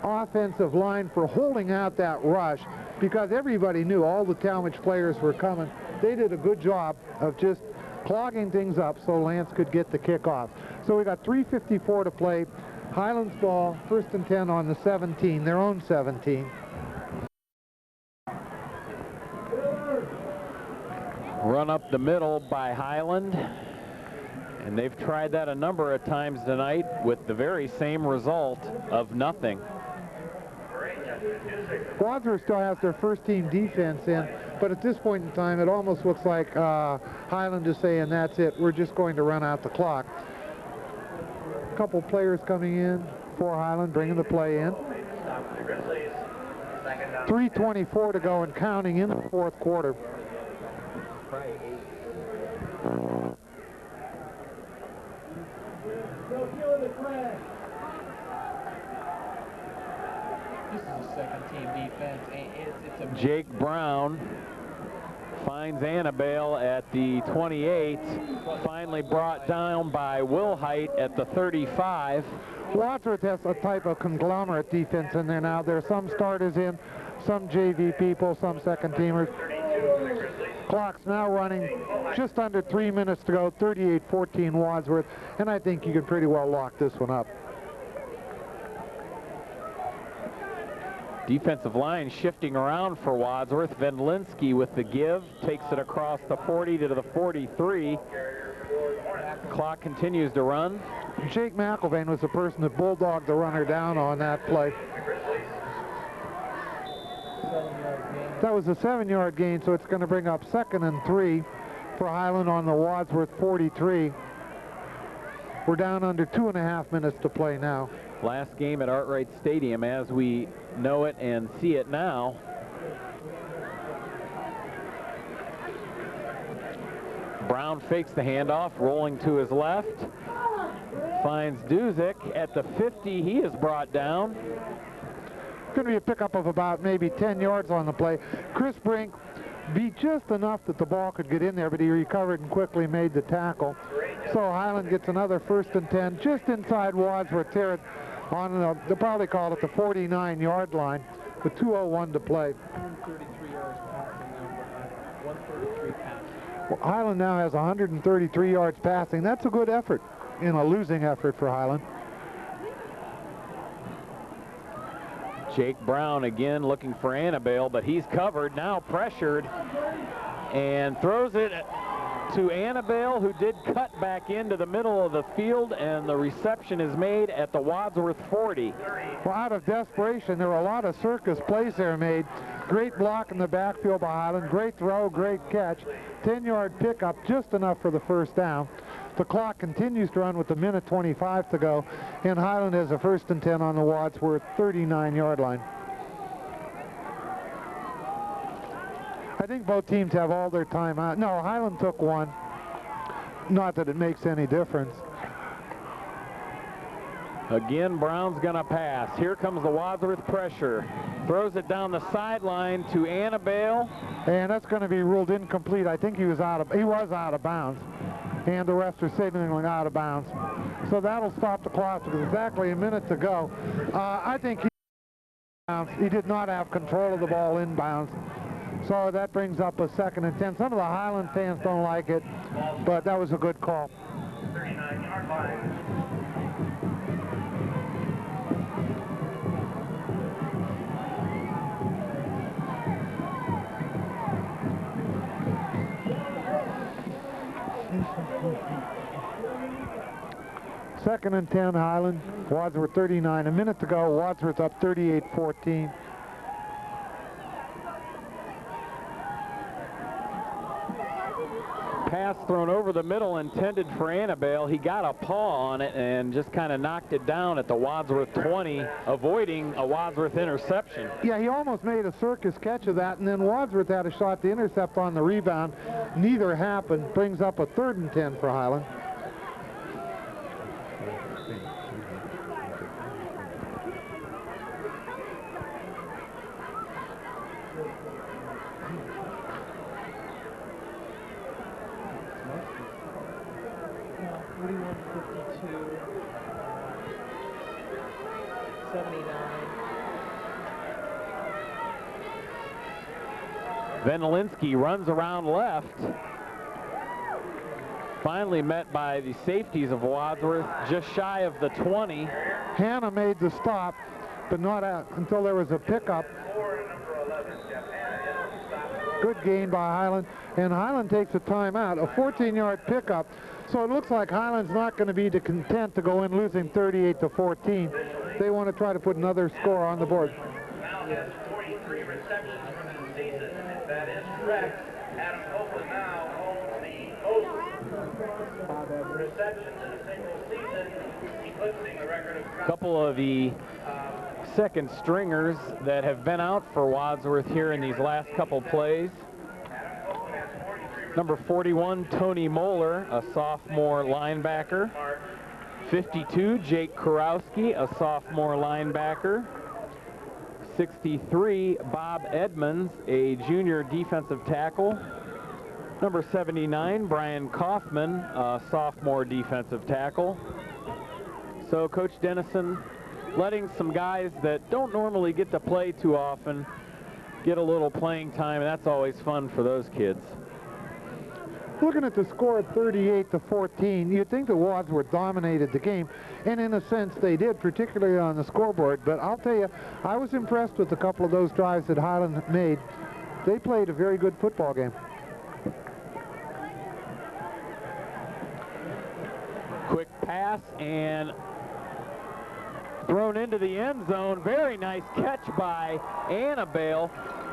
offensive line for holding out that rush, because everybody knew all the Talmadge players were coming. They did a good job of just clogging things up so Lance could get the kickoff. So we got 3:54 to play. Highland's ball, 1st and 10 on the 17, their own 17. Run up the middle by Highland, and they've tried that a number of times tonight with the very same result of nothing. Wadsworth still has their first team defense in, but at this point in time it almost looks like Highland is saying that's it, we're just going to run out the clock. A couple players coming in for Highland, bringing the play in. 3:24 to go and counting in the 4th quarter. This is a second-team defense. It's a Jake Brown finds Annabelle at the 28, finally brought down by Wilhite at the 35. Wadsworth has a type of conglomerate defense in there now. There are some starters in, some JV people, some second teamers. Clock's now running just under 3 minutes to go, 38-14 Wadsworth, and I think you can pretty well lock this one up. Defensive line shifting around for Wadsworth. Vendlinski with the give, takes it across the 40 to the 43. Clock continues to run. Jake McIlvain was the person that bulldogged the runner down on that play. That was a 7-yard gain, so it's going to bring up 2nd and 3 for Highland on the Wadsworth 43. We're down under 2.5 minutes to play now. Last game at Arkwright Stadium as we know it and see it now. Brown fakes the handoff, rolling to his left. Finds Duzick at the 50. He is brought down. Going to be a pickup of about maybe 10 yards on the play. Chris Brink beat just enough that the ball could get in there, but he recovered and quickly made the tackle. So Highland gets another 1st and 10 just inside Wadsworth territory on they'll probably call it the 49-yard line with 2:01 to play. 133 yards passing now. 133 passing. Well, Highland now has 133 yards passing. That's a good effort in a losing effort for Highland. Jake Brown again looking for Annabelle, but he's covered, now pressured, and throws it to Annabelle, who did cut back into the middle of the field, and the reception is made at the Wadsworth 40. Well, out of desperation, there were a lot of circus plays there made. Great block in the backfield by Highland, great throw, great catch. 10-yard pickup, just enough for the 1st down. The clock continues to run with a minute 25 to go, and Highland has a 1st and 10 on the Wadsworth 39-yard line. I think both teams have all their time out. No, Highland took one. Not that it makes any difference. Again, Brown's gonna pass. Here comes the Wadsworth pressure. Throws it down the sideline to Annabelle. And that's going to be ruled incomplete. I think he was out of bounds. And the refs are signaling out of bounds. So that'll stop the clock with exactly a minute to go. I think he did not have control of the ball inbounds. So that brings up a 2nd and 10. Some of the Highland fans don't like it, but that was a good call. 39-yard line. Second and 10, Highland. Wadsworth 39. A minute to go. Wadsworth up 38-14. Pass thrown over the middle, intended for Annabelle. He got a paw on it and just kind of knocked it down at the Wadsworth 20, avoiding a Wadsworth interception. Yeah, he almost made a circus catch of that, and then Wadsworth had a shot to intercept on the rebound. Neither happened. Brings up a 3rd and 10 for Highland. Venelinsky runs around left. Finally met by the safeties of Wadsworth, just shy of the 20. Hannah made the stop, but not until there was a pickup. Good gain by Highland, and Highland takes a timeout, a 14-yard pickup. So it looks like Highland's not going to be content to go in losing 38-14. They want to try to put another score on the board. Now has 43 receptions for the season. That is correct. Adam Copley now holds the most receptions in a single season, eclipsing the record of A couple of the second stringers that have been out for Wadsworth here in these last couple plays. Number 41, Tony Moeller, a sophomore linebacker. 52, Jake Kurowski, a sophomore linebacker. 63, Bob Edmonds, a junior defensive tackle. Number 79, Brian Kaufman, a sophomore defensive tackle. So Coach Dennison letting some guys that don't normally get to play too often get a little playing time, and that's always fun for those kids. Looking at the score at 38-14, you'd think the Wadsworth dominated the game, and in a sense they did, particularly on the scoreboard. But I'll tell you, I was impressed with a couple of those drives that Highland made. They played a very good football game. pass and thrown into the end zone. Very nice catch by Annabelle.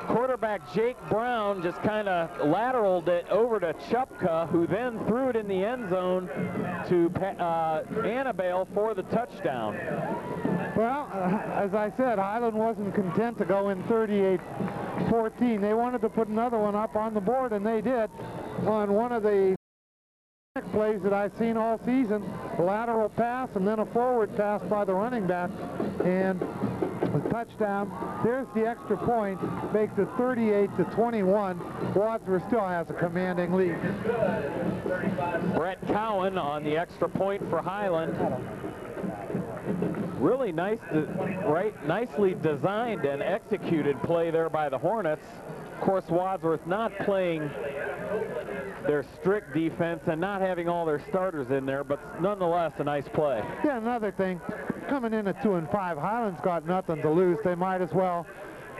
Quarterback Jake Brown just kind of lateraled it over to Chupka, who then threw it in the end zone to Annabelle for the touchdown. Well, as I said, Highland wasn't content to go in 38-14. They wanted to put another one up on the board, and they did on one of the plays that I've seen all season. A lateral pass and then a forward pass by the running back, and a touchdown. There's the extra point, makes it 38-21. Wadsworth still has a commanding lead. Brett Cowan on the extra point for Highland. Really nicely designed and executed play there by the Hornets. Of course, Wadsworth not playing their strict defense and not having all their starters in there, but nonetheless a nice play. Yeah, another thing, coming in at 2-5, Highland's got nothing to lose. They might as well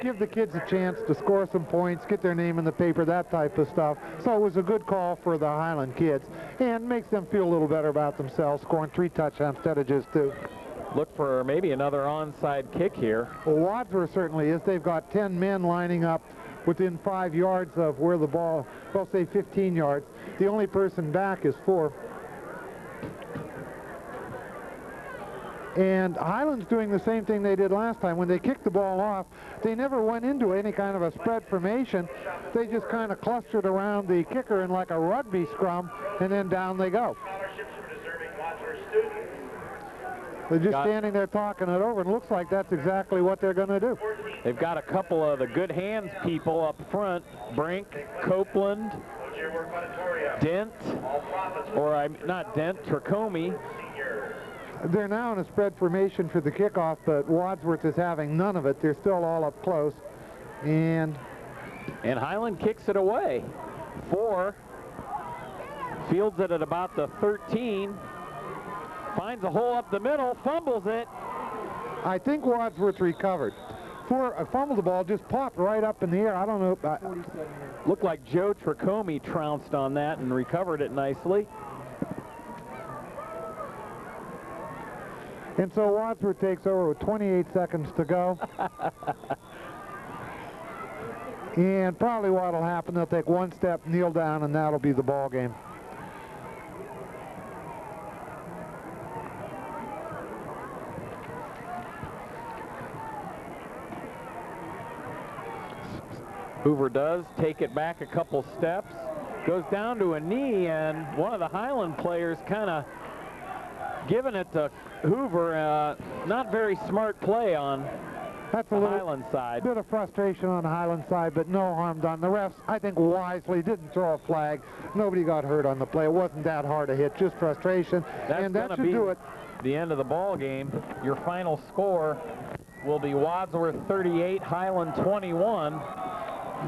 give the kids a chance to score some points, get their name in the paper, that type of stuff. So it was a good call for the Highland kids and makes them feel a little better about themselves, scoring 3 touchdowns instead of just 2. Look for maybe another onside kick here. Well, Wadsworth certainly is. They've got 10 men lining up within 5 yards of where the ball, well, say 15 yards. The only person back is 4. And Highland's doing the same thing they did last time. When they kicked the ball off, they never went into any kind of a spread formation. They just kind of clustered around the kicker in like a rugby scrum, and then down they go. They're just standing there talking it over, and it looks like that's exactly what they're going to do. They've got a couple of the good hands people up front. Brink, Copeland, Dent, or not Dent, Tricomie. They're now in a spread formation for the kickoff, but Wadsworth is having none of it. They're still all up close. And Highland kicks it away. 4. Fields it at about the 13. Finds a hole up the middle, fumbles it. I think Wadsworth recovered. 4 fumbled the ball, just popped right up in the air. I don't know. Looked like Joe Tricomie trounced on that and recovered it nicely. And so Wadsworth takes over with 28 seconds to go. And probably what'll happen, they'll take 1 step, kneel down, and that'll be the ball game. Hoover does take it back a couple steps, goes down to a knee, and one of the Highland players kind of giving it to Hoover. Not very smart play on the Highland side. Bit of frustration on the Highland side, but no harm done. The refs, I think, wisely didn't throw a flag. Nobody got hurt on the play. It wasn't that hard a hit, just frustration. And that should do it. The end of the ball game. Your final score will be Wadsworth 38, Highland 21. Good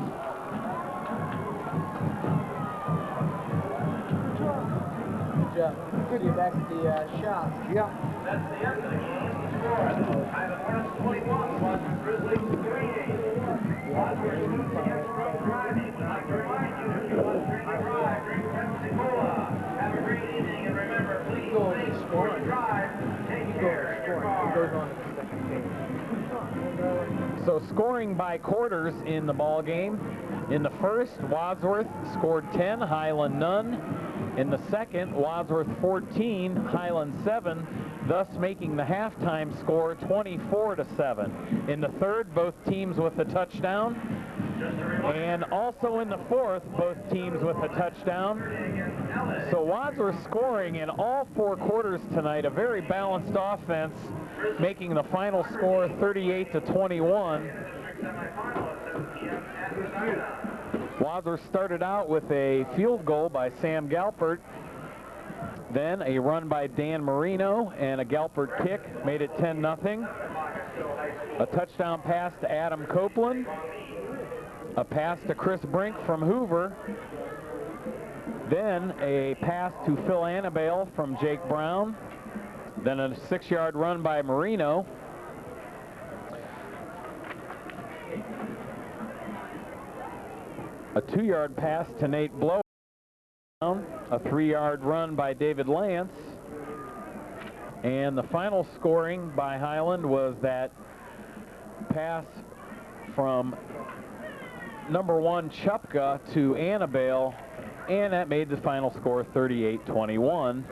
job. Good, you're back at the shop. Yeah. That's the end of the game. Score. Highland Hornets 21, Wadsworth Grizzlies 38. Wadsworth students here for road driving. We'd like to remind you, if you want to drink and drive, drink Pepsi-Cola. Have a great evening, and remember, please think before you drive. Take care of your car. So scoring by quarters in the ball game. In the first, Wadsworth scored 10, Highland none. In the second, Wadsworth 14, Highland 7, thus making the halftime score 24-7. In the third, both teams with a touchdown. And also in the fourth, both teams with a touchdown. So Wadsworth scoring in all 4 quarters tonight, a very balanced offense, making the final score 38-21. Wadsworth started out with a field goal by Sam Galpert, then a run by Dan Marino, and a Galpert kick made it 10-0. A touchdown pass to Adam Copeland, a pass to Chris Brink from Hoover, then a pass to Phil Annabelle from Jake Brown, then a 6-yard run by Marino. A 2-yard pass to Nate Blow, a 3-yard run by David Lance, And the final scoring by Highland was that pass from number 1 Chupka to Annabelle, and that made the final score 38-21.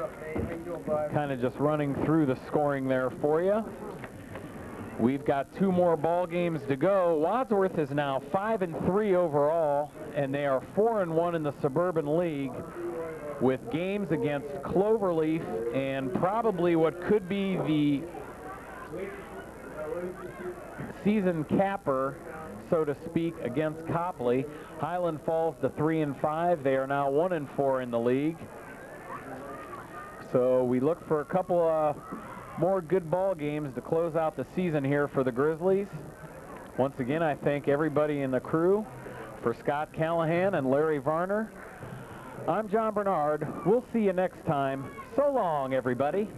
Kind of just running through the scoring there for you. We've got 2 more ball games to go. Wadsworth is now 5-3 overall, and they are 4-1 in the Suburban League, with games against Cloverleaf and probably what could be the season capper, so to speak, against Copley. Highland falls to 3-5. They are now 1-4 in the league. So we look for a couple of more good ball games to close out the season here for the Grizzlies. Once again, I thank everybody in the crew. For Scott Callahan and Larry Varner, I'm John Bernard. We'll see you next time. So long, everybody.